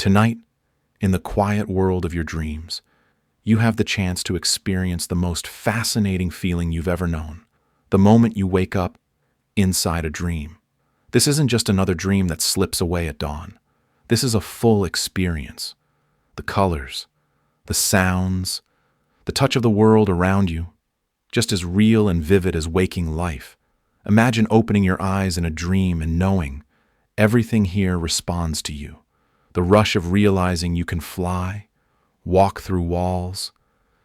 Tonight, in the quiet world of your dreams, you have the chance to experience the most fascinating feeling you've ever known. The moment you wake up inside a dream. This isn't just another dream that slips away at dawn. This is a full experience. The colors, the sounds, the touch of the world around you, just as real and vivid as waking life. Imagine opening your eyes in a dream and knowing everything here responds to you. The rush of realizing you can fly, walk through walls,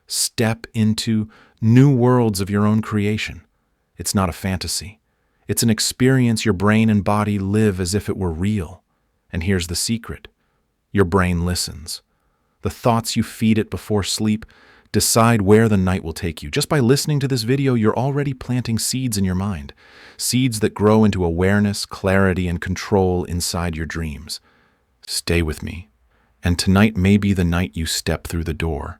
step into new worlds of your own creation. It's not a fantasy. It's an experience your brain and body live as if it were real. And here's the secret. Your brain listens. The thoughts you feed it before sleep decide where the night will take you. Just by listening to this video, you're already planting seeds in your mind. Seeds that grow into awareness, clarity, and control inside your dreams. Stay with me. And tonight may be the night you step through the door,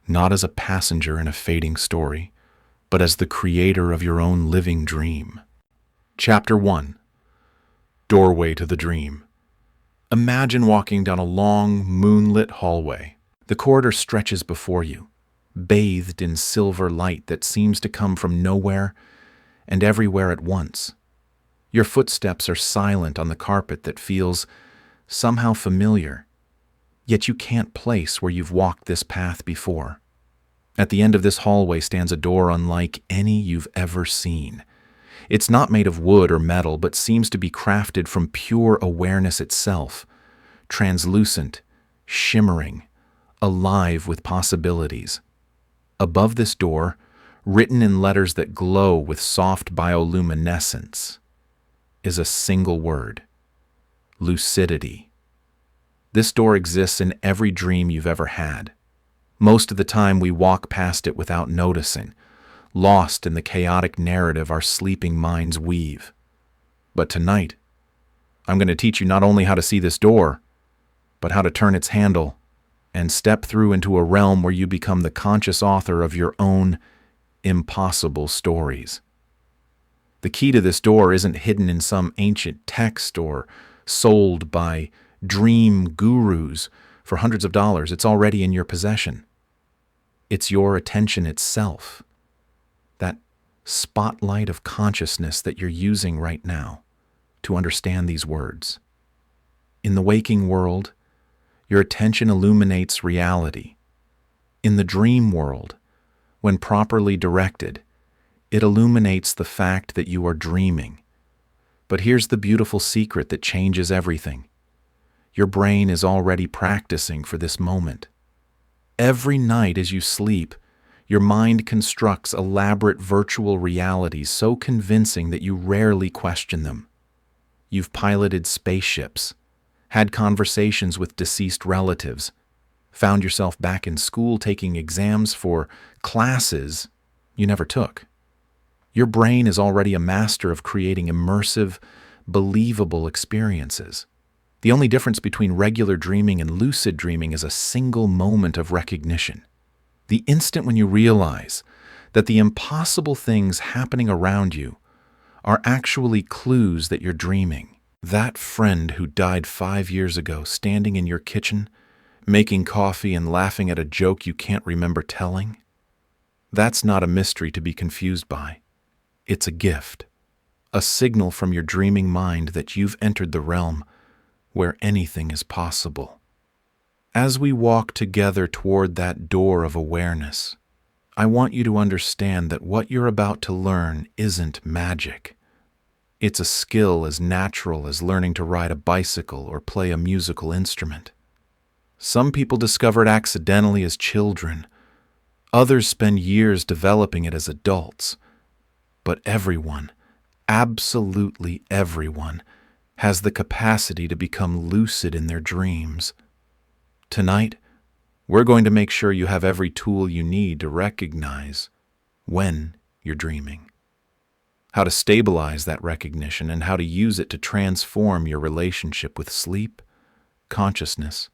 not as a passenger in a fading story, but as the creator of your own living dream. Chapter 1. Doorway to the Dream. Imagine walking down a long, moonlit hallway. The corridor stretches before you, bathed in silver light that seems to come from nowhere and everywhere at once. Your footsteps are silent on the carpet that feels somehow familiar, yet you can't place where you've walked this path before. At the end of this hallway stands a door unlike any you've ever seen. It's not made of wood or metal, but seems to be crafted from pure awareness itself, translucent, shimmering, alive with possibilities. Above this door, written in letters that glow with soft bioluminescence, is a single word: lucidity. This door exists in every dream you've ever had. Most of the time we walk past it without noticing, lost in the chaotic narrative our sleeping minds weave. But tonight, I'm going to teach you not only how to see this door, but how to turn its handle and step through into a realm where you become the conscious author of your own impossible stories. The key to this door isn't hidden in some ancient text or sold by dream gurus for hundreds of dollars. It's already in your possession. It's your attention itself. That spotlight of consciousness that you're using right now to understand these words. In the waking world, your attention illuminates reality. In the dream world, when properly directed, it illuminates the fact that you are dreaming. But here's the beautiful secret that changes everything. Your brain is already practicing for this moment. Every night as you sleep, your mind constructs elaborate virtual realities so convincing that you rarely question them. You've piloted spaceships, had conversations with deceased relatives, found yourself back in school taking exams for classes you never took. Your brain is already a master of creating immersive, believable experiences. The only difference between regular dreaming and lucid dreaming is a single moment of recognition. The instant when you realize that the impossible things happening around you are actually clues that you're dreaming. That friend who died 5 years ago standing in your kitchen, making coffee and laughing at a joke you can't remember telling, that's not a mystery to be confused by. It's a gift, a signal from your dreaming mind that you've entered the realm where anything is possible. As we walk together toward that door of awareness, I want you to understand that what you're about to learn isn't magic. It's a skill as natural as learning to ride a bicycle or play a musical instrument. Some people discover it accidentally as children. Others spend years developing it as adults. But everyone, absolutely everyone, has the capacity to become lucid in their dreams. Tonight, we're going to make sure you have every tool you need to recognize when you're dreaming, how to stabilize that recognition, and how to use it to transform your relationship with sleep, consciousness,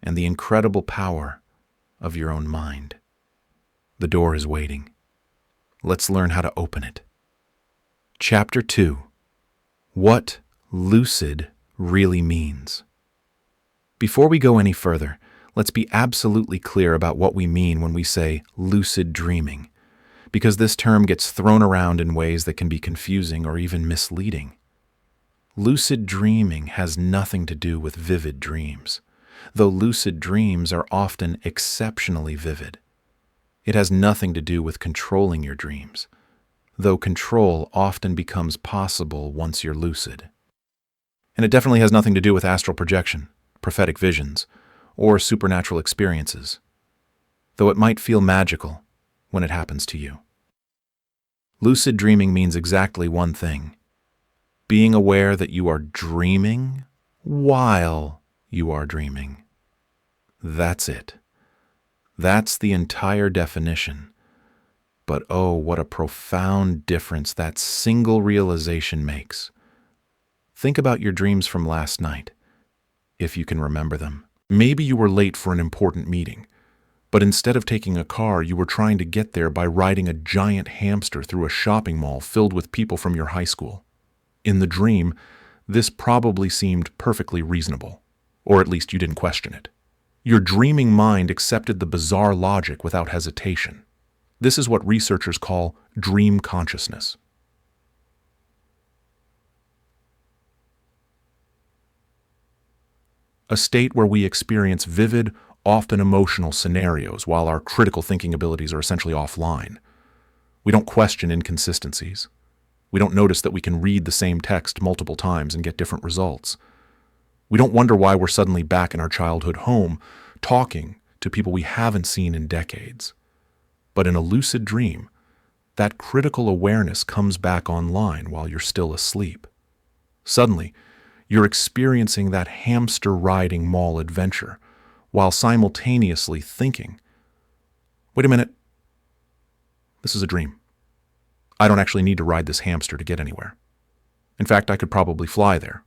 and the incredible power of your own mind. The door is waiting. Let's learn how to open it. Chapter 2. What lucid really means. Before we go any further, let's be absolutely clear about what we mean when we say lucid dreaming, because this term gets thrown around in ways that can be confusing or even misleading. Lucid dreaming has nothing to do with vivid dreams, though lucid dreams are often exceptionally vivid. It has nothing to do with controlling your dreams, though control often becomes possible once you're lucid. And it definitely has nothing to do with astral projection, prophetic visions, or supernatural experiences, though it might feel magical when it happens to you. Lucid dreaming means exactly one thing: being aware that you are dreaming while you are dreaming. That's it. That's the entire definition. But oh, what a profound difference that single realization makes. Think about your dreams from last night, if you can remember them. Maybe you were late for an important meeting, but instead of taking a car, you were trying to get there by riding a giant hamster through a shopping mall filled with people from your high school. In the dream, this probably seemed perfectly reasonable, or at least you didn't question it. Your dreaming mind accepted the bizarre logic without hesitation. This is what researchers call dream consciousness. A state where we experience vivid, often emotional scenarios while our critical thinking abilities are essentially offline. We don't question inconsistencies. We don't notice that we can read the same text multiple times and get different results. We don't wonder why we're suddenly back in our childhood home, talking to people we haven't seen in decades. But in a lucid dream, that critical awareness comes back online while you're still asleep. Suddenly, you're experiencing that hamster-riding mall adventure while simultaneously thinking, wait a minute, this is a dream. I don't actually need to ride this hamster to get anywhere. In fact, I could probably fly there.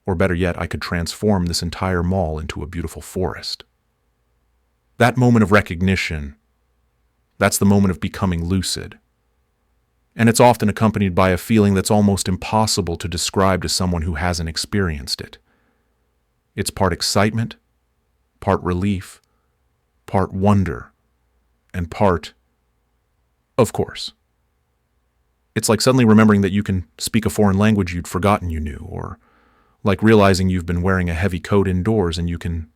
Or better yet, I could transform this entire mall into a beautiful forest. That moment of recognition, that's the moment of becoming lucid. And it's often accompanied by a feeling that's almost impossible to describe to someone who hasn't experienced it. It's part excitement, part relief, part wonder, and part, of course. It's like suddenly remembering that you can speak a foreign language you'd forgotten you knew, or like realizing you've been wearing a heavy coat indoors and you can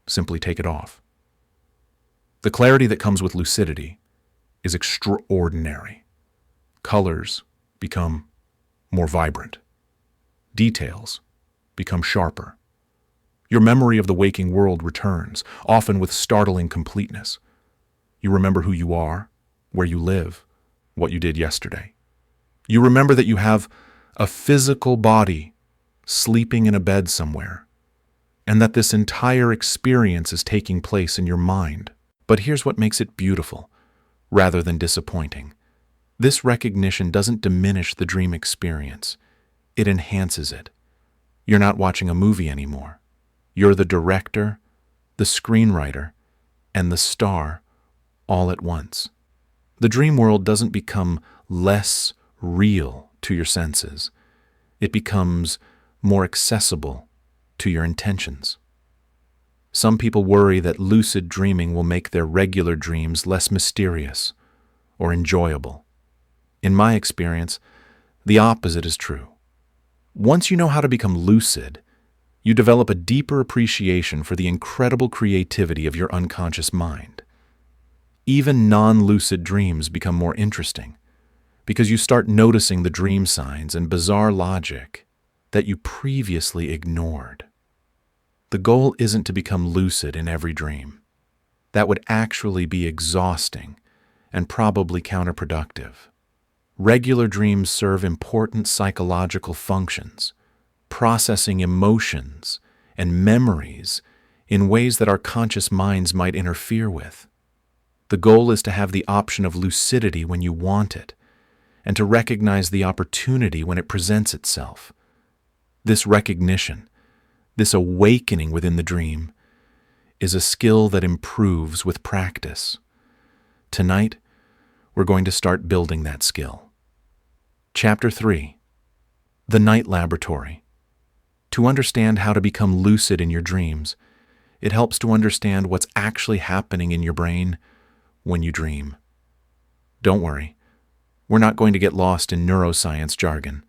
simply take it off. The clarity that comes with lucidity is extraordinary. Colors become more vibrant. Details become sharper. Your memory of the waking world returns, often with startling completeness. You remember who you are, where you live, what you did yesterday. You remember that you have a physical body sleeping in a bed somewhere, and that this entire experience is taking place in your mind. But here's what makes it beautiful, rather than disappointing. This recognition doesn't diminish the dream experience. It enhances it. You're not watching a movie anymore. You're the director, the screenwriter, and the star all at once. The dream world doesn't become less real to your senses. It becomes more accessible to your intentions. Some people worry that lucid dreaming will make their regular dreams less mysterious or enjoyable. In my experience, the opposite is true. Once you know how to become lucid, you develop a deeper appreciation for the incredible creativity of your unconscious mind. Even non-lucid dreams become more interesting because you start noticing the dream signs and bizarre logic that you previously ignored. The goal isn't to become lucid in every dream. That would actually be exhausting and probably counterproductive. Regular dreams serve important psychological functions, processing emotions and memories in ways that our conscious minds might interfere with. The goal is to have the option of lucidity when you want it, and to recognize the opportunity when it presents itself. This recognition, this awakening within the dream, is a skill that improves with practice. Tonight, we're going to start building that skill. Chapter 3. The Night Laboratory. To understand how to become lucid in your dreams, It helps to understand what's actually happening in your brain when you dream. Don't worry, we're not going to get lost in neuroscience jargon.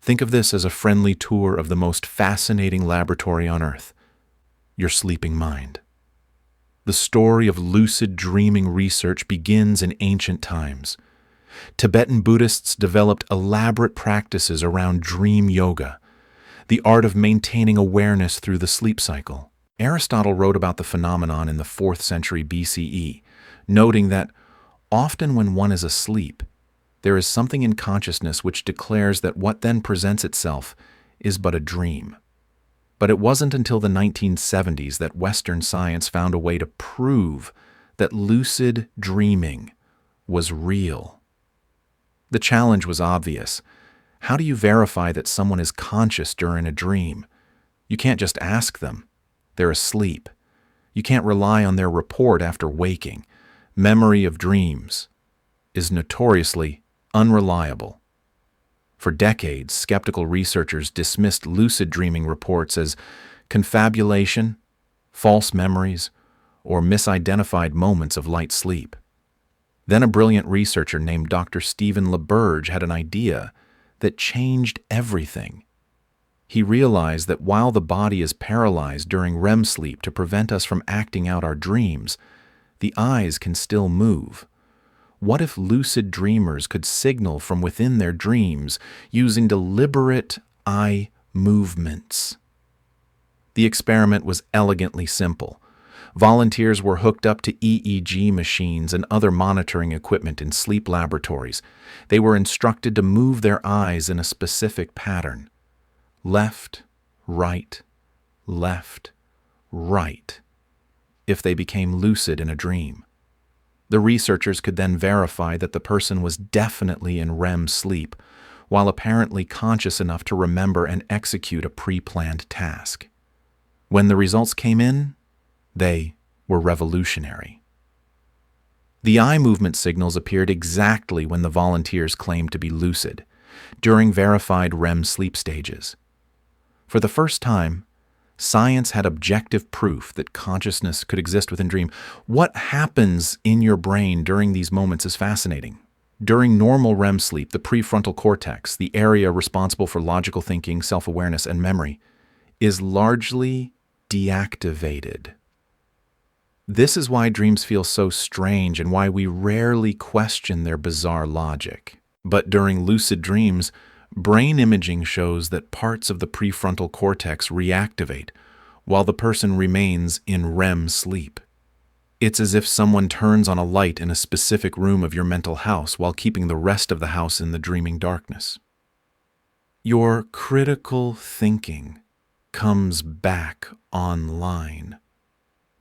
Think of this as a friendly tour of the most fascinating laboratory on Earth, your sleeping mind. The story of lucid dreaming research begins in ancient times. Tibetan Buddhists developed elaborate practices around dream yoga, the art of maintaining awareness through the sleep cycle. Aristotle wrote about the phenomenon in the 4th century BCE, noting that often when one is asleep, there is something in consciousness which declares that what then presents itself is but a dream. But it wasn't until the 1970s that Western science found a way to prove that lucid dreaming was real. The challenge was obvious. How do you verify that someone is conscious during a dream? You can't just ask them. They're asleep. You can't rely on their report after waking. Memory of dreams is notoriously unreliable. For decades, skeptical researchers dismissed lucid dreaming reports as confabulation, false memories, or misidentified moments of light sleep. Then a brilliant researcher named Dr. Stephen LaBerge had an idea that changed everything. He realized that while the body is paralyzed during REM sleep to prevent us from acting out our dreams, the eyes can still move. What if lucid dreamers could signal from within their dreams using deliberate eye movements? The experiment was elegantly simple. Volunteers were hooked up to EEG machines and other monitoring equipment in sleep laboratories. They were instructed to move their eyes in a specific pattern: left, right, left, right, if they became lucid in a dream. The researchers could then verify that the person was definitely in REM sleep, while apparently conscious enough to remember and execute a pre-planned task. When the results came in, they were revolutionary. The eye movement signals appeared exactly when the volunteers claimed to be lucid, during verified REM sleep stages. For the first time, science had objective proof that consciousness could exist within dream. What happens in your brain during these moments is fascinating. During normal REM sleep, the prefrontal cortex, the area responsible for logical thinking, self-awareness, and memory, is largely deactivated. This is why dreams feel so strange and why we rarely question their bizarre logic. But during lucid dreams, brain imaging shows that parts of the prefrontal cortex reactivate while the person remains in REM sleep. It's as if someone turns on a light in a specific room of your mental house while keeping the rest of the house in the dreaming darkness. Your critical thinking comes back online,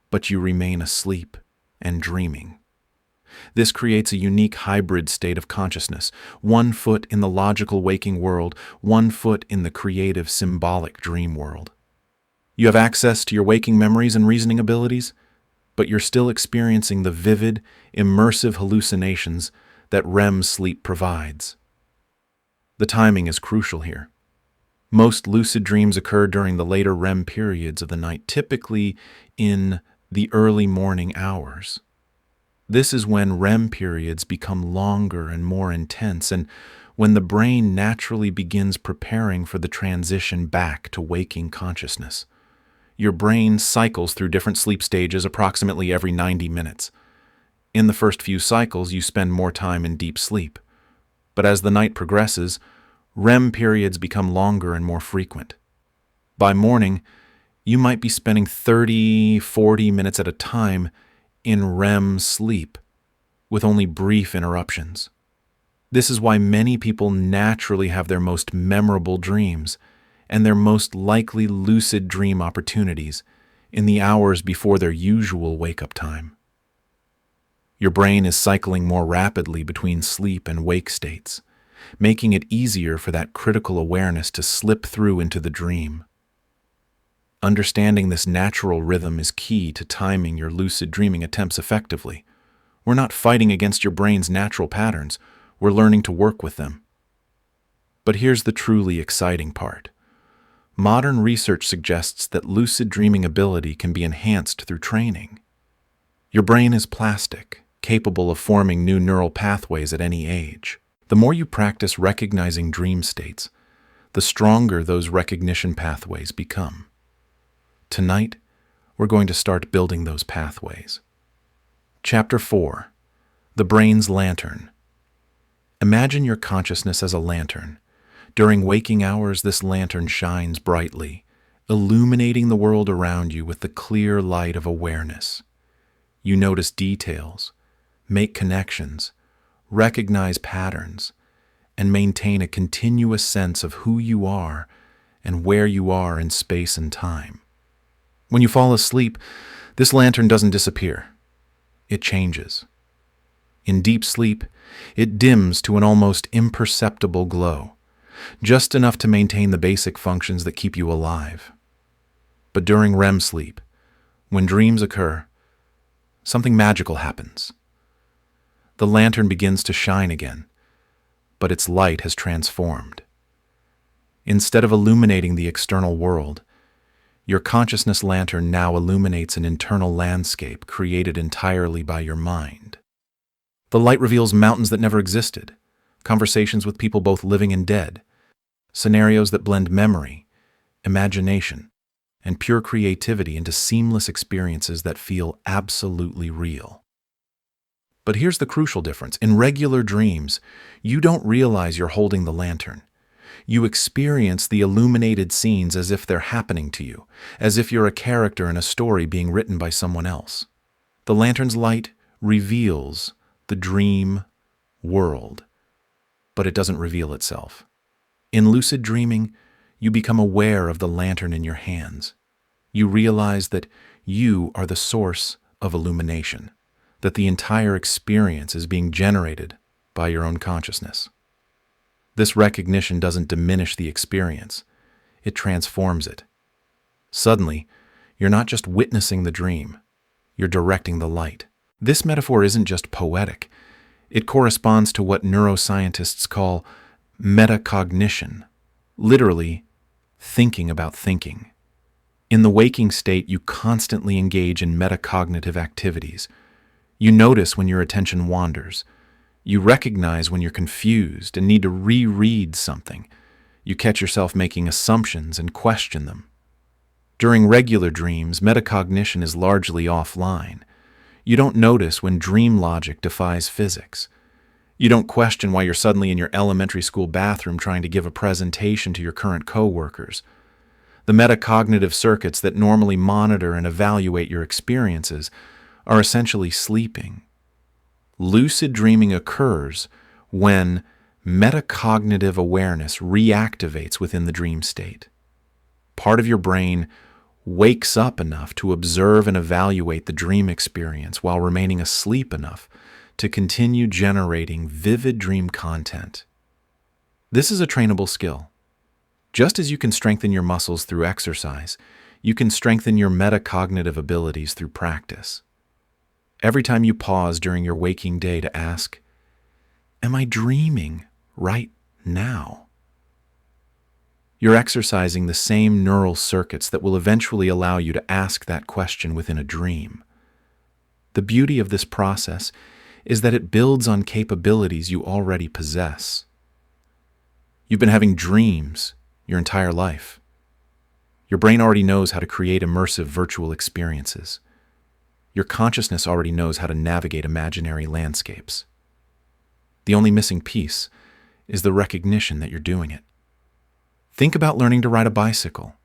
but you remain asleep and dreaming. This creates a unique hybrid state of consciousness, 1 foot in the logical waking world, 1 foot in the creative symbolic dream world. You have access to your waking memories and reasoning abilities, but you're still experiencing the vivid, immersive hallucinations that REM sleep provides. The timing is crucial here. Most lucid dreams occur during the later REM periods of the night, typically in the early morning hours. This is when REM periods become longer and more intense, and when the brain naturally begins preparing for the transition back to waking consciousness. Your brain cycles through different sleep stages approximately every 90 minutes. In the first few cycles, you spend more time in deep sleep. But as the night progresses, REM periods become longer and more frequent. By morning, you might be spending 30-40 minutes at a time in REM sleep, with only brief interruptions. This is why many people naturally have their most memorable dreams and their most likely lucid dream opportunities in the hours before their usual wake-up time. Your brain is cycling more rapidly between sleep and wake states, making it easier for that critical awareness to slip through into the dream. Understanding this natural rhythm is key to timing your lucid dreaming attempts effectively. We're not fighting against your brain's natural patterns, we're learning to work with them. But here's the truly exciting part. Modern research suggests that lucid dreaming ability can be enhanced through training. Your brain is plastic, capable of forming new neural pathways at any age. The more you practice recognizing dream states, the stronger those recognition pathways become. Tonight, we're going to start building those pathways. Chapter 4. The Brain's Lantern. Imagine your consciousness as a lantern. During waking hours, this lantern shines brightly, illuminating the world around you with the clear light of awareness. You notice details, make connections, recognize patterns, and maintain a continuous sense of who you are and where you are in space and time. When you fall asleep, this lantern doesn't disappear. It changes. In deep sleep, it dims to an almost imperceptible glow, just enough to maintain the basic functions that keep you alive. But during REM sleep, when dreams occur, something magical happens. The lantern begins to shine again, but its light has transformed. Instead of illuminating the external world, your consciousness lantern now illuminates an internal landscape created entirely by your mind. The light reveals mountains that never existed, conversations with people both living and dead, scenarios that blend memory, imagination, and pure creativity into seamless experiences that feel absolutely real. But here's the crucial difference. In regular dreams, you don't realize you're holding the lantern. You experience the illuminated scenes as if they're happening to you, as if you're a character in a story being written by someone else. The lantern's light reveals the dream world, but it doesn't reveal itself. In lucid dreaming, you become aware of the lantern in your hands. You realize that you are the source of illumination, that the entire experience is being generated by your own consciousness. This recognition doesn't diminish the experience, it transforms it. Suddenly, you're not just witnessing the dream, you're directing the light. This metaphor isn't just poetic, it corresponds to what neuroscientists call metacognition, literally, thinking about thinking. In the waking state, you constantly engage in metacognitive activities. You notice when your attention wanders. You recognize when you're confused and need to reread something. You catch yourself making assumptions and question them. During regular dreams, metacognition is largely offline. You don't notice when dream logic defies physics. You don't question why you're suddenly in your elementary school bathroom trying to give a presentation to your current coworkers. The metacognitive circuits that normally monitor and evaluate your experiences are essentially sleeping. Lucid dreaming occurs when metacognitive awareness reactivates within the dream state. Part of your brain wakes up enough to observe and evaluate the dream experience while remaining asleep enough to continue generating vivid dream content. This is a trainable skill. Just as you can strengthen your muscles through exercise, you can strengthen your metacognitive abilities through practice. Every time you pause during your waking day to ask, "Am I dreaming right now?" You're exercising the same neural circuits that will eventually allow you to ask that question within a dream. The beauty of this process is that it builds on capabilities you already possess. You've been having dreams your entire life. Your brain already knows how to create immersive virtual experiences. Your consciousness already knows how to navigate imaginary landscapes. The only missing piece is the recognition that you're doing it. Think about learning to ride a bicycle.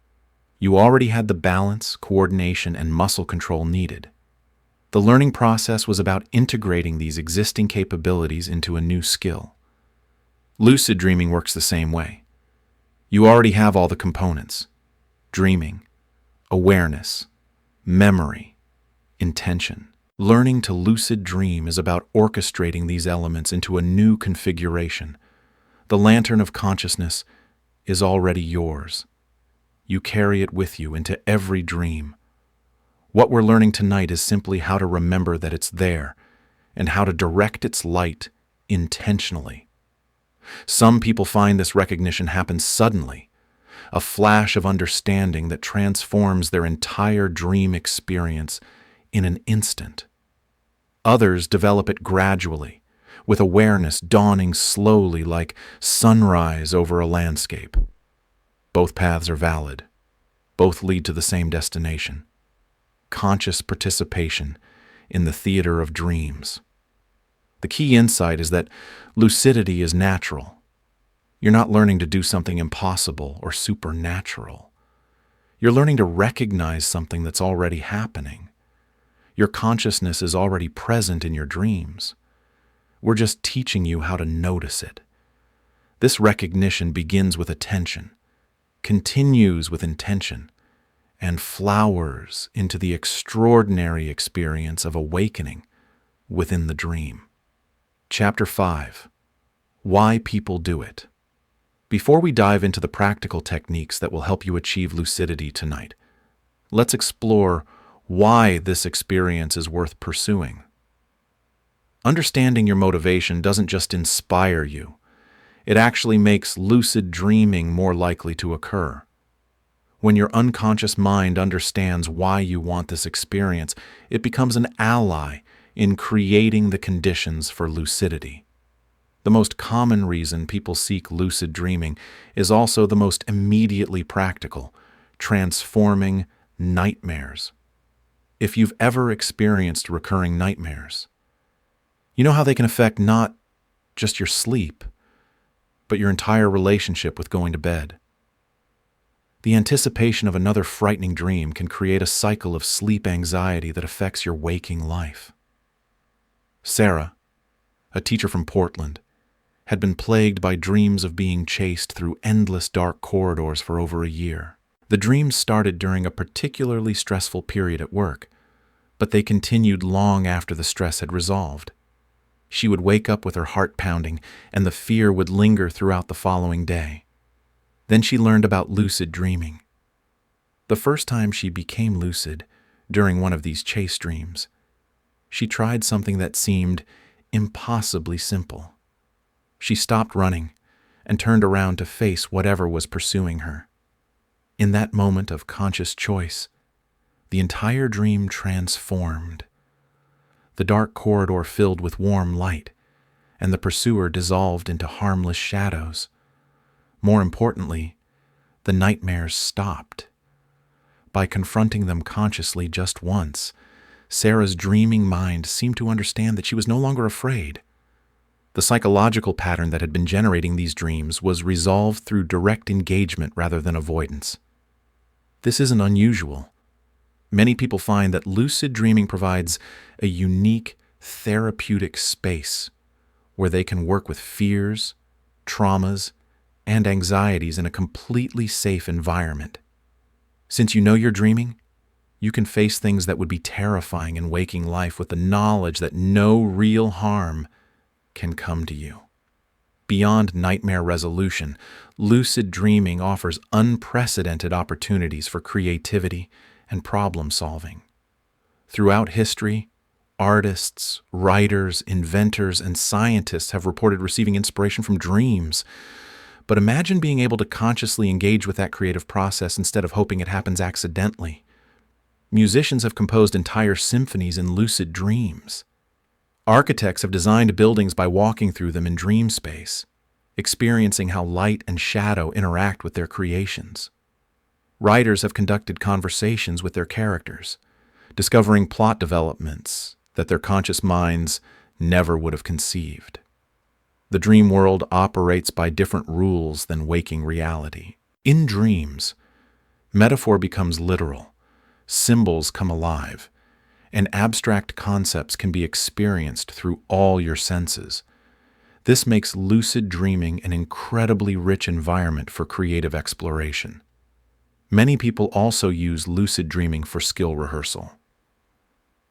You already had the balance, coordination, and muscle control needed. The learning process was about integrating these existing capabilities into a new skill. Lucid dreaming works the same way. You already have all the components: dreaming, awareness, memory, intention. Learning to lucid dream is about orchestrating these elements into a new configuration. The lantern of consciousness is already yours. You carry it with you into every dream. What we're learning tonight is simply how to remember that it's there and how to direct its light intentionally. Some people find this recognition happens suddenly. a flash of understanding that transforms their entire dream experience in an instant. Others develop it gradually, with awareness dawning slowly like sunrise over a landscape. Both paths are valid. Both lead to the same destination: conscious participation in the theater of dreams. The key insight is that lucidity is natural. You're not learning to do something impossible or supernatural. You're learning to recognize something that's already happening. Your consciousness is already present in your dreams. We're just teaching you how to notice it. This recognition begins with attention, continues with intention, and flowers into the extraordinary experience of awakening within the dream. Chapter 5. Why People Do It. Before we dive into the practical techniques that will help you achieve lucidity tonight, let's explore why this experience is worth pursuing. Understanding your motivation doesn't just inspire you, it actually makes lucid dreaming more likely to occur. When your unconscious mind understands why you want this experience, it becomes an ally in creating the conditions for lucidity. The most common reason people seek lucid dreaming is also the most immediately practical: transforming nightmares. If you've ever experienced recurring nightmares, you know how they can affect not just your sleep, but your entire relationship with going to bed. The anticipation of another frightening dream can create a cycle of sleep anxiety that affects your waking life. Sarah, a teacher from Portland, had been plagued by dreams of being chased through endless dark corridors for over a year. The dreams started during a particularly stressful period at work, but they continued long after the stress had resolved. She would wake up with her heart pounding, and the fear would linger throughout the following day. Then she learned about lucid dreaming. The first time she became lucid, during one of these chase dreams, she tried something that seemed impossibly simple. She stopped running and turned around to face whatever was pursuing her. In that moment of conscious choice, the entire dream transformed. The dark corridor filled with warm light, and the pursuer dissolved into harmless shadows. More importantly, the nightmares stopped. By confronting them consciously just once, Sarah's dreaming mind seemed to understand that she was no longer afraid. The psychological pattern that had been generating these dreams was resolved through direct engagement rather than avoidance. This isn't unusual. Many people find that lucid dreaming provides a unique therapeutic space where they can work with fears, traumas, and anxieties in a completely safe environment. Since you know you're dreaming, you can face things that would be terrifying in waking life with the knowledge that no real harm can come to you. Beyond nightmare resolution, lucid dreaming offers unprecedented opportunities for creativity and problem solving. Throughout history, artists, writers, inventors, and scientists have reported receiving inspiration from dreams. But imagine being able to consciously engage with that creative process instead of hoping it happens accidentally. Musicians have composed entire symphonies in lucid dreams. Architects have designed buildings by walking through them in dream space, experiencing how light and shadow interact with their creations. Writers have conducted conversations with their characters, discovering plot developments that their conscious minds never would have conceived. The dream world operates by different rules than waking reality. In dreams, metaphor becomes literal, symbols come alive, and abstract concepts can be experienced through all your senses. This makes lucid dreaming an incredibly rich environment for creative exploration. Many people also use lucid dreaming for skill rehearsal.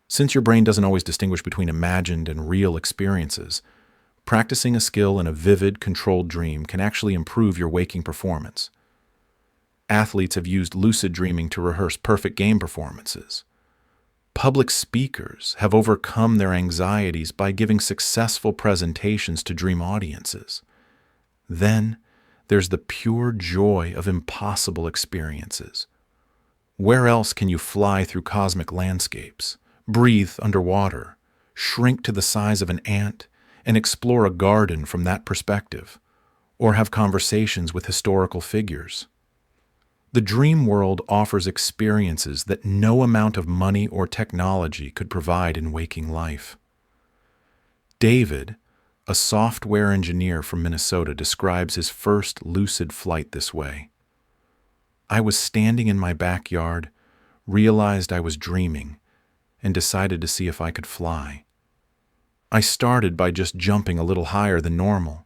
Since your brain doesn't always distinguish between imagined and real experiences, practicing a skill in a vivid, controlled dream can actually improve your waking performance. Athletes have used lucid dreaming to rehearse perfect game performances. Public speakers have overcome their anxieties by giving successful presentations to dream audiences. Then, There's the pure joy of impossible experiences. Where else can you fly through cosmic landscapes, breathe underwater, shrink to the size of an ant, and explore a garden from that perspective, or have conversations with historical figures? The dream world offers experiences that no amount of money or technology could provide in waking life. David, a software engineer from Minnesota, describes his first lucid flight this way. I was standing in my backyard, realized I was dreaming, and decided to see if I could fly. I started by just jumping a little higher than normal,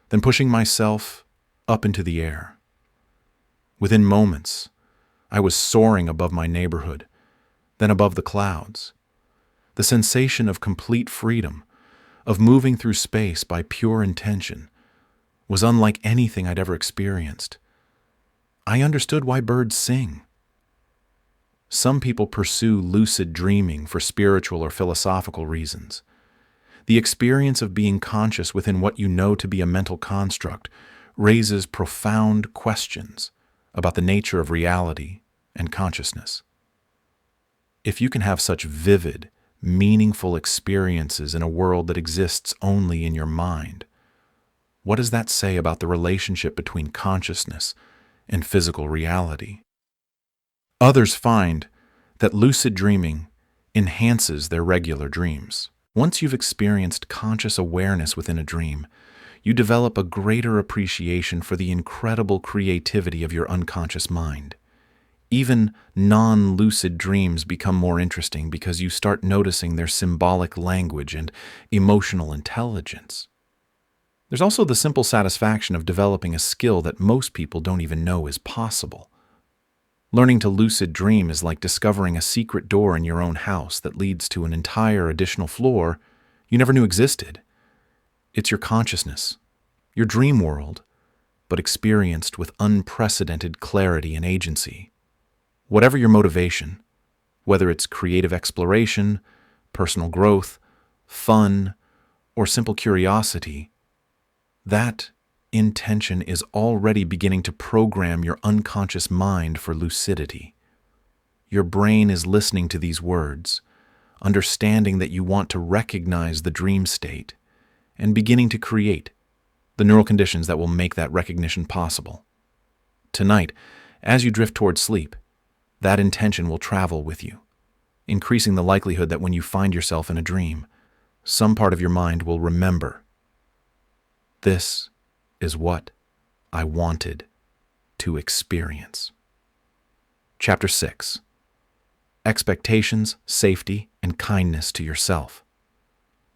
then pushing myself up into the air. Within moments, I was soaring above my neighborhood, then above the clouds. The sensation of complete freedom, of moving through space by pure intention, was unlike anything I'd ever experienced. I understood why birds sing. Some people pursue lucid dreaming for spiritual or philosophical reasons. The experience of being conscious within what you know to be a mental construct raises profound questions about the nature of reality and consciousness. If you can have such vivid, meaningful experiences in a world that exists only in your mind, what does that say about the relationship between consciousness and physical reality? Others find that lucid dreaming enhances their regular dreams. Once you've experienced conscious awareness within a dream, you develop a greater appreciation for the incredible creativity of your unconscious mind. Even non-lucid dreams become more interesting because you start noticing their symbolic language and emotional intelligence. There's also the simple satisfaction of developing a skill that most people don't even know is possible. Learning to lucid dream is like discovering a secret door in your own house that leads to an entire additional floor you never knew existed. It's your consciousness, your dream world, but experienced with unprecedented clarity and agency. Whatever your motivation, whether it's creative exploration, personal growth, fun, or simple curiosity, that intention is already beginning to program your unconscious mind for lucidity. Your brain is listening to these words, understanding that you want to recognize the dream state, and beginning to create the neural conditions that will make that recognition possible. Tonight, as you drift toward sleep, that intention will travel with you, increasing the likelihood that when you find yourself in a dream, some part of your mind will remember. This is what I wanted to experience. Chapter 6. Expectations, Safety, and Kindness to Yourself.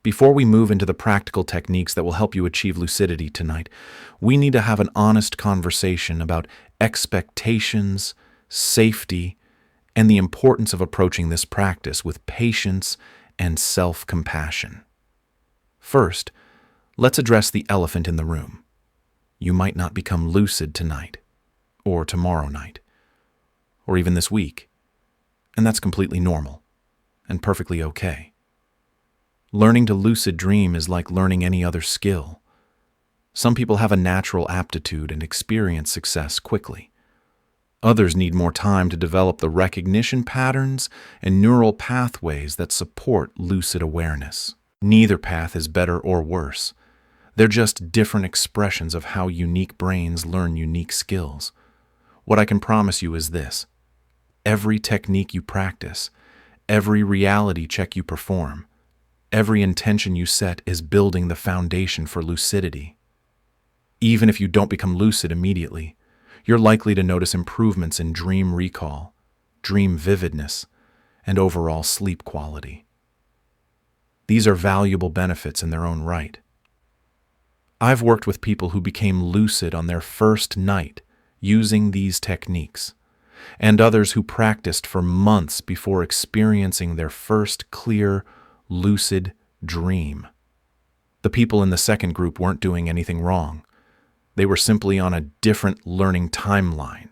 Before we move into the practical techniques that will help you achieve lucidity tonight, we need to have an honest conversation about expectations, safety, and the importance of approaching this practice with patience and self-compassion. First, let's address the elephant in the room. You might not become lucid tonight, or tomorrow night, or even this week, and that's completely normal and perfectly okay. Learning to lucid dream is like learning any other skill. Some people have a natural aptitude and experience success quickly. Others need more time to develop the recognition patterns and neural pathways that support lucid awareness. Neither path is better or worse. They're just different expressions of how unique brains learn unique skills. What I can promise you is this: every technique you practice, every reality check you perform, every intention you set is building the foundation for lucidity. Even if you don't become lucid immediately, you're likely to notice improvements in dream recall, dream vividness, and overall sleep quality. These are valuable benefits in their own right. I've worked with people who became lucid on their first night using these techniques, and others who practiced for months before experiencing their first clear, lucid dream. The people in the second group weren't doing anything wrong. They were simply on a different learning timeline.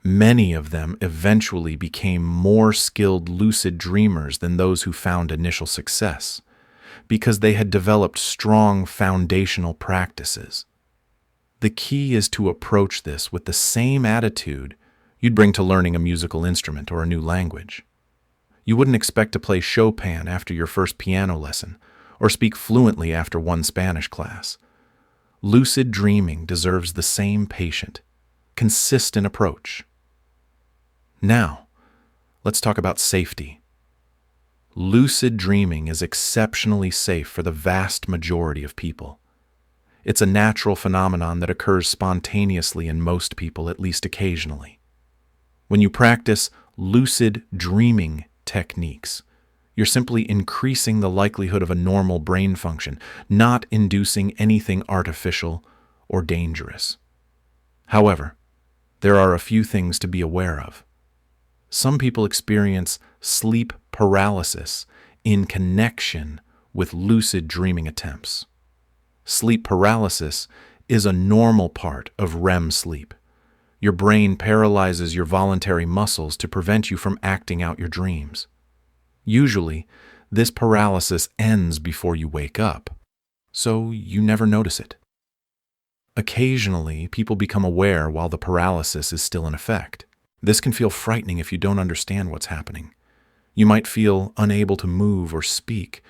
Many of them eventually became more skilled lucid dreamers than those who found initial success, because they had developed strong foundational practices. The key is to approach this with the same attitude you'd bring to learning a musical instrument or a new language. You wouldn't expect to play Chopin after your first piano lesson, or speak fluently after one Spanish class. Lucid dreaming deserves the same patient, consistent approach. Now, let's talk about safety. Lucid dreaming is exceptionally safe for the vast majority of people. It's a natural phenomenon that occurs spontaneously in most people, at least occasionally. When you practice lucid dreaming techniques, you're simply increasing the likelihood of a normal brain function, not inducing anything artificial or dangerous. However, there are a few things to be aware of. Some people experience sleep paralysis in connection with lucid dreaming attempts. Sleep paralysis is a normal part of REM sleep. Your brain paralyzes your voluntary muscles to prevent you from acting out your dreams. Usually, this paralysis ends before you wake up, so you never notice it. Occasionally, people become aware while the paralysis is still in effect. This can feel frightening if you don't understand what's happening. You might feel unable to move or speak,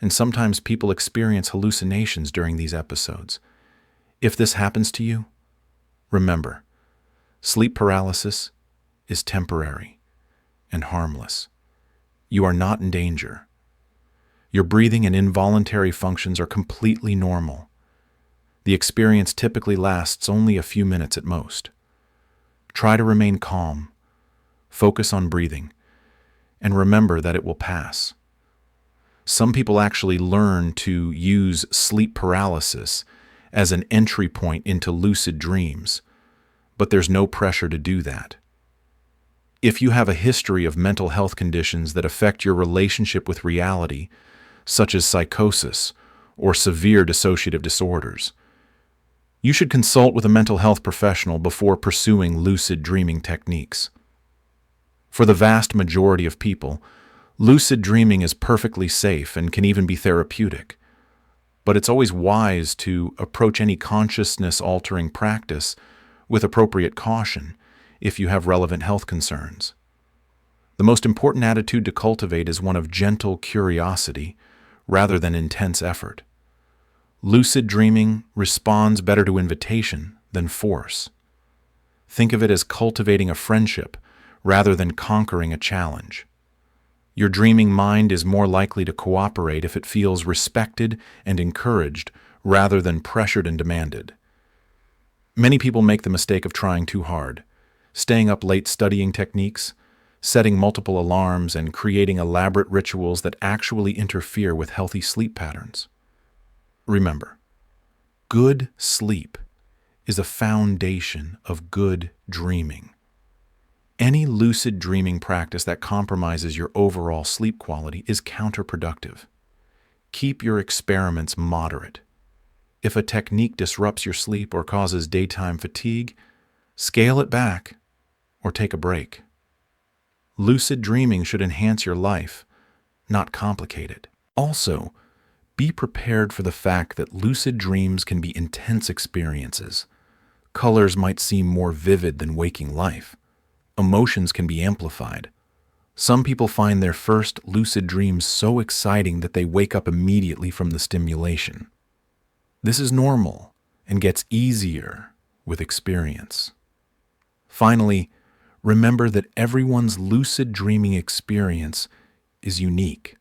and sometimes people experience hallucinations during these episodes. If this happens to you, remember, sleep paralysis is temporary and harmless. You are not in danger. Your breathing and involuntary functions are completely normal. The experience typically lasts only a few minutes at most. Try to remain calm, focus on breathing, and remember that it will pass. Some people actually learn to use sleep paralysis as an entry point into lucid dreams, but there's no pressure to do that. If you have a history of mental health conditions that affect your relationship with reality, such as psychosis or severe dissociative disorders, you should consult with a mental health professional before pursuing lucid dreaming techniques. For the vast majority of people, lucid dreaming is perfectly safe and can even be therapeutic. But it's always wise to approach any consciousness-altering practice with appropriate caution if you have relevant health concerns. The most important attitude to cultivate is one of gentle curiosity rather than intense effort. Lucid dreaming responds better to invitation than force. Think of it as cultivating a friendship rather than conquering a challenge. Your dreaming mind is more likely to cooperate if it feels respected and encouraged rather than pressured and demanded. Many people make the mistake of trying too hard, staying up late studying techniques, setting multiple alarms, and creating elaborate rituals that actually interfere with healthy sleep patterns. Remember, good sleep is a foundation of good dreaming. Any lucid dreaming practice that compromises your overall sleep quality is counterproductive. Keep your experiments moderate. If a technique disrupts your sleep or causes daytime fatigue, scale it back or take a break. Lucid dreaming should enhance your life, not complicate it. Also, be prepared for the fact that lucid dreams can be intense experiences. Colors might seem more vivid than waking life. Emotions can be amplified. Some people find their first lucid dreams so exciting that they wake up immediately from the stimulation. This is normal and gets easier with experience. Finally, remember that everyone's lucid dreaming experience is unique.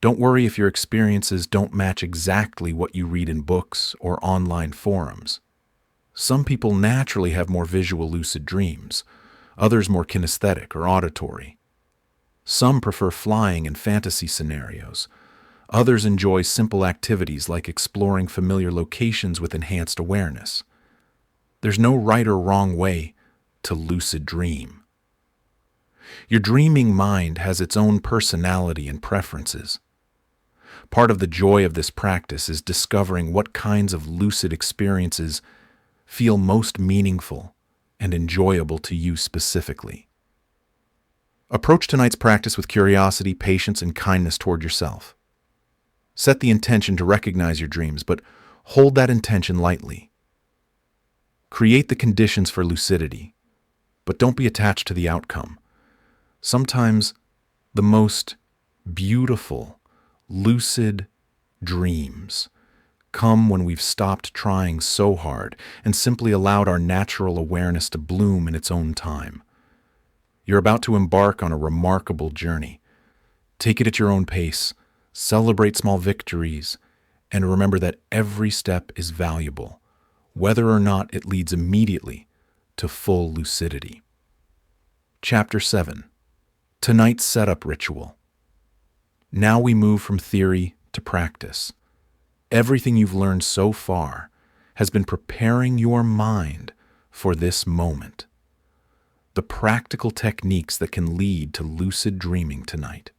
Don't worry if your experiences don't match exactly what you read in books or online forums. Some people naturally have more visual lucid dreams, others more kinesthetic or auditory. Some prefer flying and fantasy scenarios. Others enjoy simple activities like exploring familiar locations with enhanced awareness. There's no right or wrong way to lucid dream. Your dreaming mind has its own personality and preferences. Part of the joy of this practice is discovering what kinds of lucid experiences feel most meaningful and enjoyable to you specifically. Approach tonight's practice with curiosity, patience, and kindness toward yourself. Set the intention to recognize your dreams, but hold that intention lightly. Create the conditions for lucidity, but don't be attached to the outcome. Sometimes the most beautiful, lucid dreams come when we've stopped trying so hard and simply allowed our natural awareness to bloom in its own time. You're about to embark on a remarkable journey. Take it at your own pace, celebrate small victories, and remember that every step is valuable, whether or not it leads immediately to full lucidity. Chapter 7. Tonight's Setup Ritual. Now we move from theory to practice. Everything you've learned so far has been preparing your mind for this moment. The practical techniques that can lead to lucid dreaming tonight.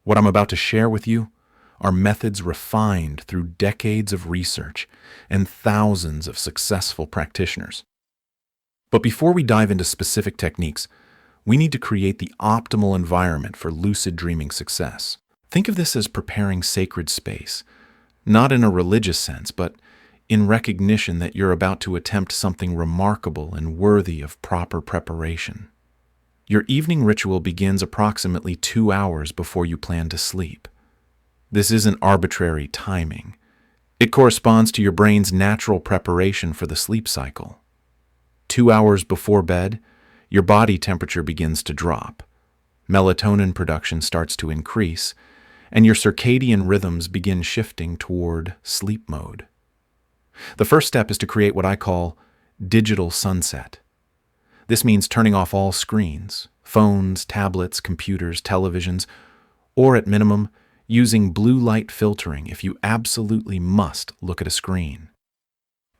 What I'm about to share with you are methods refined through decades of research and thousands of successful practitioners. But before we dive into specific techniques, we need to create the optimal environment for lucid dreaming success. Think of this as preparing sacred space, not in a religious sense, but in recognition that you're about to attempt something remarkable and worthy of proper preparation. Your evening ritual begins approximately 2 hours before you plan to sleep. This isn't arbitrary timing. It corresponds to your brain's natural preparation for the sleep cycle. 2 hours before bed, your body temperature begins to drop. Melatonin production starts to increase, and your circadian rhythms begin shifting toward sleep mode. The first step is to create what I call digital sunset. This means turning off all screens, phones, tablets, computers, televisions, or at minimum, using blue light filtering if you absolutely must look at a screen.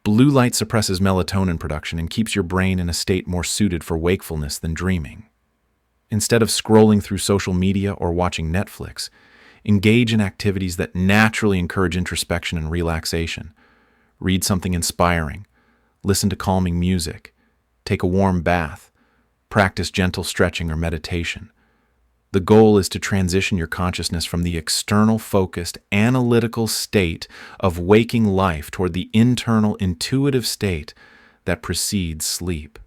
Blue light suppresses melatonin production and keeps your brain in a state more suited for wakefulness than dreaming. Instead of scrolling through social media or watching Netflix, engage in activities that naturally encourage introspection and relaxation. Read something inspiring, listen to calming music, take a warm bath, practice gentle stretching or meditation. The goal is to transition your consciousness from the external focused, analytical state of waking life toward the internal, intuitive state that precedes sleep.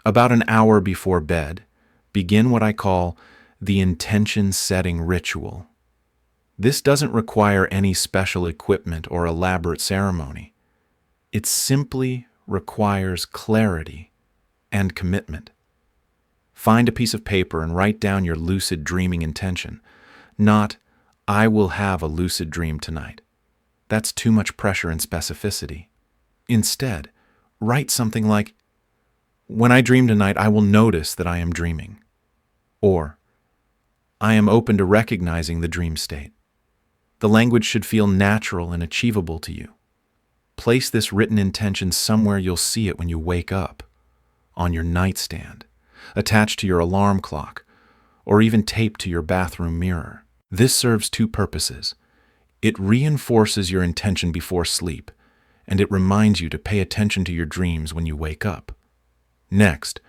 About an hour before bed, begin what I call the intention-setting ritual. This doesn't require any special equipment or elaborate ceremony. It simply requires clarity and commitment. Find a piece of paper and write down your lucid dreaming intention, not, "I will have a lucid dream tonight." That's too much pressure and specificity. Instead, write something like, "When I dream tonight, I will notice that I am dreaming." Or, "I am open to recognizing the dream state." The language should feel natural and achievable to you. Place this written intention somewhere you'll see it when you wake up, on your nightstand, attached to your alarm clock, or even taped to your bathroom mirror. This serves two purposes. It reinforces your intention before sleep, and it reminds you to pay attention to your dreams when you wake up. Next,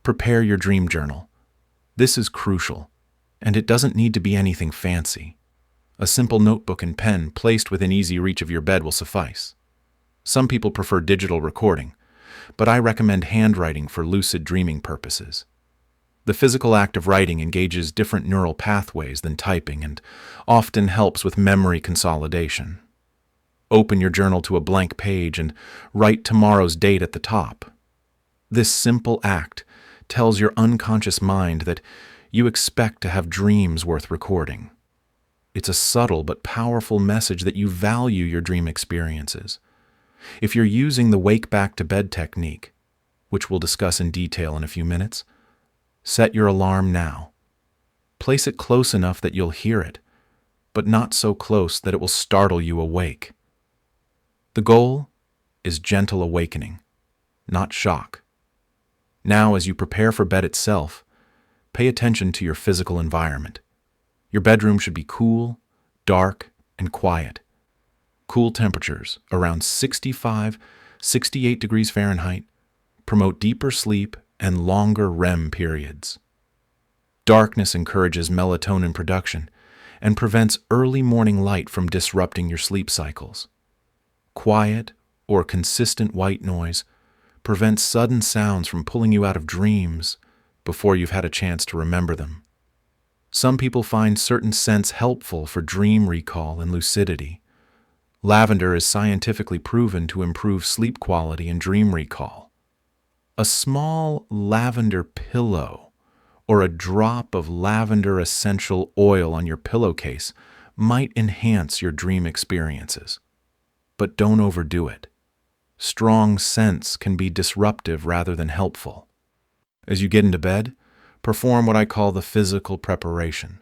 prepare your dream journal. This is crucial, and it doesn't need to be anything fancy. A simple notebook and pen placed within easy reach of your bed will suffice. Some people prefer digital recording, but I recommend handwriting for lucid dreaming purposes. The physical act of writing engages different neural pathways than typing and often helps with memory consolidation. Open your journal to a blank page and write tomorrow's date at the top. This simple act tells your unconscious mind that you expect to have dreams worth recording. It's a subtle but powerful message that you value your dream experiences. If you're using the wake back to bed technique, which we'll discuss in detail in a few minutes, set your alarm now. Place it close enough that you'll hear it, but not so close that it will startle you awake. The goal is gentle awakening, not shock. Now, as you prepare for bed itself, pay attention to your physical environment. Your bedroom should be cool, dark, and quiet. Cool temperatures, around 65, 68 degrees Fahrenheit, promote deeper sleep and longer REM periods. Darkness encourages melatonin production and prevents early morning light from disrupting your sleep cycles. Quiet, or consistent white noise prevent sudden sounds from pulling you out of dreams before you've had a chance to remember them. Some people find certain scents helpful for dream recall and lucidity. Lavender is scientifically proven to improve sleep quality and dream recall. A small lavender pillow or a drop of lavender essential oil on your pillowcase might enhance your dream experiences. But don't overdo it. Strong scents can be disruptive rather than helpful. As you get into bed, perform what I call the physical preparation.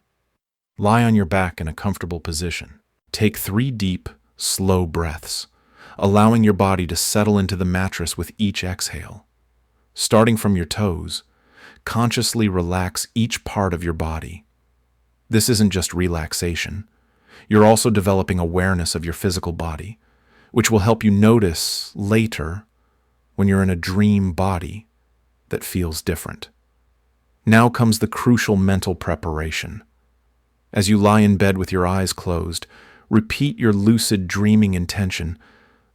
Lie on your back in a comfortable position. Take 3 deep, slow breaths, allowing your body to settle into the mattress with each exhale. Starting from your toes, consciously relax each part of your body. This isn't just relaxation. You're also developing awareness of your physical body, which will help you notice later when you're in a dream body that feels different. Now comes the crucial mental preparation. As you lie in bed with your eyes closed, repeat your lucid dreaming intention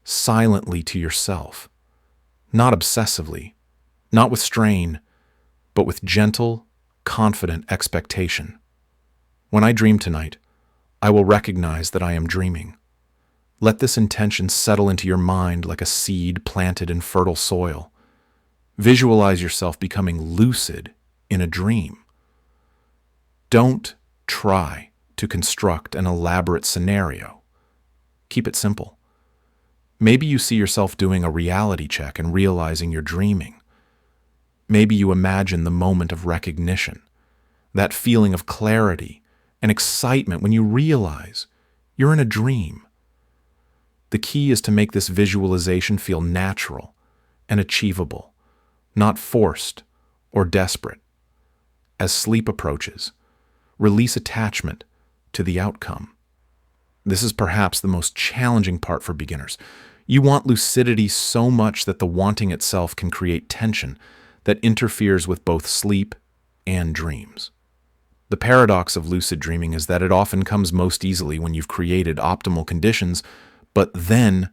silently to yourself, not obsessively, not with strain, but with gentle, confident expectation. When I dream tonight, I will recognize that I am dreaming. Let this intention settle into your mind like a seed planted in fertile soil. Visualize yourself becoming lucid in a dream. Don't try to construct an elaborate scenario. Keep it simple. Maybe you see yourself doing a reality check and realizing you're dreaming. Maybe you imagine the moment of recognition, that feeling of clarity and excitement when you realize you're in a dream. The key is to make this visualization feel natural and achievable, not forced or desperate. As sleep approaches, release attachment to the outcome. This is perhaps the most challenging part for beginners. You want lucidity so much that the wanting itself can create tension that interferes with both sleep and dreams. The paradox of lucid dreaming is that it often comes most easily when you've created optimal conditions, but then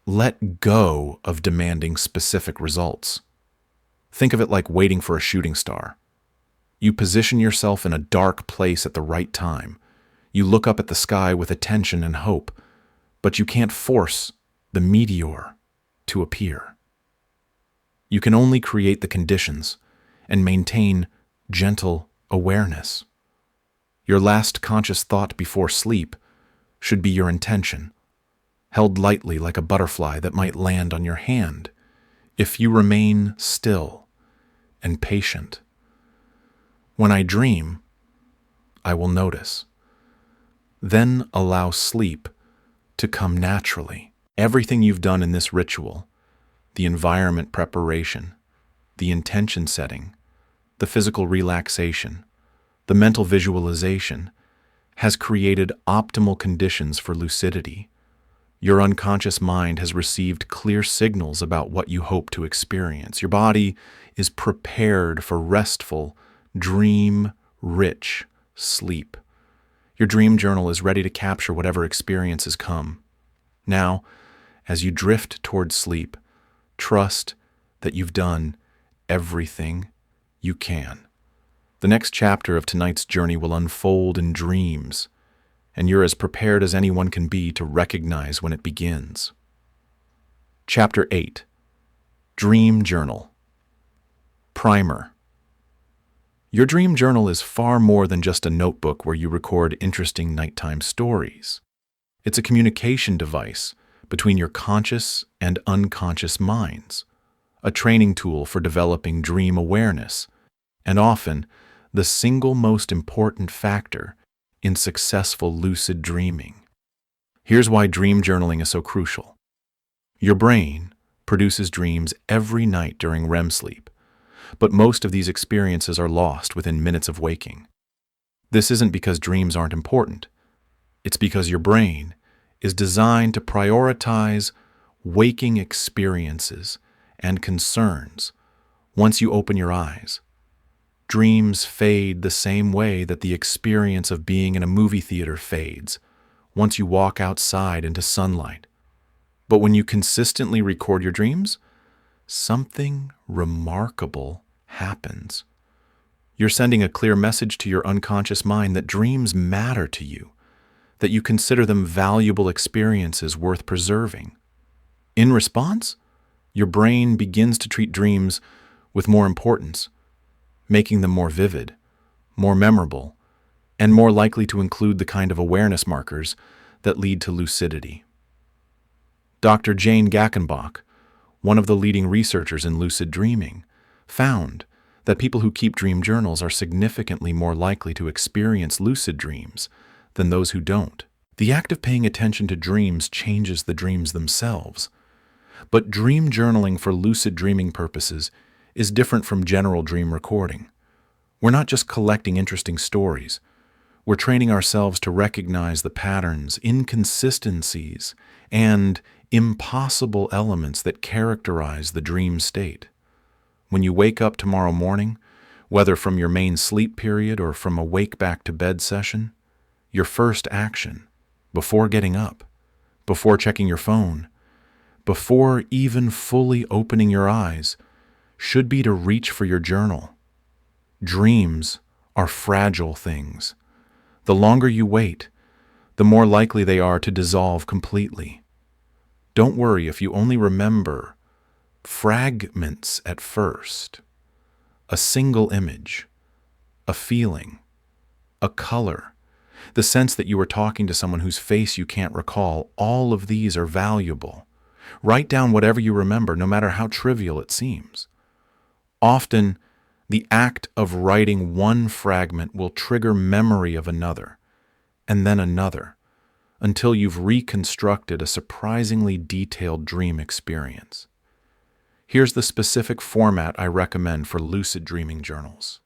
let go of demanding specific results. Think of it like waiting for a shooting star. You position yourself in a dark place at the right time. You look up at the sky with attention and hope, but you can't force the meteor to appear. You can only create the conditions and maintain gentle awareness. Your last conscious thought before sleep should be your intention, held lightly like a butterfly that might land on your hand if you remain still and patient. When I dream, I will notice. Then allow sleep to come naturally. Everything you've done in this ritual, the environment preparation, the intention setting, the physical relaxation, the mental visualization, has created optimal conditions for lucidity. Your unconscious mind has received clear signals about what you hope to experience. Your body is prepared for restful, dream-rich sleep. Your dream journal is ready to capture whatever experiences come. Now, as you drift toward sleep, trust that you've done everything you can. The next chapter of tonight's journey will unfold in dreams, and you're as prepared as anyone can be to recognize when it begins. Chapter 8. Dream Journal. Primer. Your dream journal is far more than just a notebook where you record interesting nighttime stories. It's a communication device between your conscious and unconscious minds, a training tool for developing dream awareness, and often the single most important factor in successful lucid dreaming. Here's why dream journaling is so crucial. Your brain produces dreams every night during REM sleep, but most of these experiences are lost within minutes of waking. This isn't because dreams aren't important. It's because your brain is designed to prioritize waking experiences and concerns once you open your eyes. Dreams fade the same way that the experience of being in a movie theater fades once you walk outside into sunlight. But when you consistently record your dreams, something remarkable happens. You're sending a clear message to your unconscious mind that dreams matter to you, that you consider them valuable experiences worth preserving. In response, your brain begins to treat dreams with more importance, making them more vivid, more memorable, and more likely to include the kind of awareness markers that lead to lucidity. Dr. Jane Gackenbach, one of the leading researchers in lucid dreaming, found that people who keep dream journals are significantly more likely to experience lucid dreams than those who don't. The act of paying attention to dreams changes the dreams themselves. But dream journaling for lucid dreaming purposes is different from general dream recording. We're not just collecting interesting stories. We're training ourselves to recognize the patterns, inconsistencies, and impossible elements that characterize the dream state. When you wake up tomorrow morning, whether from your main sleep period or from a wake back to bed session, your first action, before getting up, before checking your phone, before even fully opening your eyes, should be to reach for your journal. Dreams are fragile things. The longer you wait, the more likely they are to dissolve completely. Don't worry if you only remember fragments at first. A single image, a feeling, a color, the sense that you were talking to someone whose face you can't recall. All of these are valuable. Write down whatever you remember, no matter how trivial it seems. Often, the act of writing one fragment will trigger memory of another, and then another, until you've reconstructed a surprisingly detailed dream experience. Here's the specific format I recommend for lucid dreaming journals.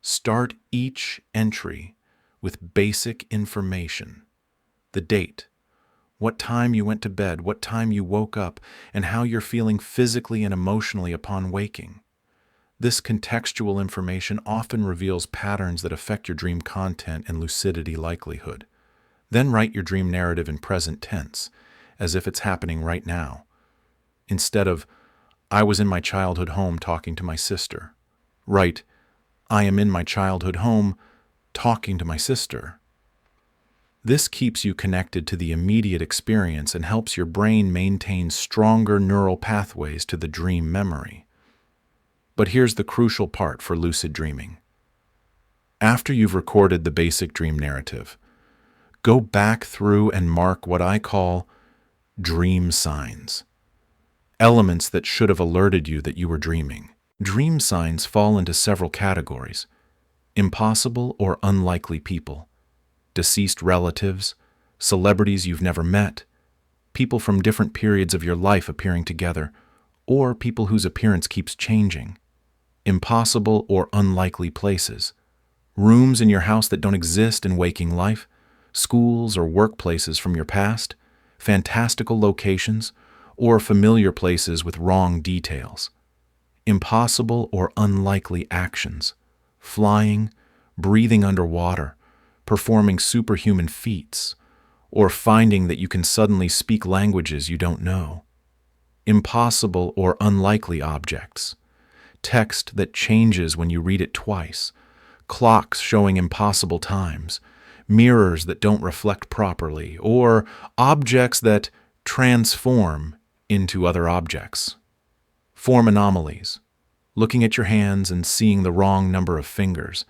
Start each entry with basic information: the date, what time you went to bed, what time you woke up, and how you're feeling physically and emotionally upon waking. This contextual information often reveals patterns that affect your dream content and lucidity likelihood. Then write your dream narrative in present tense, as if it's happening right now. Instead of, "I was in my childhood home talking to my sister," write, "I am in my childhood home talking to my sister." This keeps you connected to the immediate experience and helps your brain maintain stronger neural pathways to the dream memory. But here's the crucial part for lucid dreaming. After you've recorded the basic dream narrative, go back through and mark what I call dream signs. Elements that should have alerted you that you were dreaming. Dream signs fall into several categories: impossible or unlikely people, deceased relatives, celebrities you've never met, people from different periods of your life appearing together, or people whose appearance keeps changing. Impossible or unlikely places, rooms in your house that don't exist in waking life, schools or workplaces from your past, fantastical locations, or familiar places with wrong details. Impossible or unlikely actions, flying, breathing underwater, performing superhuman feats, or finding that you can suddenly speak languages you don't know. Impossible or unlikely objects, text that changes when you read it twice, clocks showing impossible times, mirrors that don't reflect properly, or objects that transform into other objects. Form anomalies, looking at your hands and seeing the wrong number of fingers,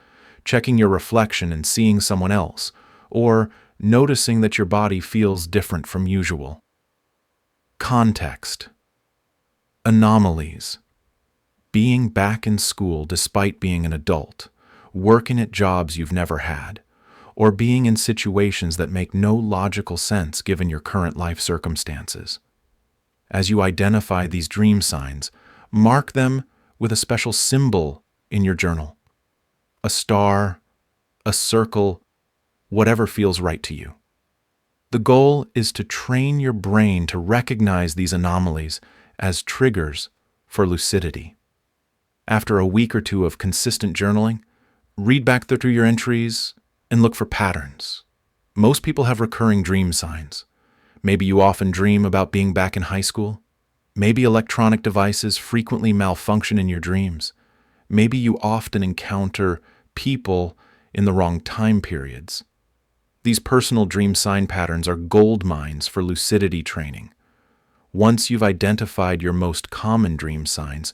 checking your reflection and seeing someone else, or noticing that your body feels different from usual. Context. Anomalies. Being back in school despite being an adult, working at jobs you've never had, or being in situations that make no logical sense given your current life circumstances. As you identify these dream signs, mark them with a special symbol in your journal. A star, a circle, whatever feels right to you. The goal is to train your brain to recognize these anomalies as triggers for lucidity. After a week or two of consistent journaling, read back through your entries and look for patterns. Most people have recurring dream signs. Maybe you often dream about being back in high school. Maybe electronic devices frequently malfunction in your dreams. Maybe you often encounter people in the wrong time periods. These personal dream sign patterns are gold mines for lucidity training. Once you've identified your most common dream signs,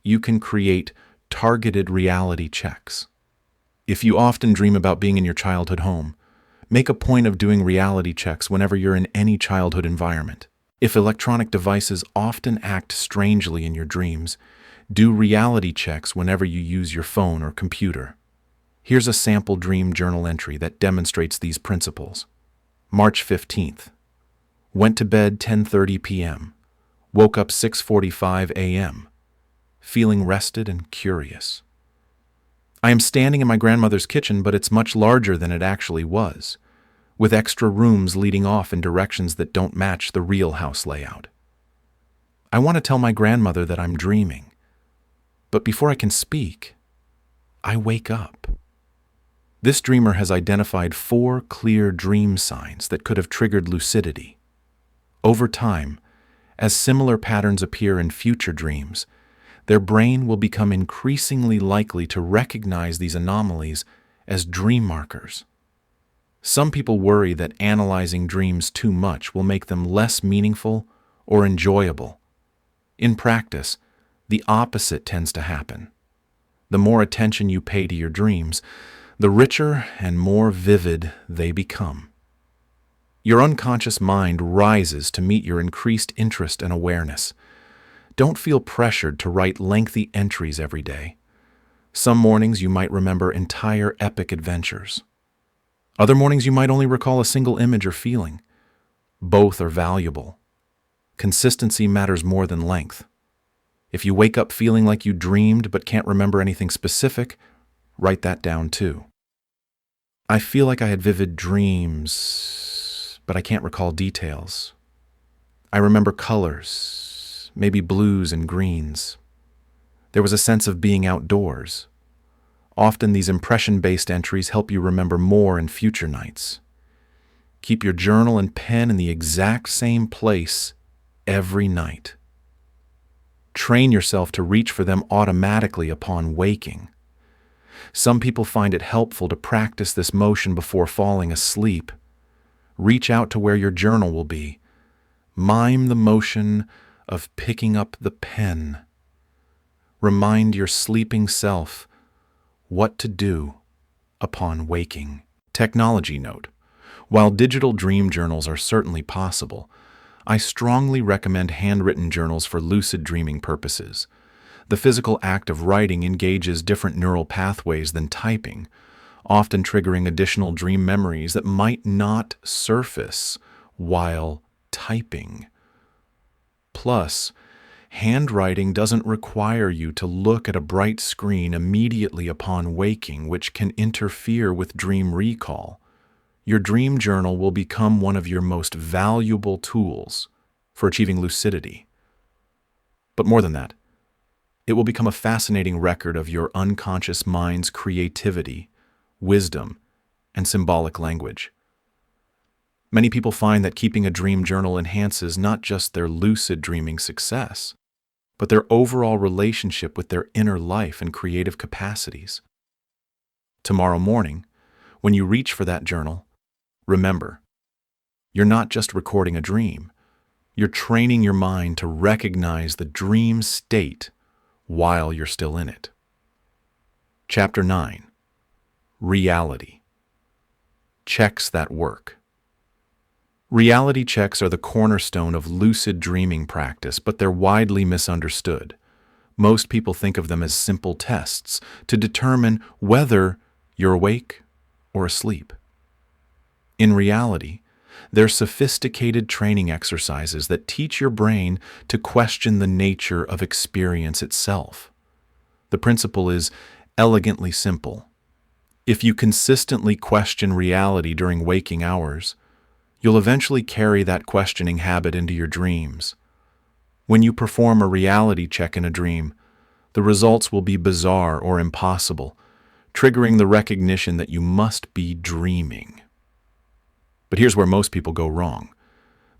you can create targeted reality checks. If you often dream about being in your childhood home, make a point of doing reality checks whenever you're in any childhood environment. If electronic devices often act strangely in your dreams, do reality checks whenever you use your phone or computer. Here's a sample dream journal entry that demonstrates these principles. March 15th. Went to bed 10:30 p.m. Woke up 6:45 a.m. Feeling rested and curious. I am standing in my grandmother's kitchen, but it's much larger than it actually was, with extra rooms leading off in directions that don't match the real house layout. I want to tell my grandmother that I'm dreaming, but before I can speak, I wake up. This dreamer has identified 4 clear dream signs that could have triggered lucidity. Over time, as similar patterns appear in future dreams, their brain will become increasingly likely to recognize these anomalies as dream markers. Some people worry that analyzing dreams too much will make them less meaningful or enjoyable. In practice, the opposite tends to happen. The more attention you pay to your dreams, the richer and more vivid they become. Your unconscious mind rises to meet your increased interest and awareness. Don't feel pressured to write lengthy entries every day. Some mornings you might remember entire epic adventures. Other mornings you might only recall a single image or feeling. Both are valuable. Consistency matters more than length. If you wake up feeling like you dreamed but can't remember anything specific, write that down too. I feel like I had vivid dreams, but I can't recall details. I remember colors, maybe blues and greens. There was a sense of being outdoors. Often these impression-based entries help you remember more in future nights. Keep your journal and pen in the exact same place every night. Train yourself to reach for them automatically upon waking. Some people find it helpful to practice this motion before falling asleep. Reach out to where your journal will be. Mime the motion of picking up the pen. Remind your sleeping self what to do upon waking. Technology note: while digital dream journals are certainly possible, I strongly recommend handwritten journals for lucid dreaming purposes. The physical act of writing engages different neural pathways than typing, often triggering additional dream memories that might not surface while typing. Plus, handwriting doesn't require you to look at a bright screen immediately upon waking, which can interfere with dream recall. Your dream journal will become one of your most valuable tools for achieving lucidity. But more than that, it will become a fascinating record of your unconscious mind's creativity, wisdom, and symbolic language. Many people find that keeping a dream journal enhances not just their lucid dreaming success, but their overall relationship with their inner life and creative capacities. Tomorrow morning, when you reach for that journal, remember, you're not just recording a dream, you're training your mind to recognize the dream state while you're still in it. Chapter 9. Reality. Checks that work. Reality checks are the cornerstone of lucid dreaming practice, but they're widely misunderstood. Most people think of them as simple tests to determine whether you're awake or asleep. In reality, they're sophisticated training exercises that teach your brain to question the nature of experience itself. The principle is elegantly simple. If you consistently question reality during waking hours, you'll eventually carry that questioning habit into your dreams. When you perform a reality check in a dream, the results will be bizarre or impossible, triggering the recognition that you must be dreaming. But here's where most people go wrong.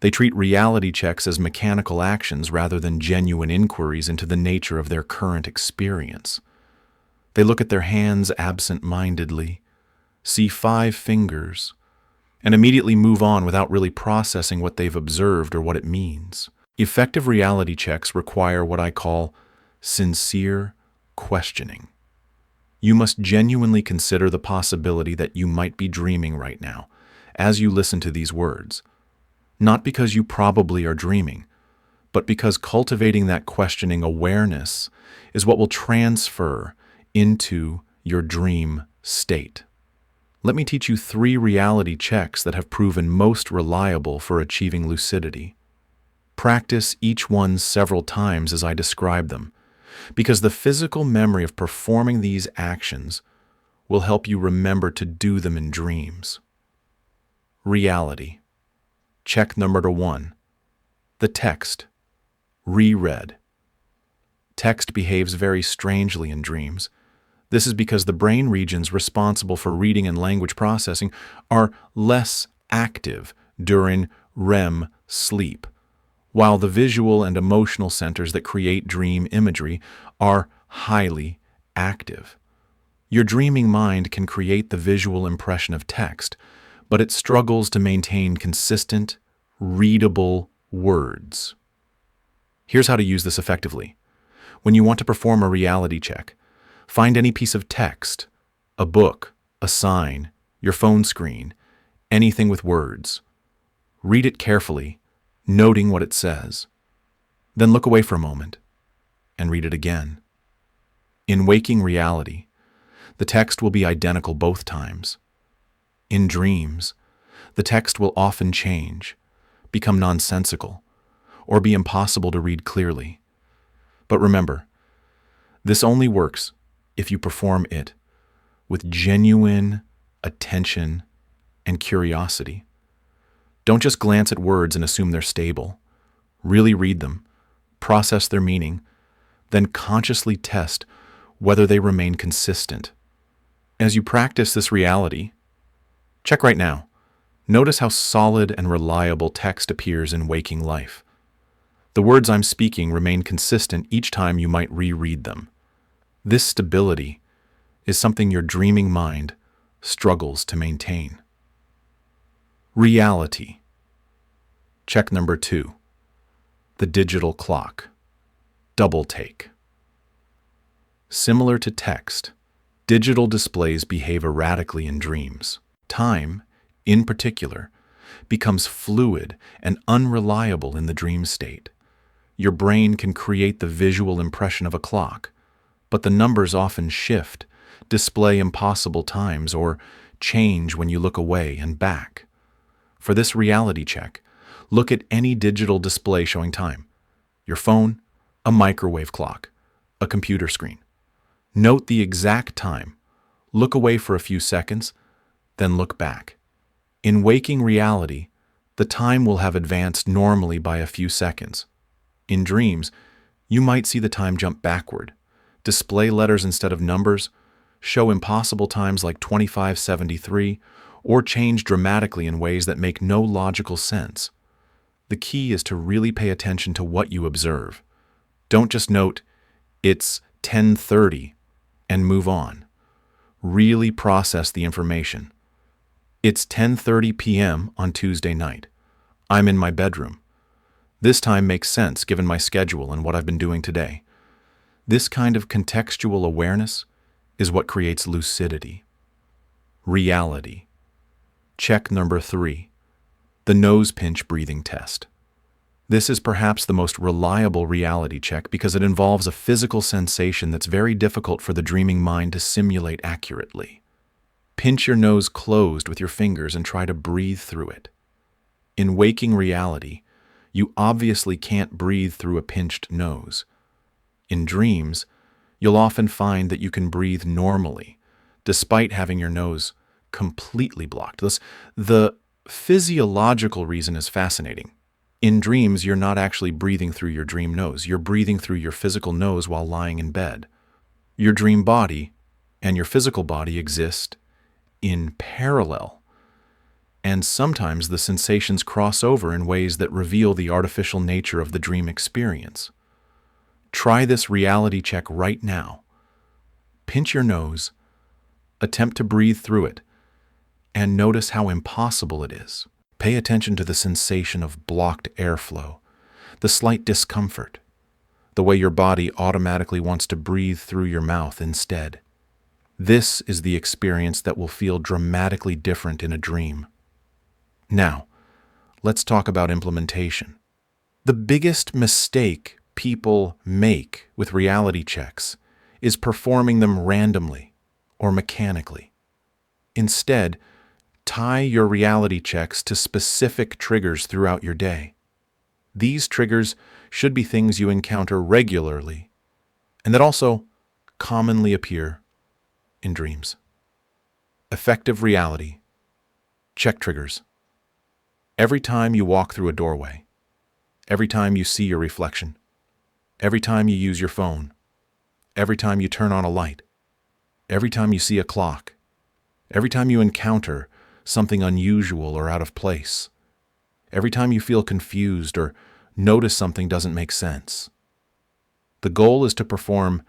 They treat reality checks as mechanical actions rather than genuine inquiries into the nature of their current experience. They look at their hands absent-mindedly, see 5 fingers, and immediately move on without really processing what they've observed or what it means. Effective reality checks require what I call sincere questioning. You must genuinely consider the possibility that you might be dreaming right now as you listen to these words, not because you probably are dreaming, but because cultivating that questioning awareness is what will transfer into your dream state. Let me teach you 3 reality checks that have proven most reliable for achieving lucidity. Practice each one several times as I describe them, because the physical memory of performing these actions will help you remember to do them in dreams. Reality. Check number 1. The text. Reread. Text behaves very strangely in dreams. This is because the brain regions responsible for reading and language processing are less active during REM sleep, while the visual and emotional centers that create dream imagery are highly active. Your dreaming mind can create the visual impression of text, but it struggles to maintain consistent, readable words. Here's how to use this effectively. When you want to perform a reality check, find any piece of text, a book, a sign, your phone screen, anything with words. Read it carefully, noting what it says. Then look away for a moment and read it again. In waking reality, the text will be identical both times. In dreams, the text will often change, become nonsensical, or be impossible to read clearly. But remember, this only works if you perform it with genuine attention and curiosity. Don't just glance at words and assume they're stable. Really read them, process their meaning, then consciously test whether they remain consistent. As you practice this reality, check right now. Notice how solid and reliable text appears in waking life. The words I'm speaking remain consistent each time you might reread them. This stability is something your dreaming mind struggles to maintain. Reality. Check number 2. The digital clock. Double take. Similar to text, digital displays behave erratically in dreams. Time, in particular, becomes fluid and unreliable in the dream state. Your brain can create the visual impression of a clock, but the numbers often shift, display impossible times, or change when you look away and back. For this reality check, look at any digital display showing time: your phone, a microwave clock, a computer screen. Note the exact time, look away for a few seconds, then look back. In waking reality, the time will have advanced normally by a few seconds. In dreams, you might see the time jump backward, display letters instead of numbers, show impossible times like 2573, or change dramatically in ways that make no logical sense. The key is to really pay attention to what you observe. Don't just note, "It's 10:30," and move on. Really process the information. It's 10:30 p.m. on Tuesday night. I'm in my bedroom. This time makes sense given my schedule and what I've been doing today. This kind of contextual awareness is what creates lucidity. Reality. Check number 3. The nose pinch breathing test. This is perhaps the most reliable reality check because it involves a physical sensation that's very difficult for the dreaming mind to simulate accurately. Pinch your nose closed with your fingers and try to breathe through it. In waking reality, you obviously can't breathe through a pinched nose. In dreams, you'll often find that you can breathe normally, despite having your nose completely blocked. Thus, the physiological reason is fascinating. In dreams, you're not actually breathing through your dream nose. You're breathing through your physical nose while lying in bed. Your dream body and your physical body exist in parallel. And sometimes the sensations cross over in ways that reveal the artificial nature of the dream experience. Try this reality check right now. Pinch your nose, attempt to breathe through it, and notice how impossible it is. Pay attention to the sensation of blocked airflow, the slight discomfort, the way your body automatically wants to breathe through your mouth instead. This is the experience that will feel dramatically different in a dream. Now, let's talk about implementation. The biggest mistake people make with reality checks is performing them randomly or mechanically. Instead, tie your reality checks to specific triggers throughout your day. These triggers should be things you encounter regularly and that also commonly appear in dreams. Effective reality check triggers. Every time you walk through a doorway, every time you see your reflection, every time you use your phone, every time you turn on a light, every time you see a clock, every time you encounter something unusual or out of place, every time you feel confused or notice something doesn't make sense. The goal is to perform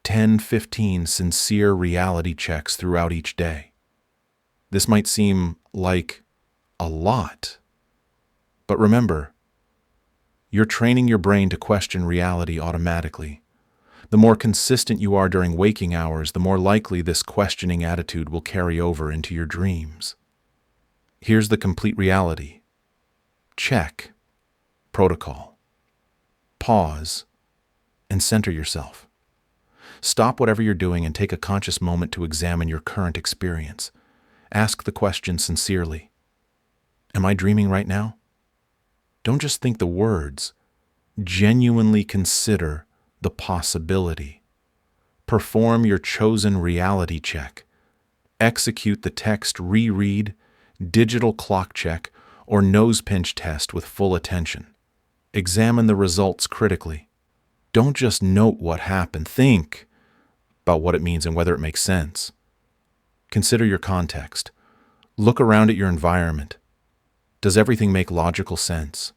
10-15 sincere reality checks throughout each day. This might seem like a lot, but remember, you're training your brain to question reality automatically. The more consistent you are during waking hours, the more likely this questioning attitude will carry over into your dreams. Here's the complete reality. Check. Protocol. Pause and center yourself. Stop whatever you're doing and take a conscious moment to examine your current experience. Ask the question sincerely. Am I dreaming right now? Don't just think the words. Genuinely consider the possibility. Perform your chosen reality check. Execute the text reread, digital clock check, or nose pinch test with full attention. Examine the results critically. Don't just note what happened. Think about what it means and whether it makes sense. Consider your context. Look around at your environment. Does everything make logical sense?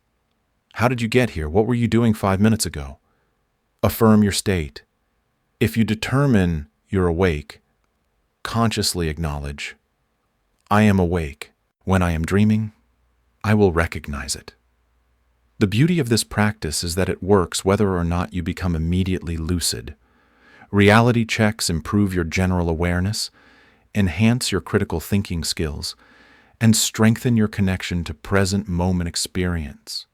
How did you get here? What were you doing 5 minutes ago? Affirm your state. If you determine you're awake, consciously acknowledge, I am awake. When I am dreaming, I will recognize it. The beauty of this practice is that it works whether or not you become immediately lucid. Reality checks improve your general awareness, enhance your critical thinking skills, and strengthen your connection to present moment experience.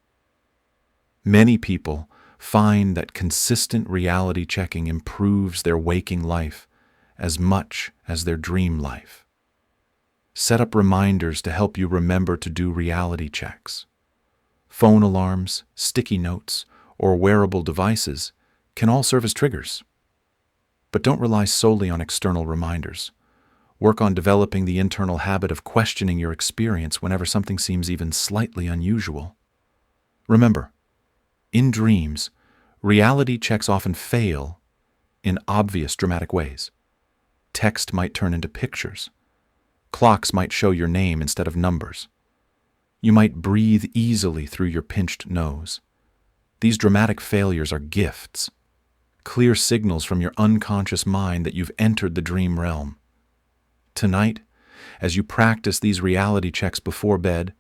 Many people find that consistent reality checking improves their waking life as much as their dream life. Set up reminders to help you remember to do reality checks. Phone alarms, sticky notes, or wearable devices can all serve as triggers. But don't rely solely on external reminders. Work on developing the internal habit of questioning your experience whenever something seems even slightly unusual. Remember, in dreams, reality checks often fail in obvious dramatic ways. Text might turn into pictures. Clocks might show your name instead of numbers. You might breathe easily through your pinched nose. These dramatic failures are gifts, clear signals from your unconscious mind that you've entered the dream realm. Tonight, as you practice these reality checks before bed,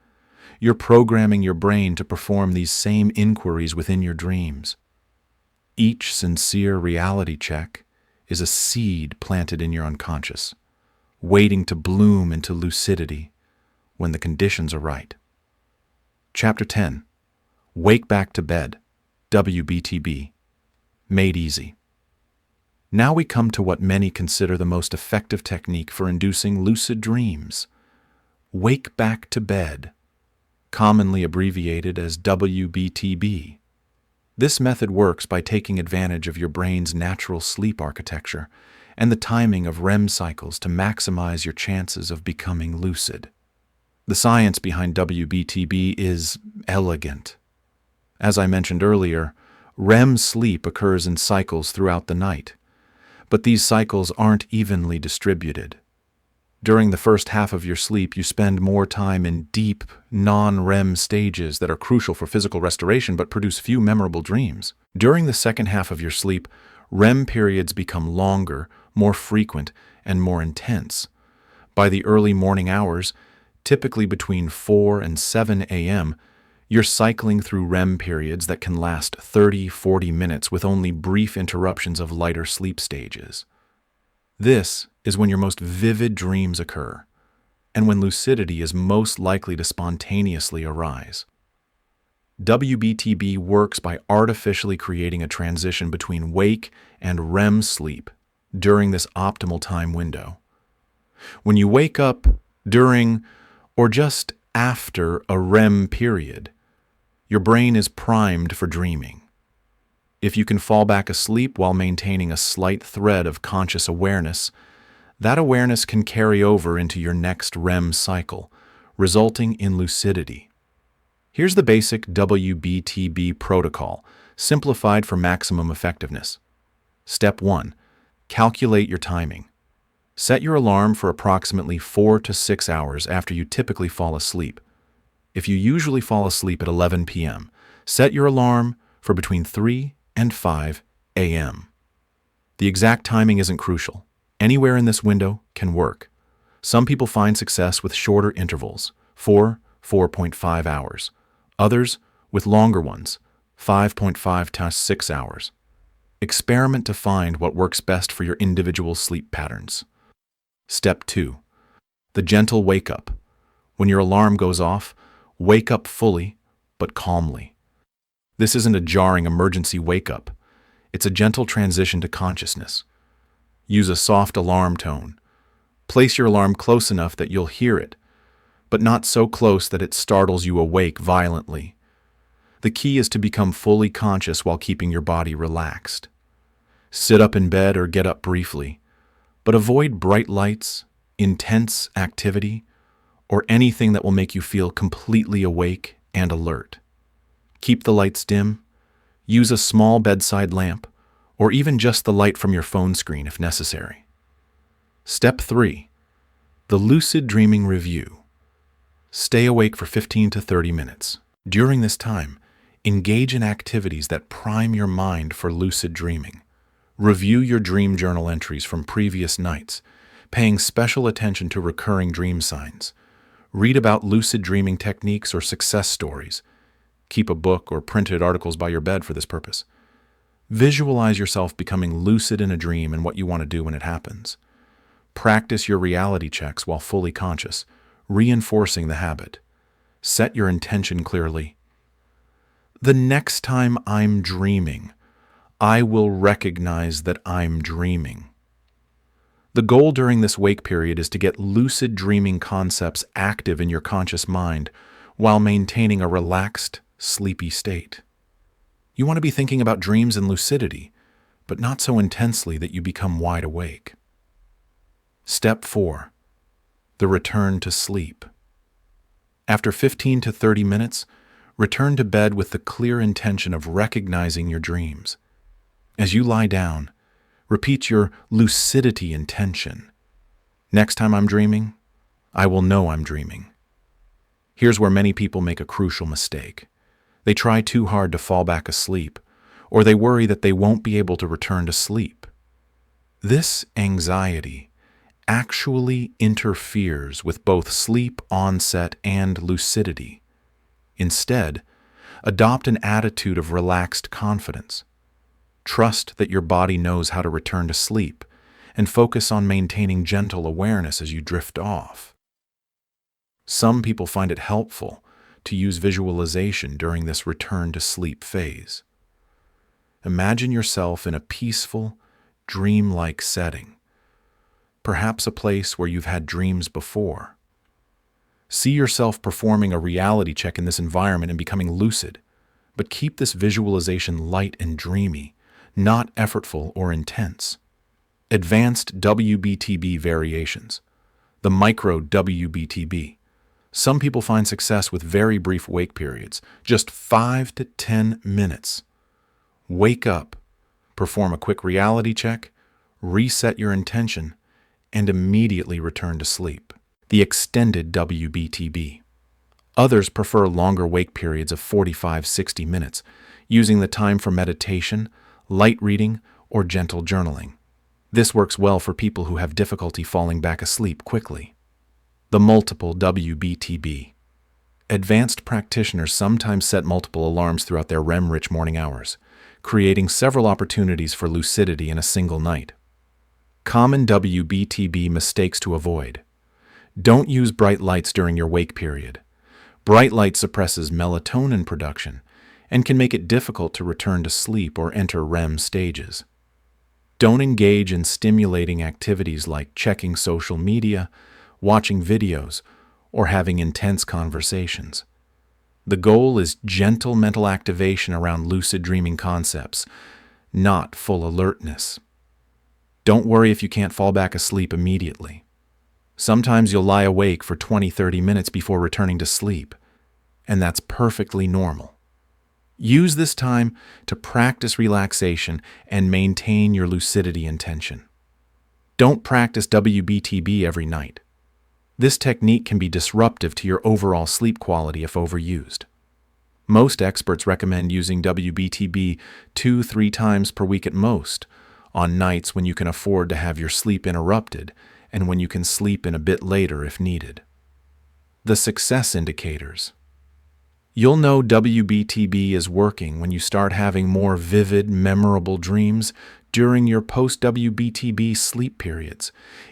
you're programming your brain to perform these same inquiries within your dreams. Each sincere reality check is a seed planted in your unconscious, waiting to bloom into lucidity when the conditions are right. Chapter 10. Wake Back to Bed, WBTB, Made Easy. Now we come to what many consider the most effective technique for inducing lucid dreams. Wake back to bed, commonly abbreviated as WBTB. This method works by taking advantage of your brain's natural sleep architecture and the timing of REM cycles to maximize your chances of becoming lucid. The science behind WBTB is elegant. As I mentioned earlier, REM sleep occurs in cycles throughout the night, but these cycles aren't evenly distributed. During the first half of your sleep, you spend more time in deep, non-REM stages that are crucial for physical restoration but produce few memorable dreams. During the second half of your sleep, REM periods become longer, more frequent, and more intense. By the early morning hours, typically between 4 and 7 a.m., you're cycling through REM periods that can last 30-40 minutes with only brief interruptions of lighter sleep stages. This is when your most vivid dreams occur, and when lucidity is most likely to spontaneously arise. WBTB works by artificially creating a transition between wake and REM sleep during this optimal time window. When you wake up during or just after a REM period, your brain is primed for dreaming. If you can fall back asleep while maintaining a slight thread of conscious awareness, that awareness can carry over into your next REM cycle, resulting in lucidity. Here's the basic WBTB protocol, simplified for maximum effectiveness. Step 1. Calculate your timing. Set your alarm for approximately 4 to 6 hours after you typically fall asleep. If you usually fall asleep at 11 p.m., set your alarm for between 3 and 5 a.m. The exact timing isn't crucial. Anywhere in this window can work. Some people find success with shorter intervals, 4.5 hours. Others with longer ones, 5.5 to 6 hours. Experiment to find what works best for your individual sleep patterns. Step 2. The gentle wake-up. When your alarm goes off, wake up fully, but calmly. This isn't a jarring emergency wake-up. It's a gentle transition to consciousness. Use a soft alarm tone. Place your alarm close enough that you'll hear it, but not so close that it startles you awake violently. The key is to become fully conscious while keeping your body relaxed. Sit up in bed or get up briefly, but avoid bright lights, intense activity, or anything that will make you feel completely awake and alert. Keep the lights dim, use a small bedside lamp, or even just the light from your phone screen if necessary. Step 3. The lucid dreaming review. Stay awake for 15 to 30 minutes. During this time, engage in activities that prime your mind for lucid dreaming. Review your dream journal entries from previous nights, paying special attention to recurring dream signs. Read about lucid dreaming techniques or success stories. Keep a book or printed articles by your bed for this purpose. Visualize yourself becoming lucid in a dream and what you want to do when it happens. Practice your reality checks while fully conscious, reinforcing the habit. Set your intention clearly. The next time I'm dreaming, I will recognize that I'm dreaming. The goal during this wake period is to get lucid dreaming concepts active in your conscious mind while maintaining a relaxed, sleepy state. You want to be thinking about dreams and lucidity, but not so intensely that you become wide awake. Step 4. The return to sleep. After 15 to 30 minutes, return to bed with the clear intention of recognizing your dreams. As you lie down, repeat your lucidity intention. Next time I'm dreaming, I will know I'm dreaming. Here's where many people make a crucial mistake. They try too hard to fall back asleep, or they worry that they won't be able to return to sleep. This anxiety actually interferes with both sleep onset and lucidity. Instead, adopt an attitude of relaxed confidence. Trust that your body knows how to return to sleep, and focus on maintaining gentle awareness as you drift off. Some people find it helpful to use visualization during this return to sleep phase. Imagine yourself in a peaceful, dreamlike setting, perhaps a place where you've had dreams before. See yourself performing a reality check in this environment and becoming lucid, but keep this visualization light and dreamy, not effortful or intense. Advanced WBTB variations. The micro WBTB. Some people find success with very brief wake periods, just 5 to 10 minutes. Wake up, perform a quick reality check, reset your intention, and immediately return to sleep. The extended WBTB. Others prefer longer wake periods of 45-60 minutes, using the time for meditation, light reading, or gentle journaling. This works well for people who have difficulty falling back asleep quickly. The multiple WBTB. Advanced practitioners sometimes set multiple alarms throughout their REM-rich morning hours, creating several opportunities for lucidity in a single night. Common WBTB mistakes to avoid. Don't use bright lights during your wake period. Bright light suppresses melatonin production and can make it difficult to return to sleep or enter REM stages. Don't engage in stimulating activities like checking social media, watching videos, or having intense conversations. The goal is gentle mental activation around lucid dreaming concepts, not full alertness. Don't worry if you can't fall back asleep immediately. Sometimes you'll lie awake for 20-30 minutes before returning to sleep, and that's perfectly normal. Use this time to practice relaxation and maintain your lucidity intention. Don't practice WBTB every night. This technique can be disruptive to your overall sleep quality if overused. Most experts recommend using WBTB 2-3 times per week at most, on nights when you can afford to have your sleep interrupted and when you can sleep in a bit later if needed. The success indicators. You'll know WBTB is working when you start having more vivid, memorable dreams during your post-WBTB sleep periods,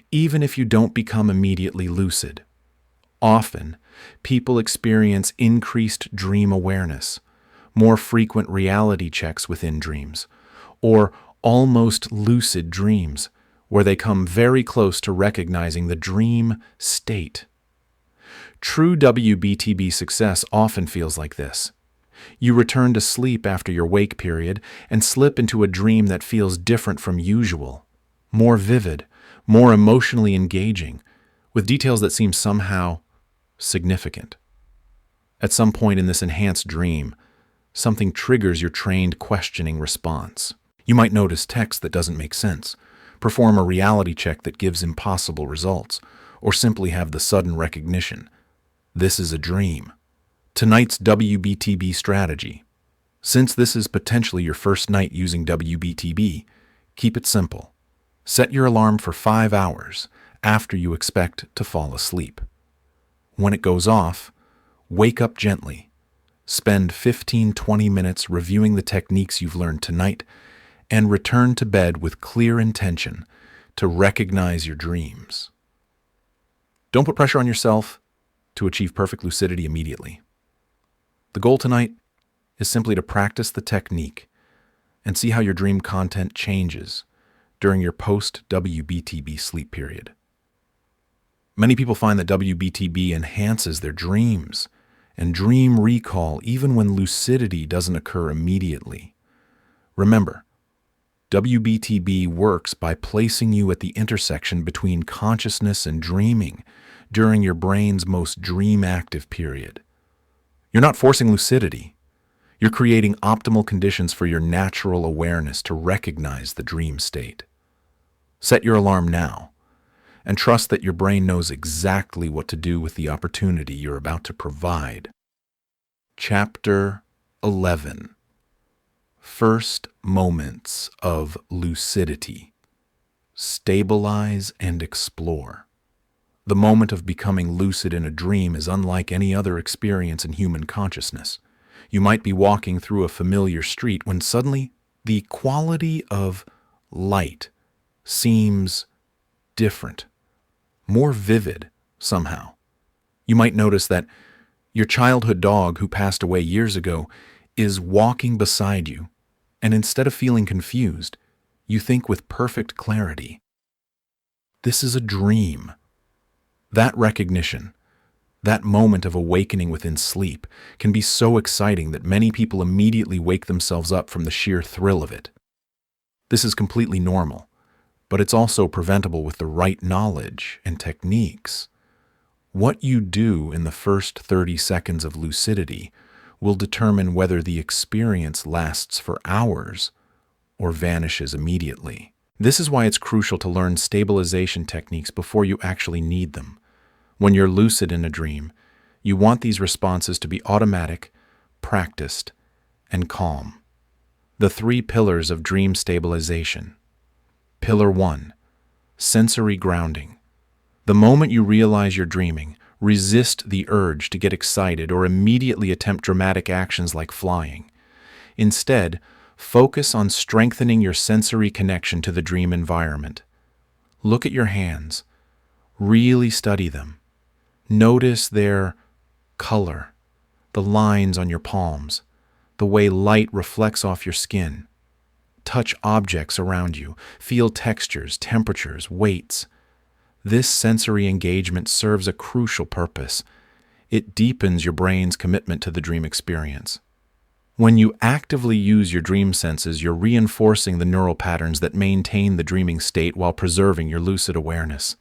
even if you don't become immediately lucid. Often, people experience increased dream awareness, more frequent reality checks within dreams, or almost lucid dreams, where they come very close to recognizing the dream state. True WBTB success often feels like this. You return to sleep after your wake period and slip into a dream that feels different from usual, more vivid, more emotionally engaging, with details that seem somehow significant. At some point in this enhanced dream, something triggers your trained questioning response. You might notice text that doesn't make sense, perform a reality check that gives impossible results, or simply have the sudden recognition. This is a dream. Tonight's WBTB strategy. Since this is potentially your first night using WBTB, keep it simple. Set your alarm for 5 hours after you expect to fall asleep. When it goes off, wake up gently. Spend 15-20 minutes reviewing the techniques you've learned tonight and return to bed with clear intention to recognize your dreams. Don't put pressure on yourself to achieve perfect lucidity immediately. The goal tonight is simply to practice the technique and see how your dream content changes during your post-WBTB sleep period. Many people find that WBTB enhances their dreams and dream recall even when lucidity doesn't occur immediately. Remember, WBTB works by placing you at the intersection between consciousness and dreaming during your brain's most dream-active period. You're not forcing lucidity. You're creating optimal conditions for your natural awareness to recognize the dream state. Set your alarm now, and trust that your brain knows exactly what to do with the opportunity you're about to provide. Chapter 11. First moments of lucidity. Stabilize and explore. The moment of becoming lucid in a dream is unlike any other experience in human consciousness. You might be walking through a familiar street when suddenly the quality of light seems different, more vivid somehow. You might notice that your childhood dog who passed away years ago is walking beside you, and instead of feeling confused, you think with perfect clarity, this is a dream. That recognition, that moment of awakening within sleep, can be so exciting that many people immediately wake themselves up from the sheer thrill of it. This is completely normal, but it's also preventable with the right knowledge and techniques. What you do in the first 30 seconds of lucidity will determine whether the experience lasts for hours or vanishes immediately. This is why it's crucial to learn stabilization techniques before you actually need them. When you're lucid in a dream, you want these responses to be automatic, practiced, and calm. The 3 pillars of dream stabilization. Pillar 1. Sensory grounding. The moment you realize you're dreaming, resist the urge to get excited or immediately attempt dramatic actions like flying. Instead, focus on strengthening your sensory connection to the dream environment. Look at your hands. Really study them. Notice their color, the lines on your palms, the way light reflects off your skin. Touch objects around you. Feel textures, temperatures, weights. This sensory engagement serves a crucial purpose. It deepens your brain's commitment to the dream experience. When you actively use your dream senses, you're reinforcing the neural patterns that maintain the dreaming state while preserving your lucid awareness.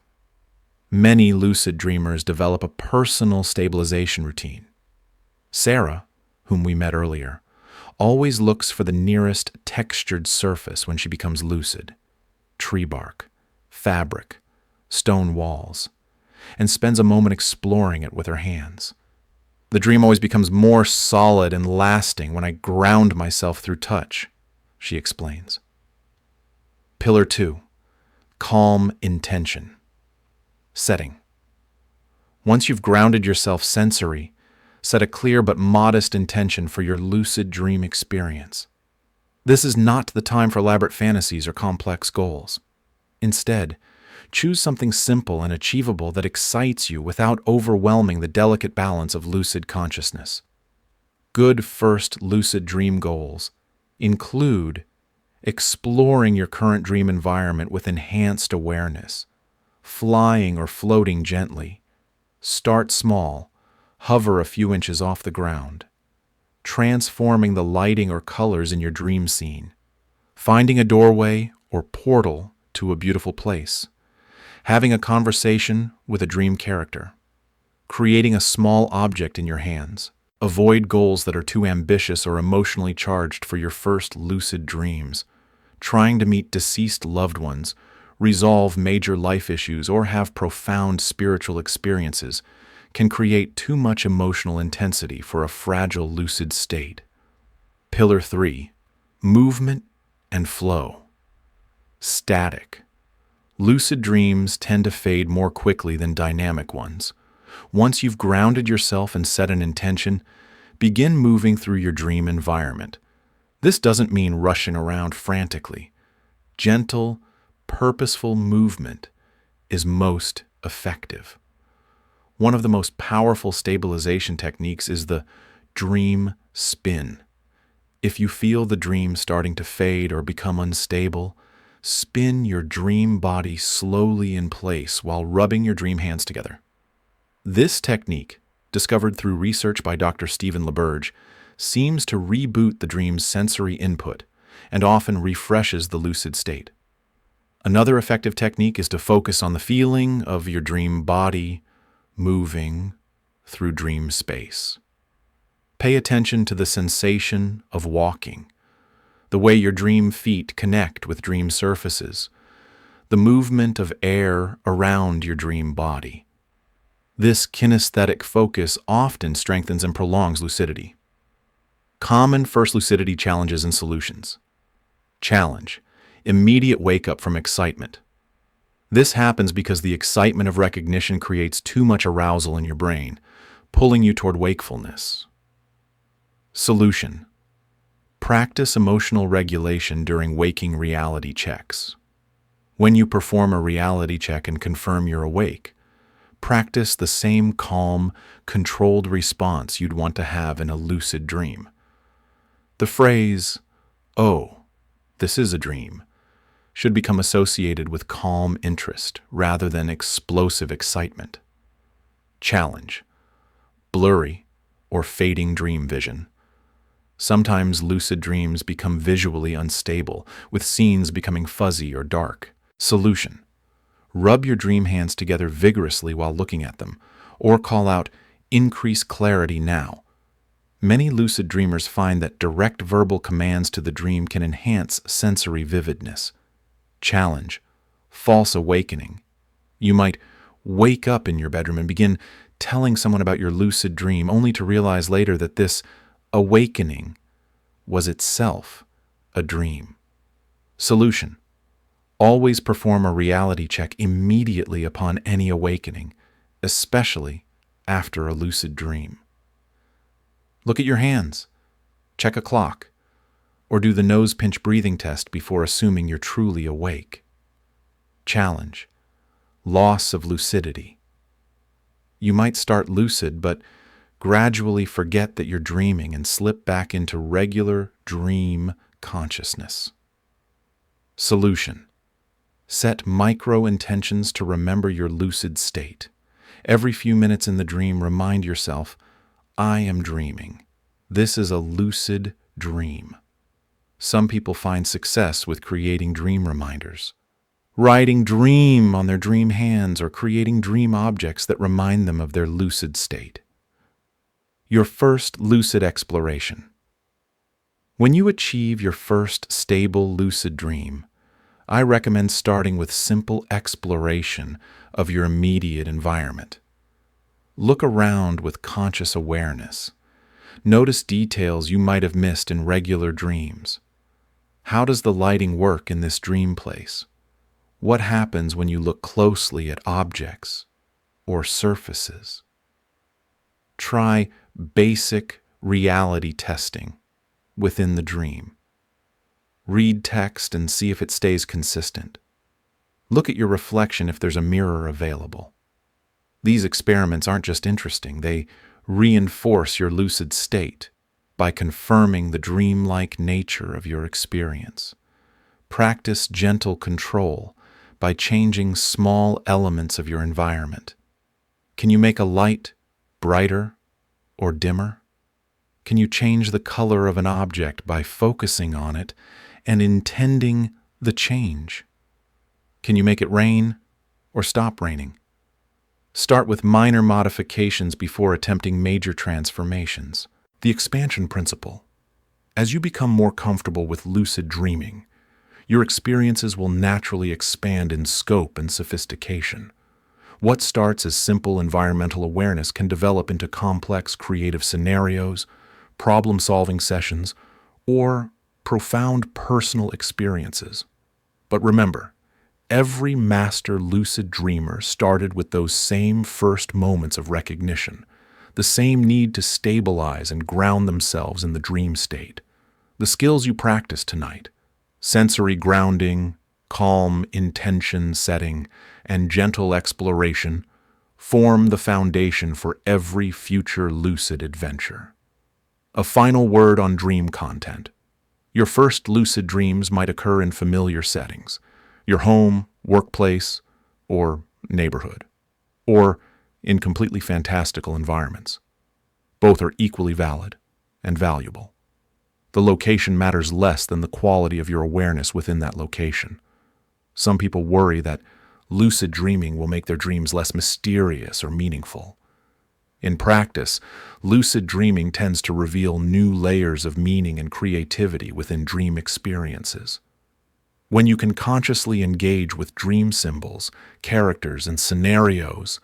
Many lucid dreamers develop a personal stabilization routine. Sarah, whom we met earlier, always looks for the nearest textured surface when she becomes lucid: tree bark, fabric, stone walls, and spends a moment exploring it with her hands. The dream always becomes more solid and lasting when I ground myself through touch, she explains. Pillar 2. Calm intention. Setting. Once you've grounded yourself sensory, set a clear but modest intention for your lucid dream experience. This is not the time for elaborate fantasies or complex goals. Instead, choose something simple and achievable that excites you without overwhelming the delicate balance of lucid consciousness. Good first lucid dream goals include exploring your current dream environment with enhanced awareness, flying or floating gently. Start small, hover a few inches off the ground, transforming the lighting or colors in your dream scene, finding a doorway or portal to a beautiful place, having a conversation with a dream character, creating a small object in your hands. Avoid goals that are too ambitious or emotionally charged for your first lucid dreams. Trying to meet deceased loved ones, resolve major life issues, or have profound spiritual experiences can create too much emotional intensity for a fragile lucid state. Pillar 3. Movement and flow. Static. Lucid dreams tend to fade more quickly than dynamic ones. Once you've grounded yourself and set an intention, begin moving through your dream environment. This doesn't mean rushing around frantically. Gentle, purposeful movement is most effective. One of the most powerful stabilization techniques is the dream spin. If you feel the dream starting to fade or become unstable, spin your dream body slowly in place while rubbing your dream hands together. This technique, discovered through research by Dr. Stephen LaBerge, seems to reboot the dream's sensory input and often refreshes the lucid state. Another effective technique is to focus on the feeling of your dream body moving through dream space. Pay attention to the sensation of walking, the way your dream feet connect with dream surfaces, the movement of air around your dream body. This kinesthetic focus often strengthens and prolongs lucidity. Common first lucidity challenges and solutions. Challenge: immediate wake-up from excitement. This happens because the excitement of recognition creates too much arousal in your brain, pulling you toward wakefulness. Solution: practice emotional regulation during waking reality checks. When you perform a reality check and confirm you're awake, practice the same calm, controlled response you'd want to have in a lucid dream. The phrase, "Oh, this is a dream," should become associated with calm interest rather than explosive excitement. Challenge: blurry or fading dream vision. Sometimes lucid dreams become visually unstable, with scenes becoming fuzzy or dark. Solution: rub your dream hands together vigorously while looking at them, or call out, "Increase clarity now." Many lucid dreamers find that direct verbal commands to the dream can enhance sensory vividness. Challenge: false awakening. You might wake up in your bedroom and begin telling someone about your lucid dream, only to realize later that this awakening was itself a dream. Solution: always perform a reality check immediately upon any awakening, especially after a lucid dream. Look at your hands, check a clock, or do the nose pinch breathing test before assuming you're truly awake. Challenge: loss of lucidity. You might start lucid, but gradually forget that you're dreaming and slip back into regular dream consciousness. Solution: set micro-intentions to remember your lucid state. Every few minutes in the dream, remind yourself, I am dreaming. This is a lucid dream. Some people find success with creating dream reminders, writing dream on their dream hands, or creating dream objects that remind them of their lucid state. Your first lucid exploration. When you achieve your first stable lucid dream, I recommend starting with simple exploration of your immediate environment. Look around with conscious awareness. Notice details you might have missed in regular dreams. How does the lighting work in this dream place? What happens when you look closely at objects or surfaces? Try basic reality testing within the dream. Read text and see if it stays consistent. Look at your reflection if there's a mirror available. These experiments aren't just interesting, they reinforce your lucid state by confirming the dreamlike nature of your experience. Practice gentle control by changing small elements of your environment. Can you make a light brighter or dimmer? Can you change the color of an object by focusing on it and intending the change? Can you make it rain or stop raining? Start with minor modifications before attempting major transformations. The expansion principle. As you become more comfortable with lucid dreaming, your experiences will naturally expand in scope and sophistication. What starts as simple environmental awareness can develop into complex creative scenarios, problem-solving sessions, or profound personal experiences. But remember, every master lucid dreamer started with those same first moments of recognition, the same need to stabilize and ground themselves in the dream state. The skills you practice tonight, sensory grounding, calm intention setting, and gentle exploration, form the foundation for every future lucid adventure. A final word on dream content. Your first lucid dreams might occur in familiar settings, your home, workplace, or neighborhood, or in completely fantastical environments. Both are equally valid and valuable. The location matters less than the quality of your awareness within that location. Some people worry that lucid dreaming will make their dreams less mysterious or meaningful. In practice, lucid dreaming tends to reveal new layers of meaning and creativity within dream experiences. When you can consciously engage with dream symbols, characters, and scenarios,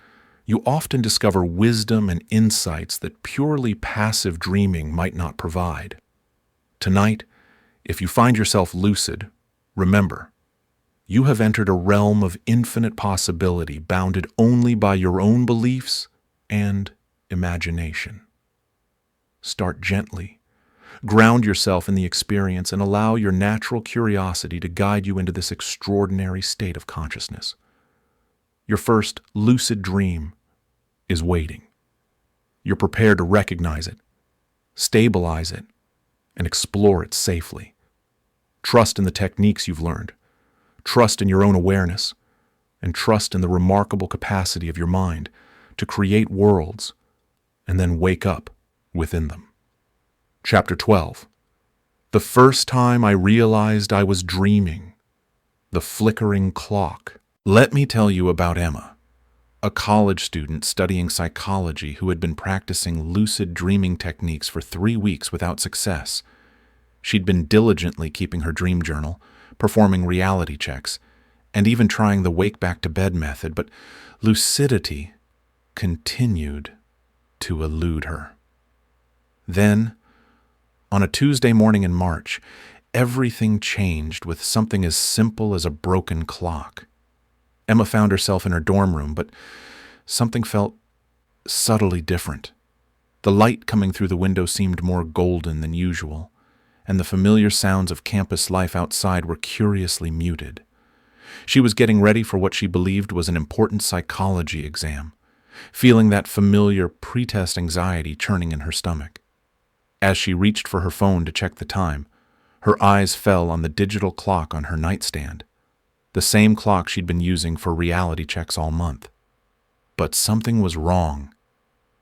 you often discover wisdom and insights that purely passive dreaming might not provide. Tonight, if you find yourself lucid, remember, you have entered a realm of infinite possibility bounded only by your own beliefs and imagination. Start gently. Ground yourself in the experience and allow your natural curiosity to guide you into this extraordinary state of consciousness. Your first lucid dream is waiting. You're prepared to recognize it, stabilize it, and explore it safely. Trust in the techniques you've learned. Trust in your own awareness, and trust in the remarkable capacity of your mind to create worlds and then wake up within them. Chapter 12. The first time I realized I was dreaming. The flickering clock. Let me tell you about Emma, a college student studying psychology who had been practicing lucid dreaming techniques for 3 weeks without success. She'd been diligently keeping her dream journal, performing reality checks, and even trying the wake-back-to-bed method, but lucidity continued to elude her. Then, on a Tuesday morning in March, everything changed with something as simple as a broken clock. Emma found herself in her dorm room, but something felt subtly different. The light coming through the window seemed more golden than usual, and the familiar sounds of campus life outside were curiously muted. She was getting ready for what she believed was an important psychology exam, feeling that familiar pre-test anxiety churning in her stomach. As she reached for her phone to check the time, her eyes fell on the digital clock on her nightstand, the same clock she'd been using for reality checks all month. But something was wrong.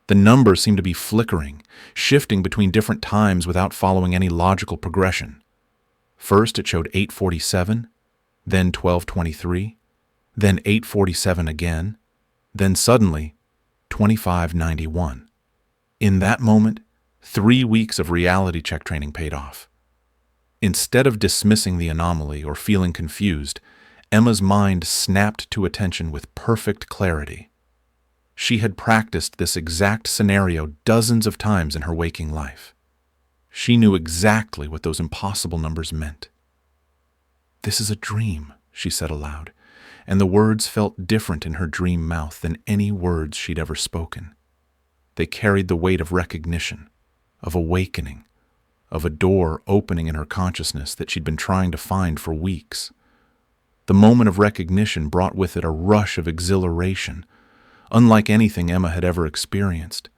The numbers seemed to be flickering, shifting between different times without following any logical progression. First, it showed 8:47, then 12:23, then 8:47 again, then suddenly 25:91. In that moment, 3 weeks of reality check training paid off. Instead of dismissing the anomaly or feeling confused, Emma's mind snapped to attention with perfect clarity. She had practiced this exact scenario dozens of times in her waking life. She knew exactly what those impossible numbers meant. "This is a dream," she said aloud, and the words felt different in her dream mouth than any words she'd ever spoken. They carried the weight of recognition, of awakening, of a door opening in her consciousness that she'd been trying to find for weeks. The moment of recognition brought with it a rush of exhilaration, unlike anything Emma had ever experienced.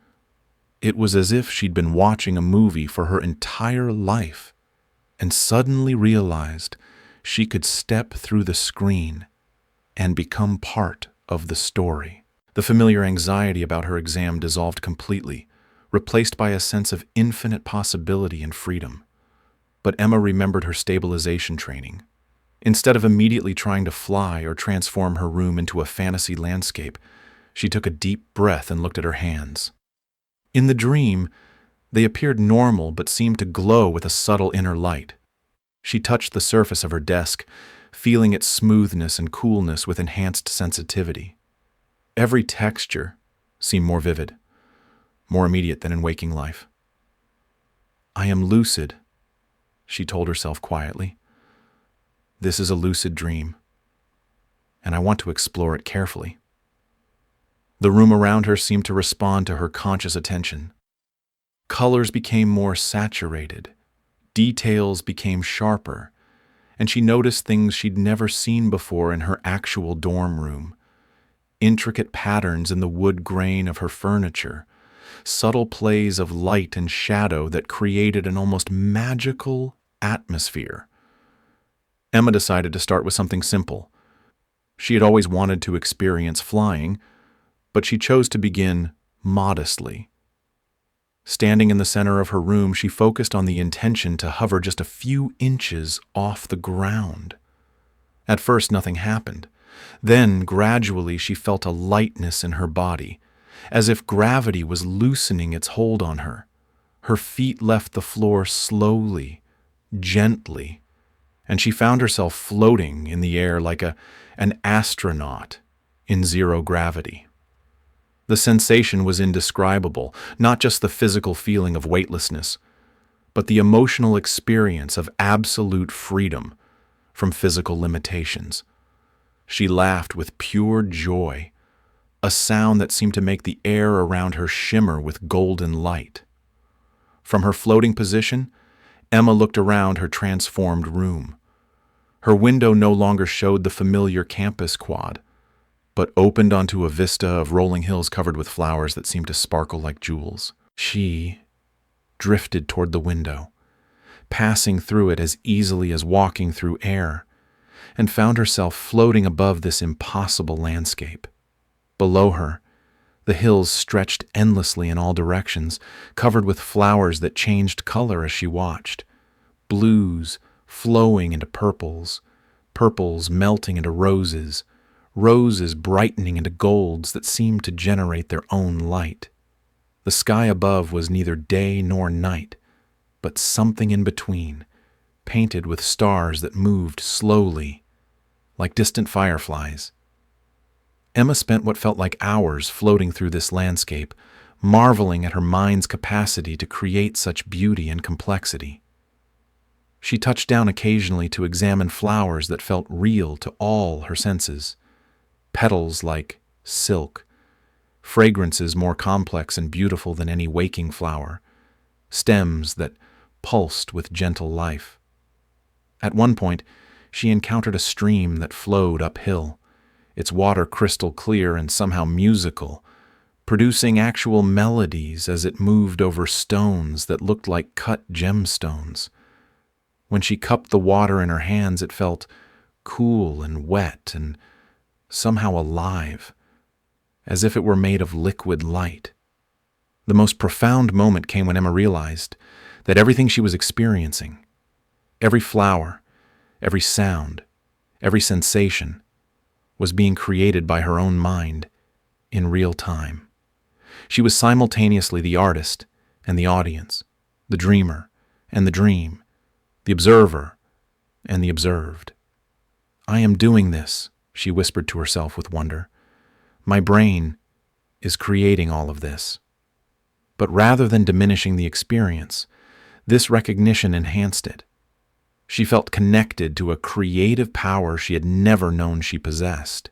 It was as if she'd been watching a movie for her entire life and suddenly realized she could step through the screen and become part of the story. The familiar anxiety about her exam dissolved completely, replaced by a sense of infinite possibility and freedom. But Emma remembered her stabilization training. Instead of immediately trying to fly or transform her room into a fantasy landscape, she took a deep breath and looked at her hands. In the dream, they appeared normal but seemed to glow with a subtle inner light. She touched the surface of her desk, feeling its smoothness and coolness with enhanced sensitivity. Every texture seemed more vivid, more immediate than in waking life. "I am lucid," she told herself quietly. "This is a lucid dream, and I want to explore it carefully." The room around her seemed to respond to her conscious attention. Colors became more saturated, details became sharper, and she noticed things she'd never seen before in her actual dorm room. Intricate patterns in the wood grain of her furniture, subtle plays of light and shadow that created an almost magical atmosphere. Emma decided to start with something simple. She had always wanted to experience flying, but she chose to begin modestly. Standing in the center of her room, she focused on the intention to hover just a few inches off the ground. At first, nothing happened. Then, gradually, she felt a lightness in her body, as if gravity was loosening its hold on her. Her feet left the floor slowly, gently, and she found herself floating in the air like an astronaut in zero gravity. The sensation was indescribable, not just the physical feeling of weightlessness, but the emotional experience of absolute freedom from physical limitations. She laughed with pure joy, a sound that seemed to make the air around her shimmer with golden light. From her floating position, Emma looked around her transformed room. Her window no longer showed the familiar campus quad, but opened onto a vista of rolling hills covered with flowers that seemed to sparkle like jewels. She drifted toward the window, passing through it as easily as walking through air, and found herself floating above this impossible landscape. Below her, the hills stretched endlessly in all directions, covered with flowers that changed color as she watched. Blues flowing into purples, purples melting into roses, roses brightening into golds that seemed to generate their own light. The sky above was neither day nor night, but something in between, painted with stars that moved slowly, like distant fireflies. Emma spent what felt like hours floating through this landscape, marveling at her mind's capacity to create such beauty and complexity. She touched down occasionally to examine flowers that felt real to all her senses, petals like silk, fragrances more complex and beautiful than any waking flower, stems that pulsed with gentle life. At one point, she encountered a stream that flowed uphill, its water crystal clear and somehow musical, producing actual melodies as it moved over stones that looked like cut gemstones. When she cupped the water in her hands, it felt cool and wet and somehow alive, as if it were made of liquid light. The most profound moment came when Emma realized that everything she was experiencing, every flower, every sound, every sensation, was being created by her own mind in real time. She was simultaneously the artist and the audience, the dreamer and the dream, the observer and the observed. "I am doing this," she whispered to herself with wonder. "My brain is creating all of this." But rather than diminishing the experience, this recognition enhanced it. She felt connected to a creative power she had never known she possessed.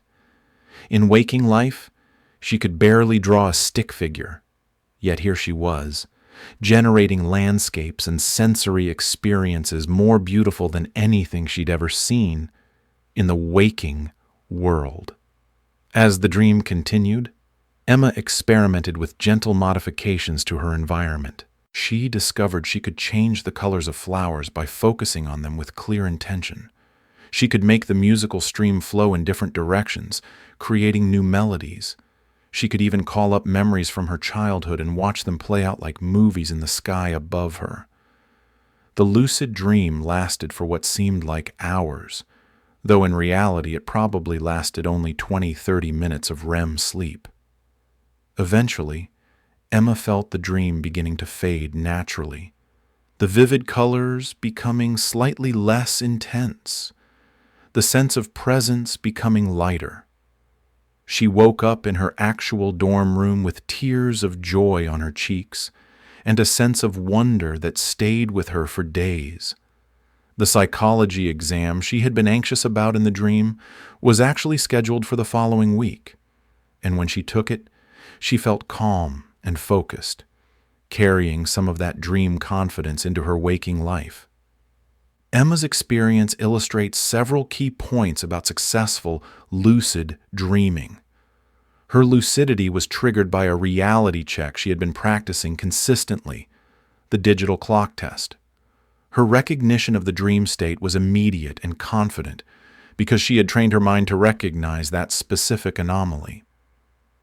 In waking life, she could barely draw a stick figure, yet here she was, generating landscapes and sensory experiences more beautiful than anything she'd ever seen in the waking world. As the dream continued, Emma experimented with gentle modifications to her environment. She discovered she could change the colors of flowers by focusing on them with clear intention. She could make the musical stream flow in different directions, creating new melodies. She could even call up memories from her childhood and watch them play out like movies in the sky above her. The lucid dream lasted for what seemed like hours, though in reality it probably lasted only 20-30 minutes of REM sleep. Eventually, Emma felt the dream beginning to fade naturally, the vivid colors becoming slightly less intense, the sense of presence becoming lighter. She woke up in her actual dorm room with tears of joy on her cheeks and a sense of wonder that stayed with her for days. The psychology exam she had been anxious about in the dream was actually scheduled for the following week, and when she took it, she felt calm and focused, carrying some of that dream confidence into her waking life. Emma's experience illustrates several key points about successful, lucid dreaming. Her lucidity was triggered by a reality check she had been practicing consistently, the digital clock test. Her recognition of the dream state was immediate and confident because she had trained her mind to recognize that specific anomaly.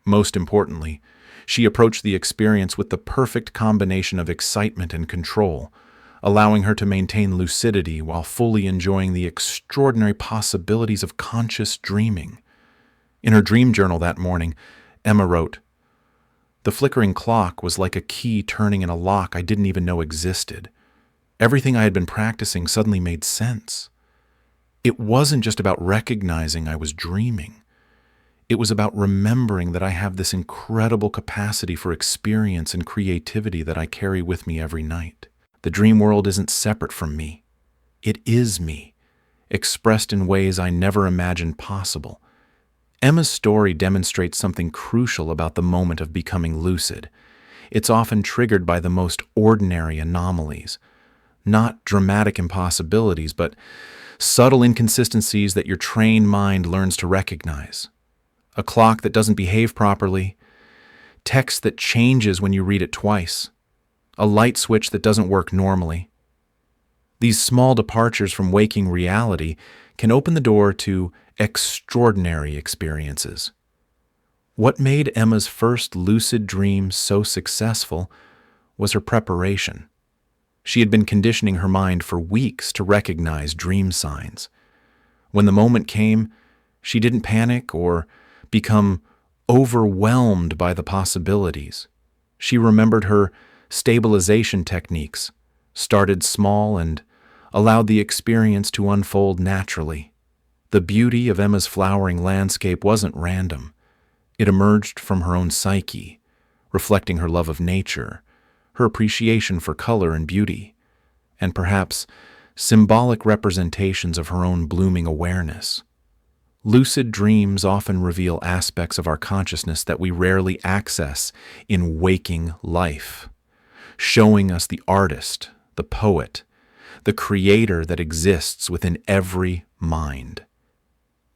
Most importantly, she approached the experience with the perfect combination of excitement and control, allowing her to maintain lucidity while fully enjoying the extraordinary possibilities of conscious dreaming. In her dream journal that morning, Emma wrote, "The flickering clock was like a key turning in a lock I didn't even know existed. Everything I had been practicing suddenly made sense. It wasn't just about recognizing I was dreaming. It was about remembering that I have this incredible capacity for experience and creativity that I carry with me every night. The dream world isn't separate from me. It is me, expressed in ways I never imagined possible." Emma's story demonstrates something crucial about the moment of becoming lucid. It's often triggered by the most ordinary anomalies, not dramatic impossibilities, but subtle inconsistencies that your trained mind learns to recognize. A clock that doesn't behave properly, text that changes when you read it twice, a light switch that doesn't work normally. These small departures from waking reality can open the door to extraordinary experiences. What made Emma's first lucid dream so successful was her preparation. She had been conditioning her mind for weeks to recognize dream signs. When the moment came, she didn't panic or become overwhelmed by the possibilities. She remembered her stabilization techniques, started small, and allowed the experience to unfold naturally. The beauty of Emma's flowering landscape wasn't random. It emerged from her own psyche, reflecting her love of nature, her appreciation for color and beauty, and perhaps symbolic representations of her own blooming awareness. Lucid dreams often reveal aspects of our consciousness that we rarely access in waking life, showing us the artist, the poet, the creator that exists within every mind.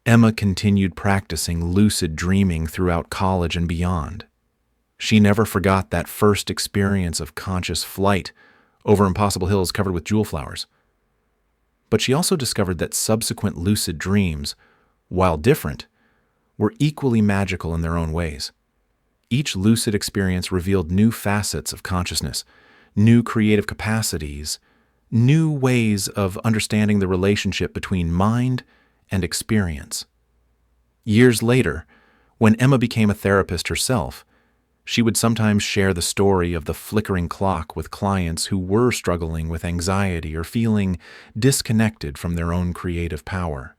Emma continued practicing lucid dreaming throughout college and beyond. She never forgot that first experience of conscious flight over impossible hills covered with jewel flowers. But she also discovered that subsequent lucid dreams, while different, were equally magical in their own ways. Each lucid experience revealed new facets of consciousness, new creative capacities, new ways of understanding the relationship between mind and experience. Years later, when Emma became a therapist herself, she would sometimes share the story of the flickering clock with clients who were struggling with anxiety or feeling disconnected from their own creative power.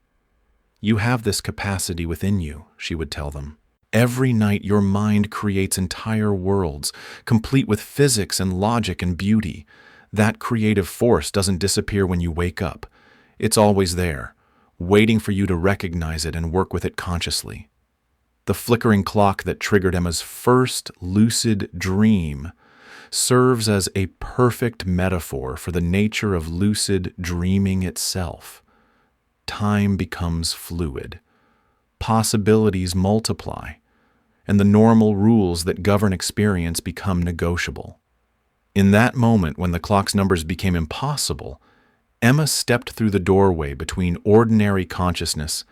"You have this capacity within you," she would tell them. "Every night your mind creates entire worlds, complete with physics and logic and beauty. That creative force doesn't disappear when you wake up. It's always there, waiting for you to recognize it and work with it consciously." The flickering clock that triggered Emma's first lucid dream serves as a perfect metaphor for the nature of lucid dreaming itself. Time becomes fluid. Possibilities multiply, and the normal rules that govern experience become negotiable. In that moment, when the clock's numbers became impossible, Emma stepped through the doorway between ordinary consciousness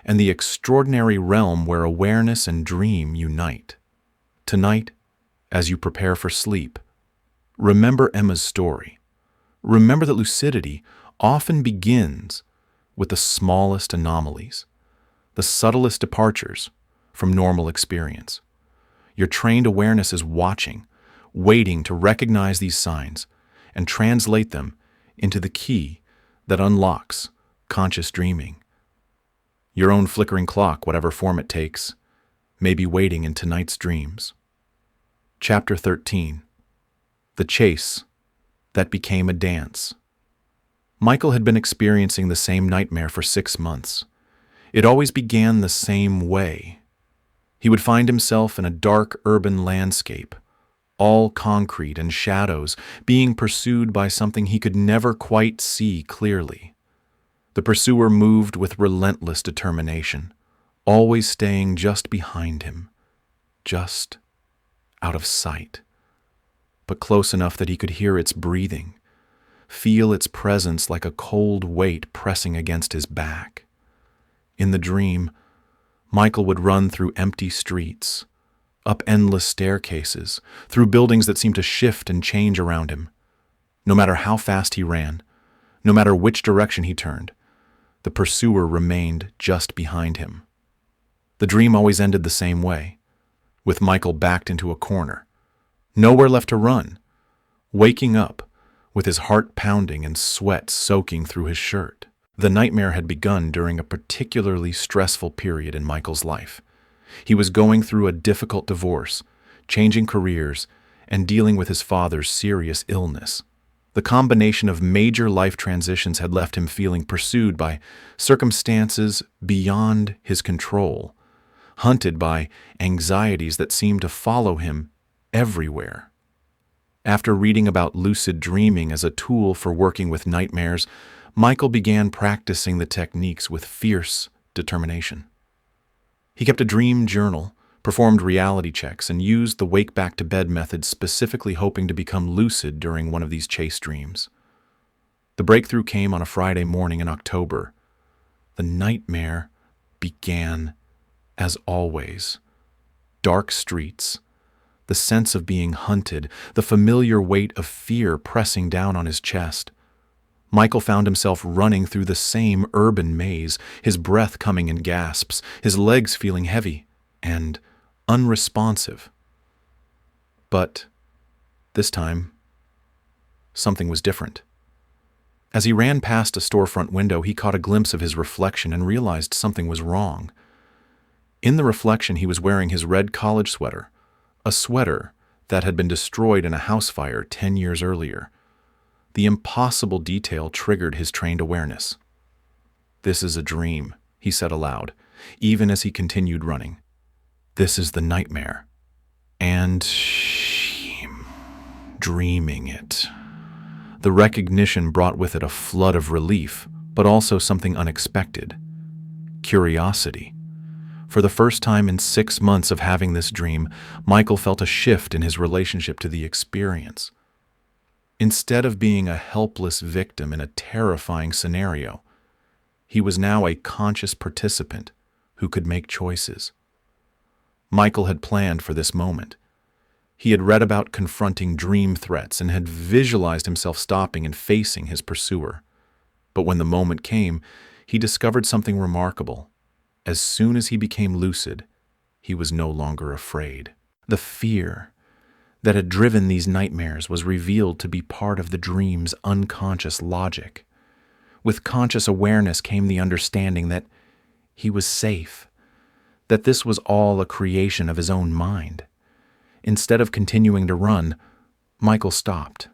and the extraordinary realm where awareness and dream unite. Tonight, as you prepare for sleep, remember Emma's story. Remember that lucidity often begins with the smallest anomalies, the subtlest departures from normal experience. Your trained awareness is watching, waiting to recognize these signs and translate them into the key that unlocks conscious dreaming. Your own flickering clock, whatever form it takes, may be waiting in tonight's dreams. Chapter 13. The Chase That Became a Dance. Michael had been experiencing the same nightmare for 6 months. It always began the same way. He would find himself in a dark urban landscape, all concrete and shadows, being pursued by something he could never quite see clearly. The pursuer moved with relentless determination, always staying just behind him, just out of sight, but close enough that he could hear its breathing, feel its presence like a cold weight pressing against his back. In the dream, Michael would run through empty streets, up endless staircases, through buildings that seemed to shift and change around him. No matter how fast he ran, no matter which direction he turned, the pursuer remained just behind him. The dream always ended the same way, with Michael backed into a corner, nowhere left to run, waking up with his heart pounding and sweat soaking through his shirt. The nightmare had begun during a particularly stressful period in Michael's life. He was going through a difficult divorce, changing careers, and dealing with his father's serious illness. The combination of major life transitions had left him feeling pursued by circumstances beyond his control, hunted by anxieties that seemed to follow him everywhere. After reading about lucid dreaming as a tool for working with nightmares, Michael began practicing the techniques with fierce determination. He kept a dream journal, performed reality checks, and used the wake-back-to-bed method, specifically hoping to become lucid during one of these chase dreams. The breakthrough came on a Friday morning in October. The nightmare began as always. Dark streets, the sense of being hunted, the familiar weight of fear pressing down on his chest. Michael found himself running through the same urban maze, his breath coming in gasps, his legs feeling heavy and unresponsive. But this time, something was different. As he ran past a storefront window, he caught a glimpse of his reflection and realized something was wrong. In the reflection, he was wearing his red college sweater, a sweater that had been destroyed in a house fire 10 years earlier. The impossible detail triggered his trained awareness. "This is a dream," he said aloud, even as he continued running. "This is the nightmare. And dreaming it." The recognition brought with it a flood of relief, but also something unexpected: curiosity. For the first time in 6 months of having this dream, Michael felt a shift in his relationship to the experience. Instead of being a helpless victim in a terrifying scenario, he was now a conscious participant who could make choices. Michael had planned for this moment. He had read about confronting dream threats and had visualized himself stopping and facing his pursuer. But when the moment came, he discovered something remarkable. As soon as he became lucid, he was no longer afraid. The fear that had driven these nightmares was revealed to be part of the dream's unconscious logic. With conscious awareness came the understanding that he was safe, that this was all a creation of his own mind. Instead of continuing to run, Michael stopped.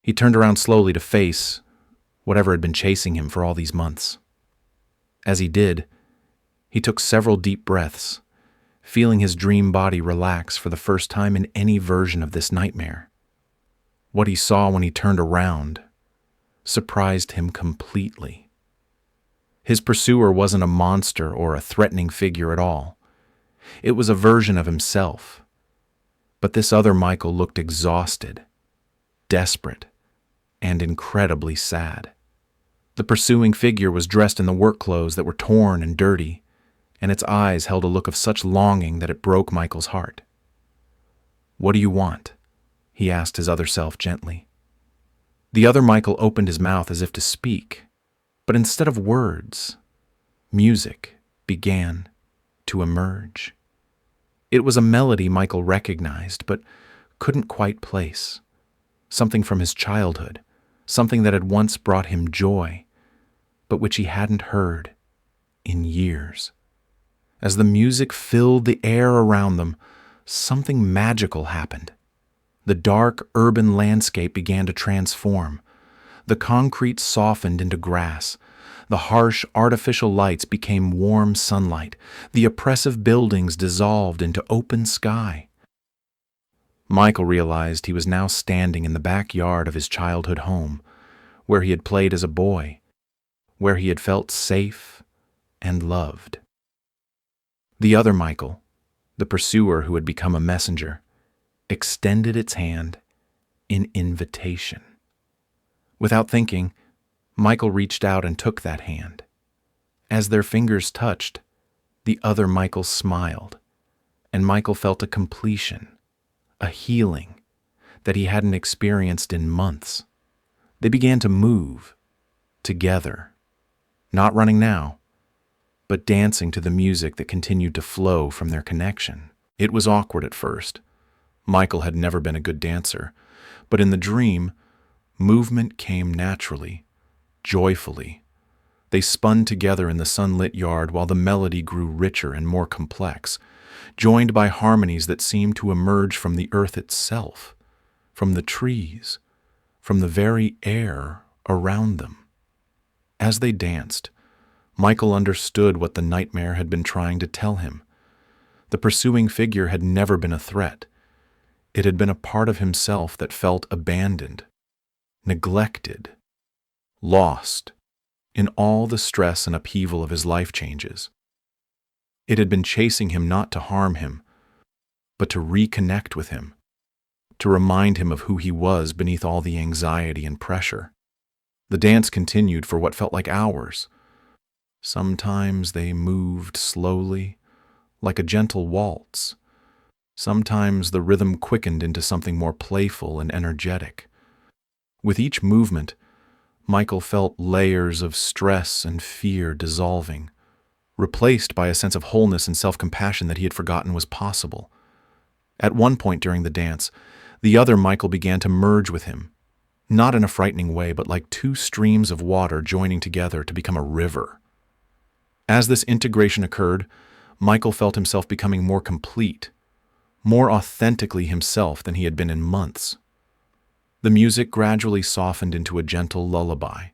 He turned around slowly to face whatever had been chasing him for all these months. As he did, he took several deep breaths, feeling his dream body relax for the first time in any version of this nightmare. What he saw when he turned around surprised him completely. His pursuer wasn't a monster or a threatening figure at all. It was a version of himself. But this other Michael looked exhausted, desperate, and incredibly sad. The pursuing figure was dressed in the work clothes that were torn and dirty, and its eyes held a look of such longing that it broke Michael's heart. "What do you want?" he asked his other self gently. The other Michael opened his mouth as if to speak, but instead of words, music began to emerge. It was a melody Michael recognized, but couldn't quite place. Something from his childhood, something that had once brought him joy, but which he hadn't heard in years. As the music filled the air around them, something magical happened. The dark urban landscape began to transform. The concrete softened into grass. The harsh artificial lights became warm sunlight. The oppressive buildings dissolved into open sky. Michael realized he was now standing in the backyard of his childhood home, where he had played as a boy, where he had felt safe and loved. The other Michael, the pursuer who had become a messenger, extended its hand in invitation. Without thinking, Michael reached out and took that hand. As their fingers touched, the other Michael smiled, and Michael felt a completion, a healing that he hadn't experienced in months. They began to move together, not running now, but dancing to the music that continued to flow from their connection. It was awkward at first. Michael had never been a good dancer, but in the dream, movement came naturally, joyfully. They spun together in the sunlit yard while the melody grew richer and more complex, joined by harmonies that seemed to emerge from the earth itself, from the trees, from the very air around them. As they danced, Michael understood what the nightmare had been trying to tell him. The pursuing figure had never been a threat. It had been a part of himself that felt abandoned, neglected, lost in all the stress and upheaval of his life changes. It had been chasing him not to harm him, but to reconnect with him, to remind him of who he was beneath all the anxiety and pressure. The dance continued for what felt like hours. Sometimes they moved slowly, like a gentle waltz. Sometimes the rhythm quickened into something more playful and energetic. With each movement, Michael felt layers of stress and fear dissolving, replaced by a sense of wholeness and self-compassion that he had forgotten was possible. At one point during the dance, the other Michael began to merge with him, not in a frightening way, but like two streams of water joining together to become a river. As this integration occurred, Michael felt himself becoming more complete, more authentically himself than he had been in months. The music gradually softened into a gentle lullaby,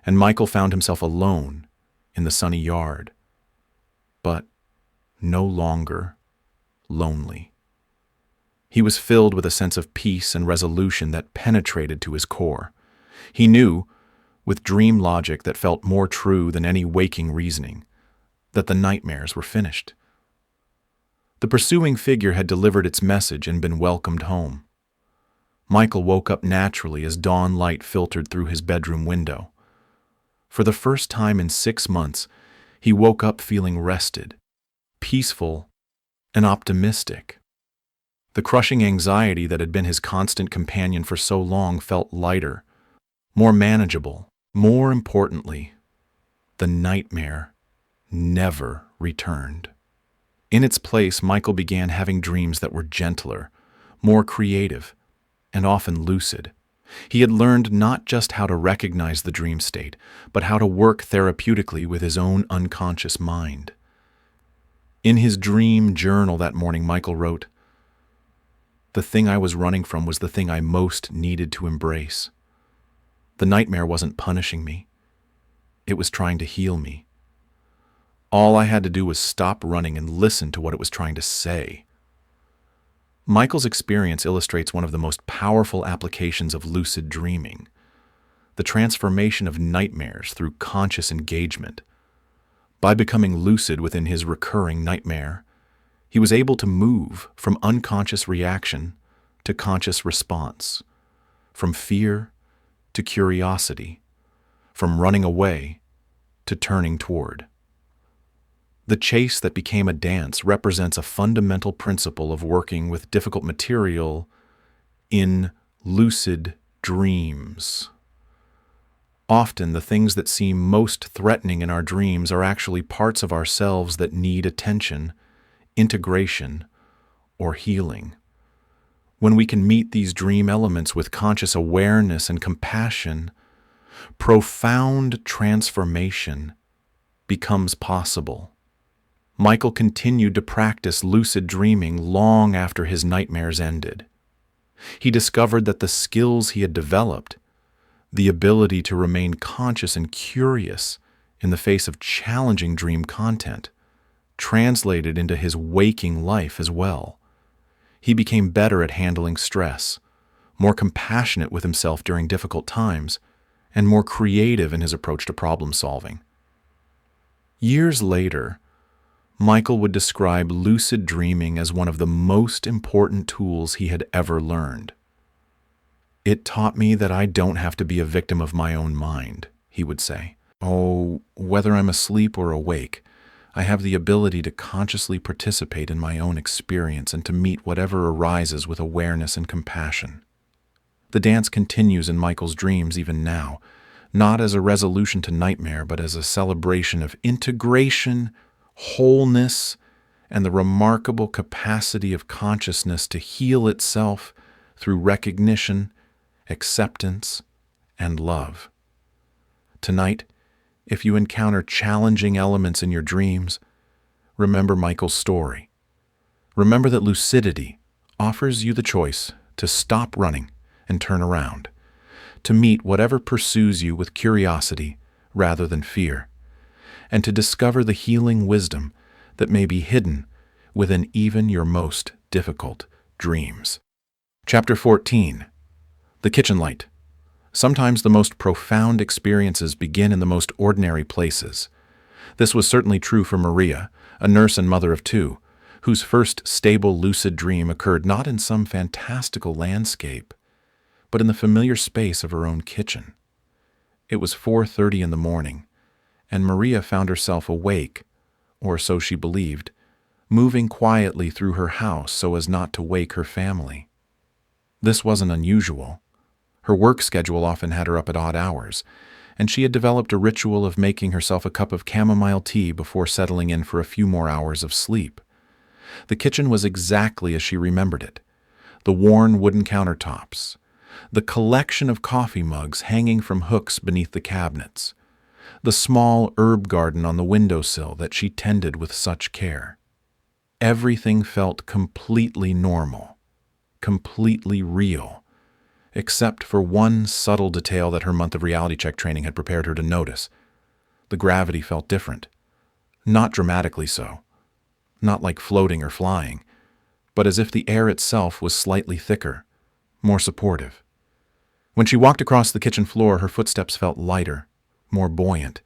and Michael found himself alone in the sunny yard, but no longer lonely. He was filled with a sense of peace and resolution that penetrated to his core. He knew, with dream logic that felt more true than any waking reasoning, that the nightmares were finished. The pursuing figure had delivered its message and been welcomed home. Michael woke up naturally as dawn light filtered through his bedroom window. For the first time in 6 months, he woke up feeling rested, peaceful, and optimistic. The crushing anxiety that had been his constant companion for so long felt lighter, more manageable. More importantly, the nightmare never returned. In its place, Michael began having dreams that were gentler, more creative, and often lucid. He had learned not just how to recognize the dream state, but how to work therapeutically with his own unconscious mind. In his dream journal that morning, Michael wrote, "The thing I was running from was the thing I most needed to embrace. The nightmare wasn't punishing me. It was trying to heal me. All I had to do was stop running and listen to what it was trying to say." Michael's experience illustrates one of the most powerful applications of lucid dreaming, the transformation of nightmares through conscious engagement. By becoming lucid within his recurring nightmare, he was able to move from unconscious reaction to conscious response, from fear to curiosity, from running away to turning toward. The chase that became a dance represents a fundamental principle of working with difficult material in lucid dreams. Often, the things that seem most threatening in our dreams are actually parts of ourselves that need attention, integration, or healing. When we can meet these dream elements with conscious awareness and compassion, profound transformation becomes possible. Michael continued to practice lucid dreaming long after his nightmares ended. He discovered that the skills he had developed, the ability to remain conscious and curious in the face of challenging dream content, translated into his waking life as well. He became better at handling stress, more compassionate with himself during difficult times, and more creative in his approach to problem solving. Years later, Michael would describe lucid dreaming as one of the most important tools he had ever learned. "It taught me that I don't have to be a victim of my own mind," he would say. "Oh, whether I'm asleep or awake, I have the ability to consciously participate in my own experience and to meet whatever arises with awareness and compassion." The dance continues in Michael's dreams even now, not as a resolution to nightmare, but as a celebration of integration, wholeness, and the remarkable capacity of consciousness to heal itself through recognition, acceptance, and love. Tonight, if you encounter challenging elements in your dreams, remember Michael's story. Remember that lucidity offers you the choice to stop running and turn around, to meet whatever pursues you with curiosity rather than fear, and to discover the healing wisdom that may be hidden within even your most difficult dreams. Chapter 14. The Kitchen Light. Sometimes the most profound experiences begin in the most ordinary places. This was certainly true for Maria, a nurse and mother of 2, whose first stable lucid dream occurred not in some fantastical landscape, but in the familiar space of her own kitchen. It was 4:30 in the morning, and Maria found herself awake, or so she believed, moving quietly through her house so as not to wake her family. This wasn't unusual. Her work schedule often had her up at odd hours, and she had developed a ritual of making herself a cup of chamomile tea before settling in for a few more hours of sleep. The kitchen was exactly as she remembered it. The worn wooden countertops, the collection of coffee mugs hanging from hooks beneath the cabinets, the small herb garden on the windowsill that she tended with such care. Everything felt completely normal, completely real, except for one subtle detail that her month of reality check training had prepared her to notice. The gravity felt different. Not dramatically so. Not like floating or flying, but as if the air itself was slightly thicker, more supportive. When she walked across the kitchen floor, her footsteps felt lighter, more buoyant,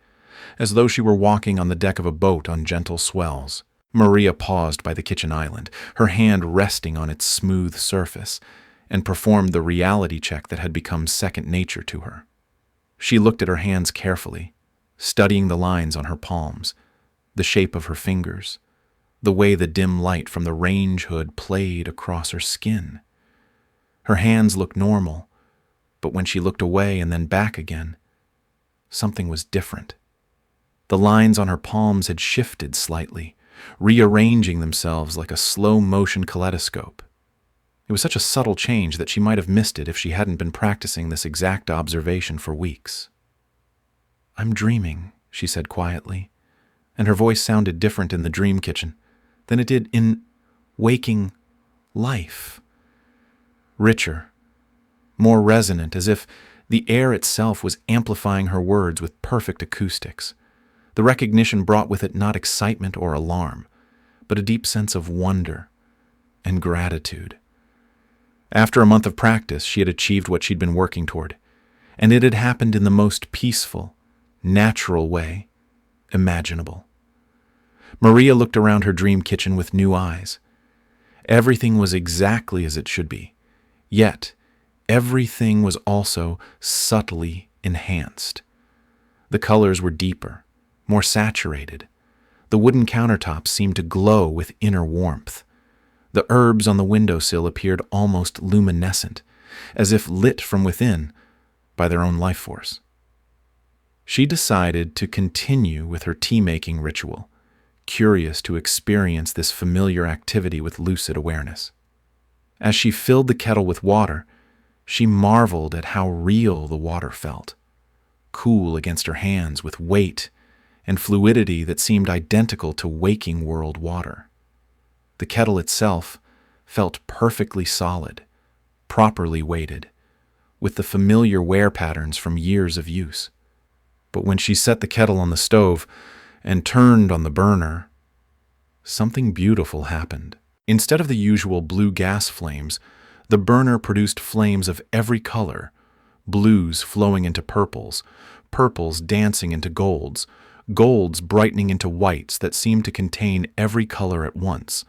as though she were walking on the deck of a boat on gentle swells. Maria paused by the kitchen island, her hand resting on its smooth surface, and performed the reality check that had become second nature to her. She looked at her hands carefully, studying the lines on her palms, the shape of her fingers, the way the dim light from the range hood played across her skin. Her hands looked normal, but when she looked away and then back again, something was different. The lines on her palms had shifted slightly, rearranging themselves like a slow-motion kaleidoscope. It was such a subtle change that she might have missed it if she hadn't been practicing this exact observation for weeks. "I'm dreaming," she said quietly, and her voice sounded different in the dream kitchen than it did in waking life. Richer, more resonant, as if the air itself was amplifying her words with perfect acoustics. The recognition brought with it not excitement or alarm, but a deep sense of wonder and gratitude. After a month of practice, she had achieved what she'd been working toward, and it had happened in the most peaceful, natural way imaginable. Maria looked around her dream kitchen with new eyes. Everything was exactly as it should be, yet everything was also subtly enhanced. The colors were deeper, more saturated. The wooden countertops seemed to glow with inner warmth. The herbs on the windowsill appeared almost luminescent, as if lit from within by their own life force. She decided to continue with her tea-making ritual, curious to experience this familiar activity with lucid awareness. As she filled the kettle with water, she marveled at how real the water felt, cool against her hands with weight and fluidity that seemed identical to waking world water. The kettle itself felt perfectly solid, properly weighted, with the familiar wear patterns from years of use. But when she set the kettle on the stove and turned on the burner, something beautiful happened. Instead of the usual blue gas flames, the burner produced flames of every color, blues flowing into purples, purples dancing into golds, golds brightening into whites that seemed to contain every color at once.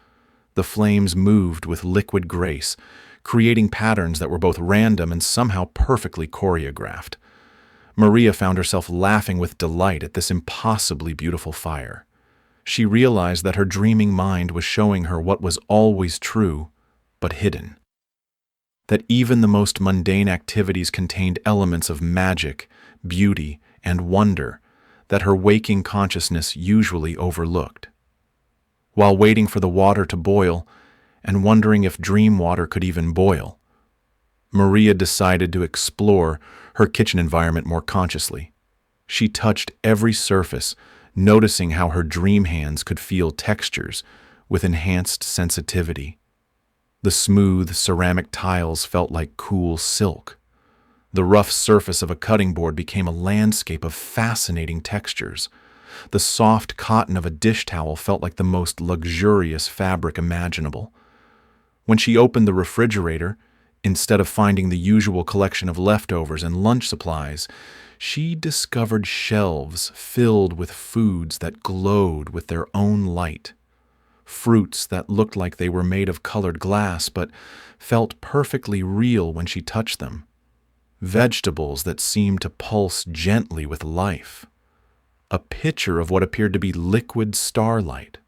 The flames moved with liquid grace, creating patterns that were both random and somehow perfectly choreographed. Maria found herself laughing with delight at this impossibly beautiful fire. She realized that her dreaming mind was showing her what was always true, but hidden. That even the most mundane activities contained elements of magic, beauty, and wonder that her waking consciousness usually overlooked. While waiting for the water to boil and wondering if dream water could even boil, Maria decided to explore her kitchen environment more consciously. She touched every surface, noticing how her dream hands could feel textures with enhanced sensitivity. The smooth ceramic tiles felt like cool silk. The rough surface of a cutting board became a landscape of fascinating textures. The soft cotton of a dish towel felt like the most luxurious fabric imaginable. When she opened the refrigerator, instead of finding the usual collection of leftovers and lunch supplies, she discovered shelves filled with foods that glowed with their own light. Fruits that looked like they were made of colored glass but felt perfectly real when she touched them. Vegetables that seemed to pulse gently with life. A picture of what appeared to be liquid starlight.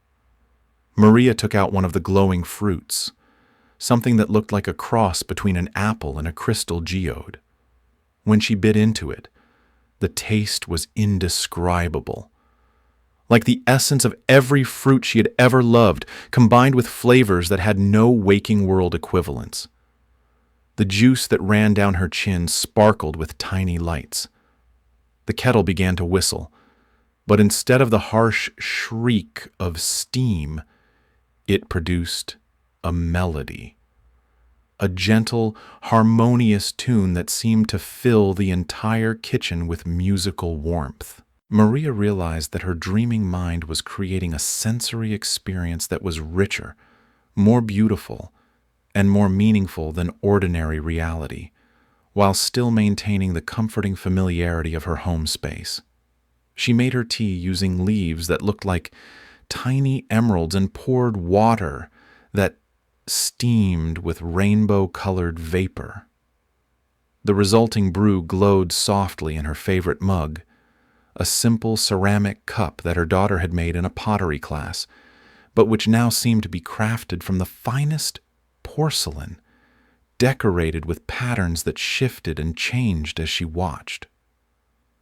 Maria took out one of the glowing fruits, something that looked like a cross between an apple and a crystal geode. When she bit into it, the taste was indescribable. Like the essence of every fruit she had ever loved, combined with flavors that had no waking world equivalents. The juice that ran down her chin sparkled with tiny lights. The kettle began to whistle, but instead of the harsh shriek of steam, it produced a melody, a gentle, harmonious tune that seemed to fill the entire kitchen with musical warmth. Maria realized that her dreaming mind was creating a sensory experience that was richer, more beautiful, and more meaningful than ordinary reality, while still maintaining the comforting familiarity of her home space. She made her tea using leaves that looked like tiny emeralds and poured water that steamed with rainbow-colored vapor. The resulting brew glowed softly in her favorite mug, a simple ceramic cup that her daughter had made in a pottery class, but which now seemed to be crafted from the finest porcelain, decorated with patterns that shifted and changed as she watched.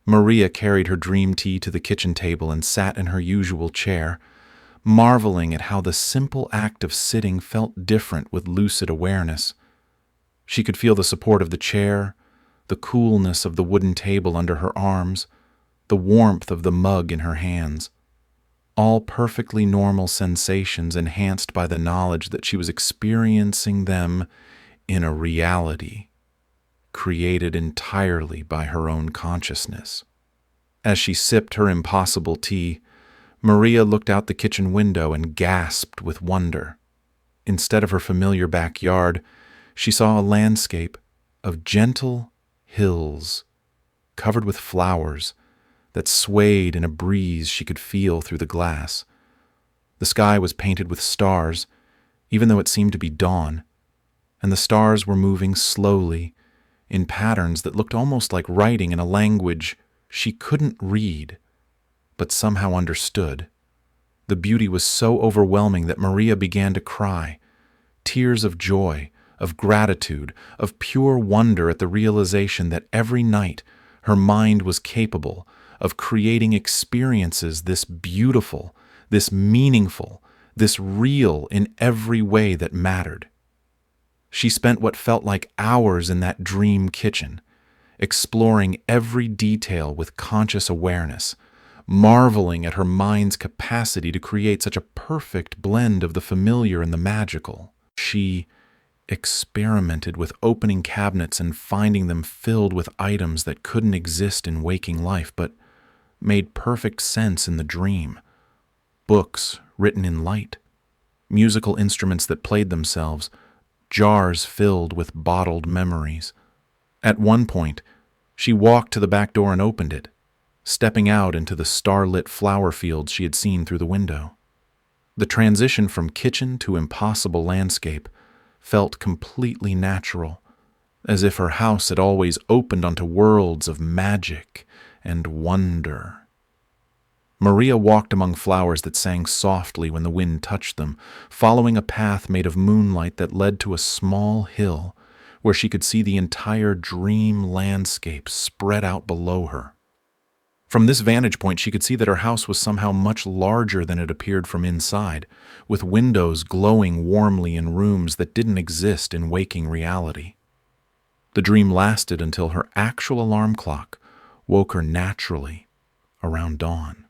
Maria carried her dream tea to the kitchen table and sat in her usual chair, marveling at how the simple act of sitting felt different with lucid awareness. She could feel the support of the chair, the coolness of the wooden table under her arms, the warmth of the mug in her hands, all perfectly normal sensations enhanced by the knowledge that she was experiencing them in a reality created entirely by her own consciousness. As she sipped her impossible tea, Maria looked out the kitchen window and gasped with wonder. Instead of her familiar backyard, she saw a landscape of gentle hills covered with flowers that swayed in a breeze she could feel through the glass. The sky was painted with stars, even though it seemed to be dawn, and the stars were moving slowly in patterns that looked almost like writing in a language she couldn't read, but somehow understood. The beauty was so overwhelming that Maria began to cry, tears of joy, of gratitude, of pure wonder at the realization that every night her mind was capable of creating experiences this beautiful, this meaningful, this real in every way that mattered. She spent what felt like hours in that dream kitchen, exploring every detail with conscious awareness, marveling at her mind's capacity to create such a perfect blend of the familiar and the magical. She experimented with opening cabinets and finding them filled with items that couldn't exist in waking life but made perfect sense in the dream. Books written in light, musical instruments that played themselves, jars filled with bottled memories. At one point, she walked to the back door and opened it, stepping out into the starlit flower fields she had seen through the window. The transition from kitchen to impossible landscape felt completely natural, as if her house had always opened onto worlds of magic and wonder. Maria walked among flowers that sang softly when the wind touched them, following a path made of moonlight that led to a small hill where she could see the entire dream landscape spread out below her. From this vantage point, she could see that her house was somehow much larger than it appeared from inside, with windows glowing warmly in rooms that didn't exist in waking reality. The dream lasted until her actual alarm clock woke her naturally around dawn.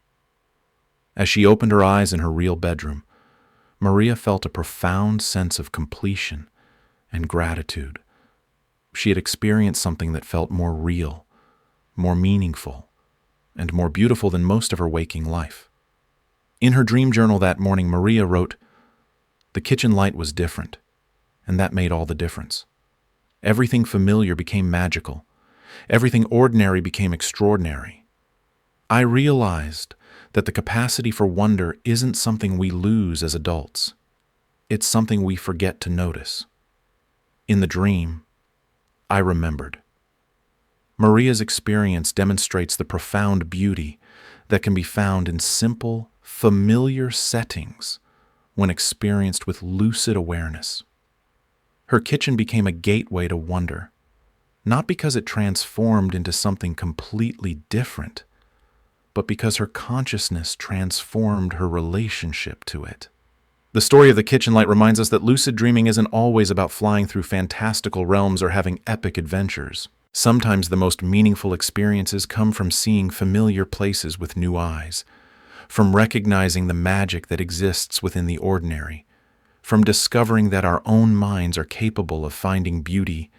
As she opened her eyes in her real bedroom, Maria felt a profound sense of completion and gratitude. She had experienced something that felt more real, more meaningful, and more beautiful than most of her waking life. In her dream journal that morning, Maria wrote, "The kitchen light was different, and that made all the difference. Everything familiar became magical. Everything ordinary became extraordinary. I realized that the capacity for wonder isn't something we lose as adults. It's something we forget to notice. In the dream, I remembered." Maria's experience demonstrates the profound beauty that can be found in simple, familiar settings when experienced with lucid awareness. Her kitchen became a gateway to wonder, not because it transformed into something completely different, but because her consciousness transformed her relationship to it. The story of the kitchen light reminds us that lucid dreaming isn't always about flying through fantastical realms or having epic adventures. Sometimes the most meaningful experiences come from seeing familiar places with new eyes, from recognizing the magic that exists within the ordinary, from discovering that our own minds are capable of finding beauty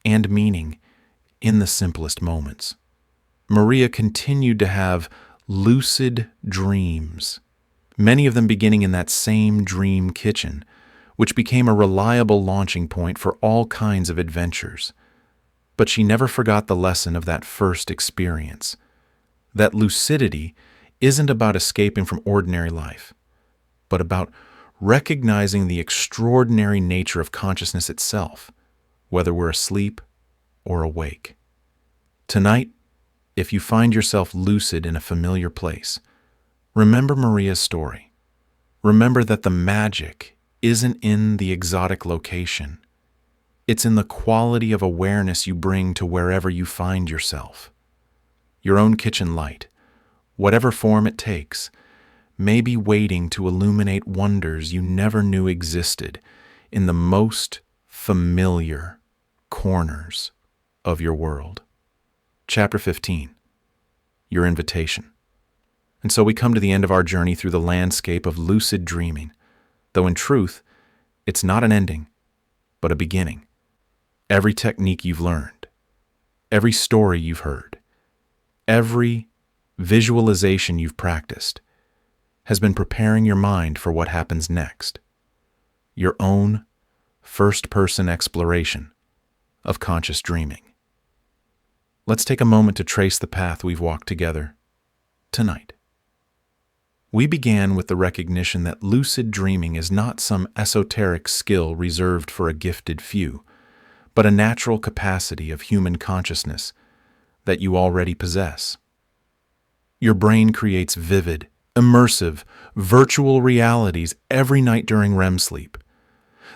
and meaning in the simplest moments. Maria continued to have lucid dreams, many of them beginning in that same dream kitchen, which became a reliable launching point for all kinds of adventures. But she never forgot the lesson of that first experience, that lucidity isn't about escaping from ordinary life, but about recognizing the extraordinary nature of consciousness itself, whether we're asleep or awake. Tonight, if you find yourself lucid in a familiar place, remember Maria's story. Remember that the magic isn't in the exotic location. It's in the quality of awareness you bring to wherever you find yourself. Your own kitchen light, whatever form it takes, may be waiting to illuminate wonders you never knew existed in the most familiar corners of your world. Chapter 15, Your Invitation. And so we come to the end of our journey through the landscape of lucid dreaming, though in truth, it's not an ending, but a beginning. Every technique you've learned, every story you've heard, every visualization you've practiced has been preparing your mind for what happens next. Your own first-person exploration of conscious dreaming. Let's take a moment to trace the path we've walked together tonight. We began with the recognition that lucid dreaming is not some esoteric skill reserved for a gifted few, but a natural capacity of human consciousness that you already possess. Your brain creates vivid, immersive, virtual realities every night during REM sleep.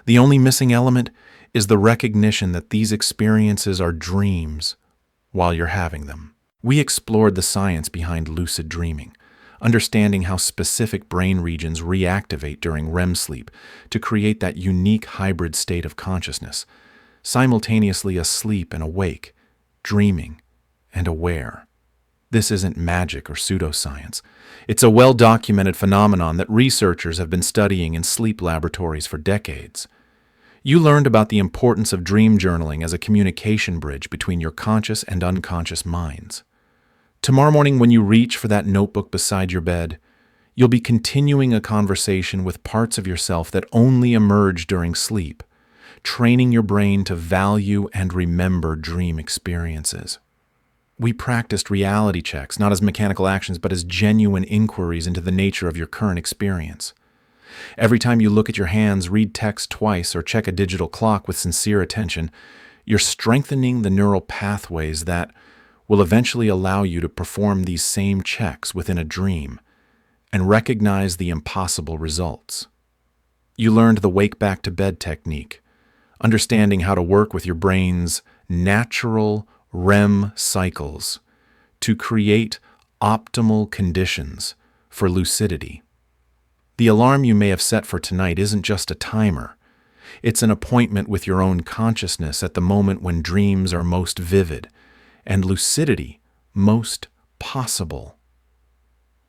The only missing element is the recognition that these experiences are dreams while you're having them. We explored the science behind lucid dreaming, understanding how specific brain regions reactivate during REM sleep to create that unique hybrid state of consciousness, simultaneously asleep and awake, dreaming and aware. This isn't magic or pseudoscience. It's a well-documented phenomenon that researchers have been studying in sleep laboratories for decades. You learned about the importance of dream journaling as a communication bridge between your conscious and unconscious minds. Tomorrow morning, when you reach for that notebook beside your bed, you'll be continuing a conversation with parts of yourself that only emerge during sleep, training your brain to value and remember dream experiences. We practiced reality checks, not as mechanical actions, but as genuine inquiries into the nature of your current experience. Every time you look at your hands, read text twice, or check a digital clock with sincere attention, you're strengthening the neural pathways that will eventually allow you to perform these same checks within a dream and recognize the impossible results. You learned the wake back to bed technique, understanding how to work with your brain's natural REM cycles to create optimal conditions for lucidity. The alarm you may have set for tonight isn't just a timer. It's an appointment with your own consciousness at the moment when dreams are most vivid and lucidity most possible.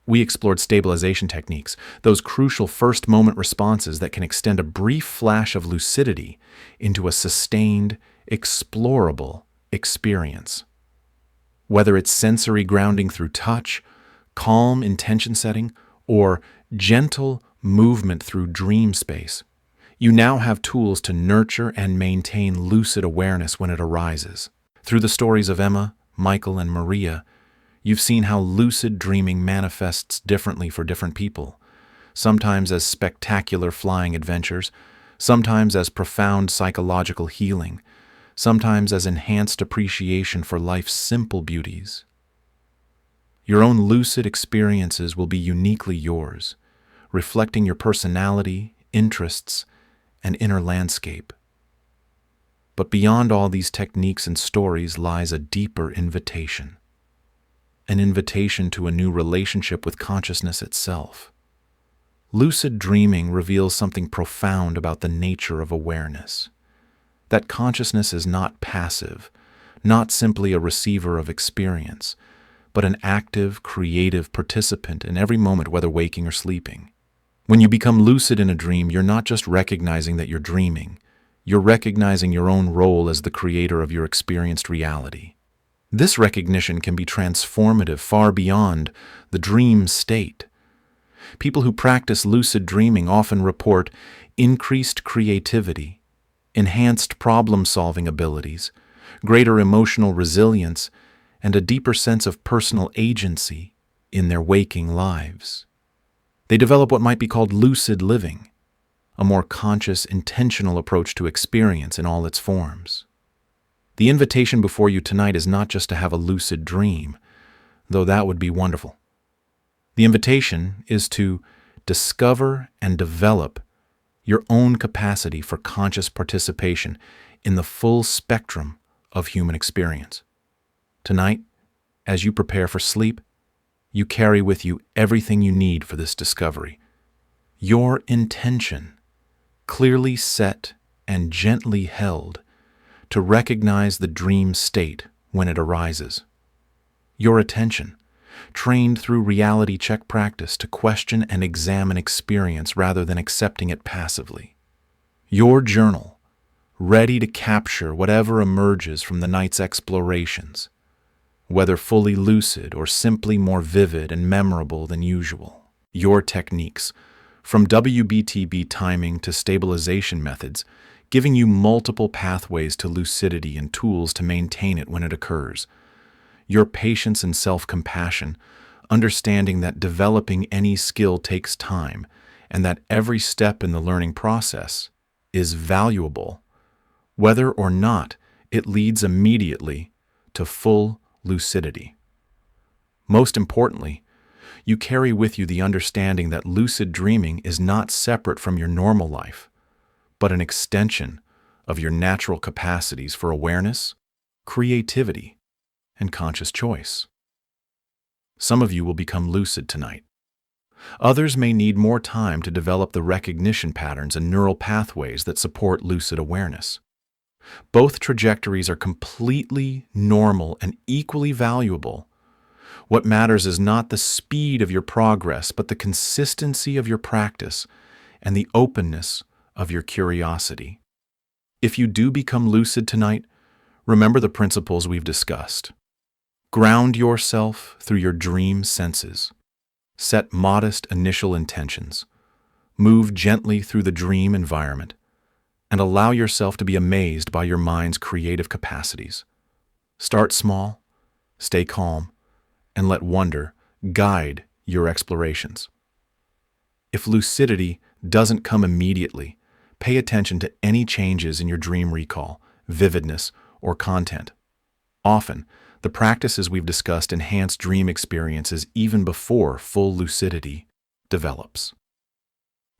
We explored stabilization techniques, those crucial first-moment responses that can extend a brief flash of lucidity into a sustained, explorable experience. Whether it's sensory grounding through touch, calm intention setting, or gentle movement through dream space, you now have tools to nurture and maintain lucid awareness when it arises. Through the stories of Emma, Michael, and Maria, you've seen how lucid dreaming manifests differently for different people, sometimes as spectacular flying adventures, sometimes as profound psychological healing, sometimes as enhanced appreciation for life's simple beauties. Your own lucid experiences will be uniquely yours, reflecting your personality, interests, and inner landscape. But beyond all these techniques and stories lies a deeper invitation, an invitation to a new relationship with consciousness itself. Lucid dreaming reveals something profound about the nature of awareness. That consciousness is not passive, not simply a receiver of experience, but an active, creative participant in every moment, whether waking or sleeping. When you become lucid in a dream, you're not just recognizing that you're dreaming, you're recognizing your own role as the creator of your experienced reality. This recognition can be transformative far beyond the dream state. People who practice lucid dreaming often report increased creativity, enhanced problem-solving abilities, greater emotional resilience, and a deeper sense of personal agency in their waking lives. They develop what might be called lucid living, a more conscious, intentional approach to experience in all its forms. The invitation before you tonight is not just to have a lucid dream, though that would be wonderful. The invitation is to discover and develop your own capacity for conscious participation in the full spectrum of human experience. Tonight, as you prepare for sleep, you carry with you everything you need for this discovery. Your intention, clearly set and gently held, to recognize the dream state when it arises. Your attention, trained through reality check practice to question and examine experience rather than accepting it passively. Your journal, ready to capture whatever emerges from the night's explorations, whether fully lucid or simply more vivid and memorable than usual. Your techniques, from WBTB timing to stabilization methods, giving you multiple pathways to lucidity and tools to maintain it when it occurs. Your patience and self-compassion, understanding that developing any skill takes time and that every step in the learning process is valuable, whether or not it leads immediately to full lucidity. Most importantly, you carry with you the understanding that lucid dreaming is not separate from your normal life, but an extension of your natural capacities for awareness, creativity, and conscious choice. Some of you will become lucid tonight. Others may need more time to develop the recognition patterns and neural pathways that support lucid awareness. Both trajectories are completely normal and equally valuable. What matters is not the speed of your progress, but the consistency of your practice and the openness of your curiosity. If you do become lucid tonight, remember the principles we've discussed. Ground yourself through your dream senses. Set modest initial intentions. Move gently through the dream environment, and allow yourself to be amazed by your mind's creative capacities. Start small, stay calm, and let wonder guide your explorations. If lucidity doesn't come immediately, pay attention to any changes in your dream recall, vividness, or content. Often, the practices we've discussed enhance dream experiences even before full lucidity develops.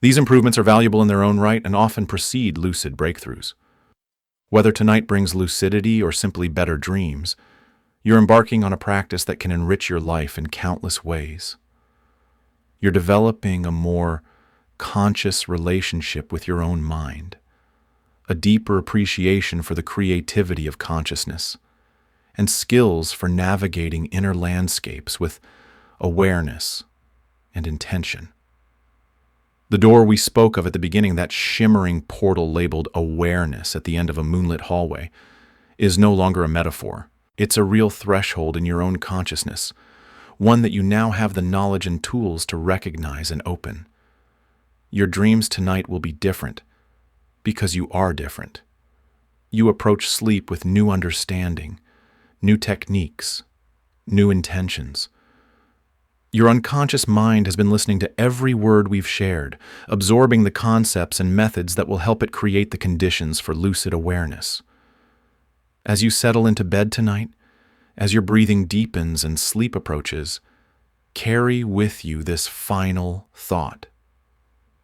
These improvements are valuable in their own right and often precede lucid breakthroughs. Whether tonight brings lucidity or simply better dreams, you're embarking on a practice that can enrich your life in countless ways. You're developing a more conscious relationship with your own mind, a deeper appreciation for the creativity of consciousness, and skills for navigating inner landscapes with awareness and intention. The door we spoke of at the beginning, that shimmering portal labeled awareness at the end of a moonlit hallway, is no longer a metaphor. It's a real threshold in your own consciousness, one that you now have the knowledge and tools to recognize and open. Your dreams tonight will be different because you are different. You approach sleep with new understanding, new techniques, new intentions. Your unconscious mind has been listening to every word we've shared, absorbing the concepts and methods that will help it create the conditions for lucid awareness. As you settle into bed tonight, as your breathing deepens and sleep approaches, carry with you this final thought.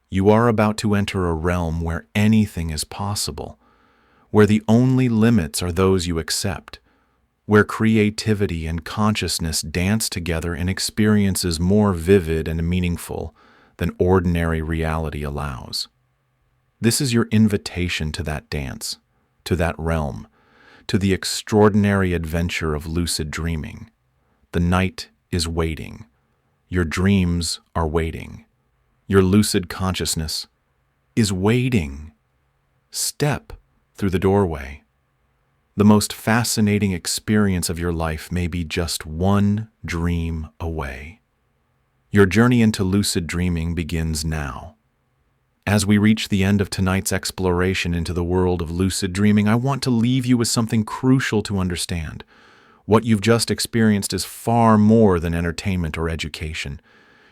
You are about to enter a realm where anything is possible, where the only limits are those you accept, where creativity and consciousness dance together in experiences more vivid and meaningful than ordinary reality allows. This is your invitation to that dance, to that realm, to the extraordinary adventure of lucid dreaming. The night is waiting. Your dreams are waiting. Your lucid consciousness is waiting. Step through the doorway. The most fascinating experience of your life may be just one dream away. Your journey into lucid dreaming begins now. As we reach the end of tonight's exploration into the world of lucid dreaming, I want to leave you with something crucial to understand. What you've just experienced is far more than entertainment or education.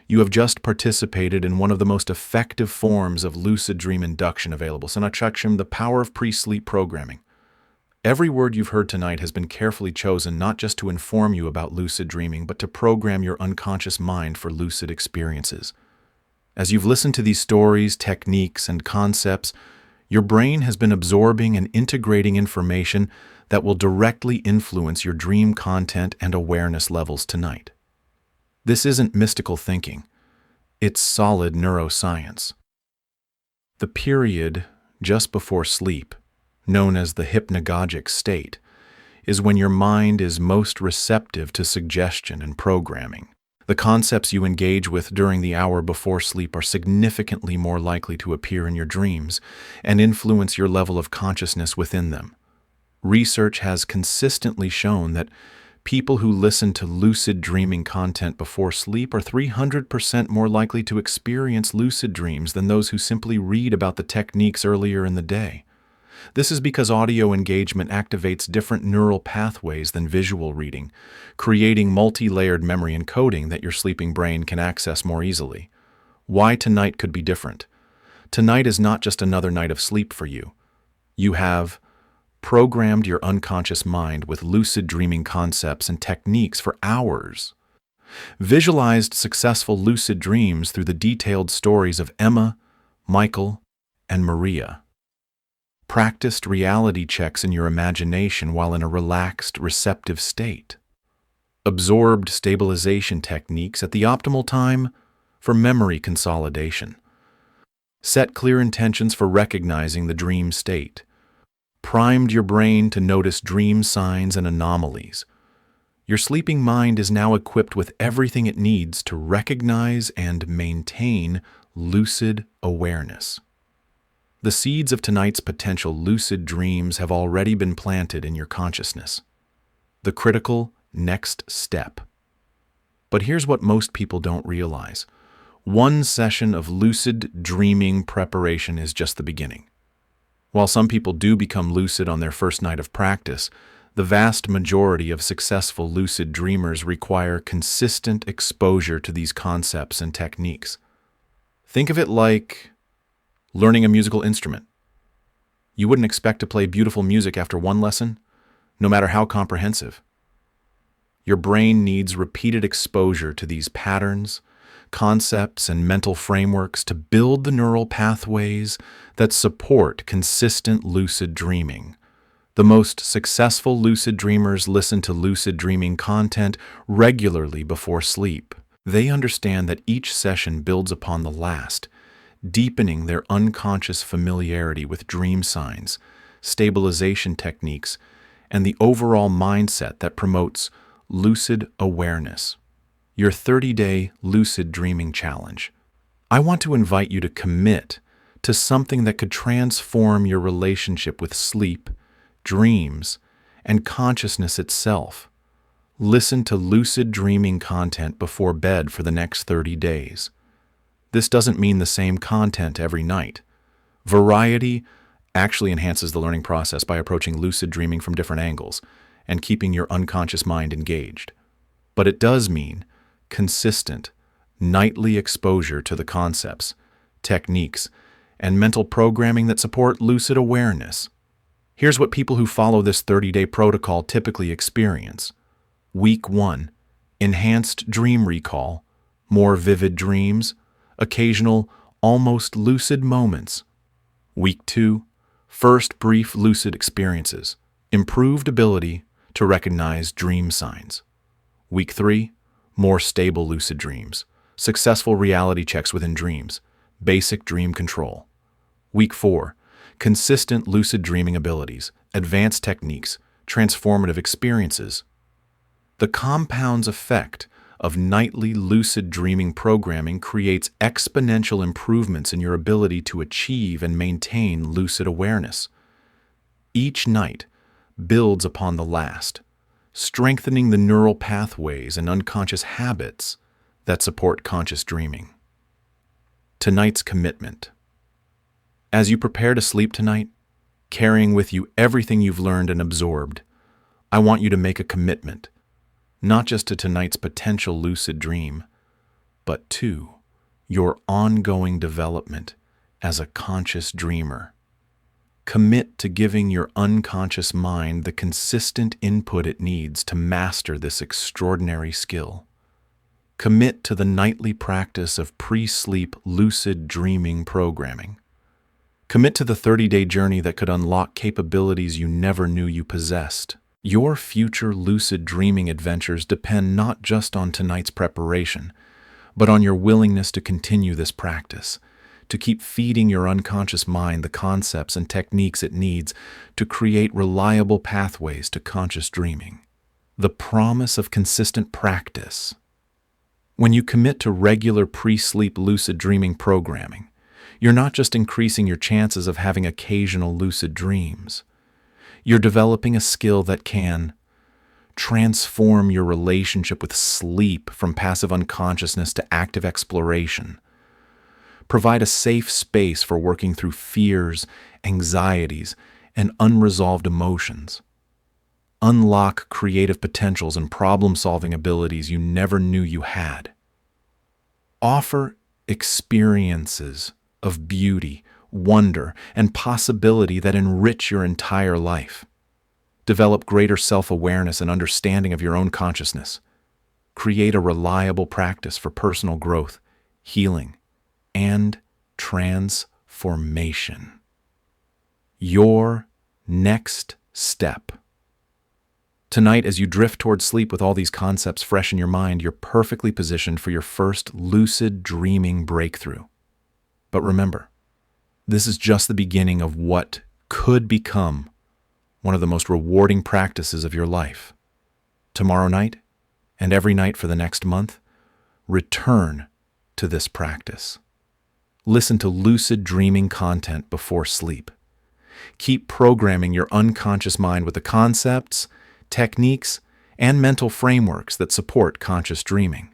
You have just participated in one of the most effective forms of lucid dream induction available, Sanachaksham, the power of pre-sleep programming. Every word you've heard tonight has been carefully chosen not just to inform you about lucid dreaming, but to program your unconscious mind for lucid experiences. As you've listened to these stories, techniques, and concepts, your brain has been absorbing and integrating information that will directly influence your dream content and awareness levels tonight. This isn't mystical thinking. It's solid neuroscience. The period just before sleep, known as the hypnagogic state, is when your mind is most receptive to suggestion and programming. The concepts you engage with during the hour before sleep are significantly more likely to appear in your dreams and influence your level of consciousness within them. Research has consistently shown that people who listen to lucid dreaming content before sleep are 300% more likely to experience lucid dreams than those who simply read about the techniques earlier in the day. This is because audio engagement activates different neural pathways than visual reading, creating multi-layered memory encoding that your sleeping brain can access more easily. Why tonight could be different? Tonight is not just another night of sleep for you. You have programmed your unconscious mind with lucid dreaming concepts and techniques for hours. Visualized successful lucid dreams through the detailed stories of Emma, Michael, and Maria. Practiced reality checks in your imagination while in a relaxed, receptive state. Absorbed stabilization techniques at the optimal time for memory consolidation. Set clear intentions for recognizing the dream state. Primed your brain to notice dream signs and anomalies. Your sleeping mind is now equipped with everything it needs to recognize and maintain lucid awareness. The seeds of tonight's potential lucid dreams have already been planted in your consciousness. The critical next step. But here's what most people don't realize. One session of lucid dreaming preparation is just the beginning. While some people do become lucid on their first night of practice, the vast majority of successful lucid dreamers require consistent exposure to these concepts and techniques. Think of it like learning a musical instrument. You wouldn't expect to play beautiful music after one lesson, no matter how comprehensive. Your brain needs repeated exposure to these patterns, concepts, and mental frameworks to build the neural pathways that support consistent lucid dreaming. The most successful lucid dreamers listen to lucid dreaming content regularly before sleep. They understand that each session builds upon the last, deepening their unconscious familiarity with dream signs, stabilization techniques, and the overall mindset that promotes lucid awareness. Your 30-day lucid dreaming challenge. I want to invite you to commit to something that could transform your relationship with sleep, dreams, and consciousness itself. Listen to lucid dreaming content before bed for the next 30 days. This doesn't mean the same content every night. Variety actually enhances the learning process by approaching lucid dreaming from different angles and keeping your unconscious mind engaged. But it does mean consistent, nightly exposure to the concepts, techniques, and mental programming that support lucid awareness. Here's what people who follow this 30-day protocol typically experience. Week 1, enhanced dream recall, more vivid dreams, occasional, almost lucid moments. Week 2, first brief lucid experiences, improved ability to recognize dream signs. Week 3, more stable lucid dreams, Successful reality checks within dreams. Basic dream control. Week 4. Consistent lucid dreaming abilities, advanced techniques, transformative experiences. The compounds effect of nightly lucid dreaming programming creates exponential improvements in your ability to achieve and maintain lucid awareness. Each night builds upon the last, strengthening the neural pathways and unconscious habits that support conscious dreaming. Tonight's commitment. As you prepare to sleep tonight, carrying with you everything you've learned and absorbed, I want you to make a commitment, not just to tonight's potential lucid dream, but to your ongoing development as a conscious dreamer. Commit to giving your unconscious mind the consistent input it needs to master this extraordinary skill. Commit to the nightly practice of pre-sleep lucid dreaming programming. Commit to the 30-day journey that could unlock capabilities you never knew you possessed. Your future lucid dreaming adventures depend not just on tonight's preparation, but on your willingness to continue this practice, to keep feeding your unconscious mind the concepts and techniques it needs to create reliable pathways to conscious dreaming. The promise of consistent practice. When you commit to regular pre-sleep lucid dreaming programming, you're not just increasing your chances of having occasional lucid dreams. You're developing a skill that can transform your relationship with sleep from passive unconsciousness to active exploration, provide a safe space for working through fears, anxieties, and unresolved emotions, unlock creative potentials and problem-solving abilities you never knew you had, offer experiences of beauty, wonder, and possibility that enrich your entire life. Develop greater self-awareness and understanding of your own consciousness. Create a reliable practice for personal growth, healing, and transformation. Your next step. Tonight, as you drift toward sleep with all these concepts fresh in your mind, you're perfectly positioned for your first lucid dreaming breakthrough. But remember, this is just the beginning of what could become one of the most rewarding practices of your life. Tomorrow night, and every night for the next month, return to this practice. Listen to lucid dreaming content before sleep. Keep programming your unconscious mind with the concepts, techniques, and mental frameworks that support conscious dreaming.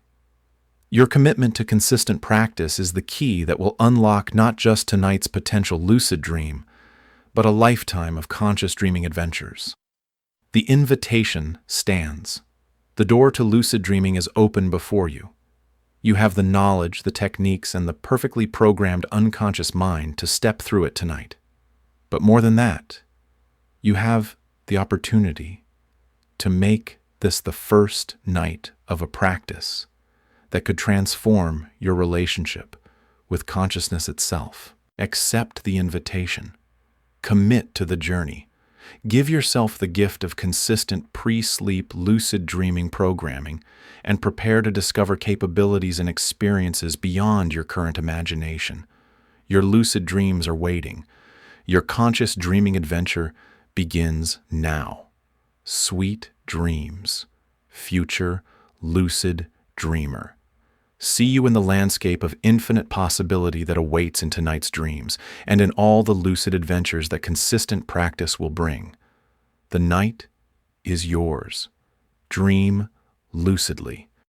Your commitment to consistent practice is the key that will unlock not just tonight's potential lucid dream, but a lifetime of conscious dreaming adventures. The invitation stands. The door to lucid dreaming is open before you. You have the knowledge, the techniques, and the perfectly programmed unconscious mind to step through it tonight. But more than that, you have the opportunity to make this the first night of a practice that could transform your relationship with consciousness itself. Accept the invitation. Commit to the journey. Give yourself the gift of consistent pre-sleep lucid dreaming programming and prepare to discover capabilities and experiences beyond your current imagination. Your lucid dreams are waiting. Your conscious dreaming adventure begins now. Sweet dreams, future lucid dreamer. See you in the landscape of infinite possibility that awaits in tonight's dreams and in all the lucid adventures that consistent practice will bring. The night is yours. Dream lucidly.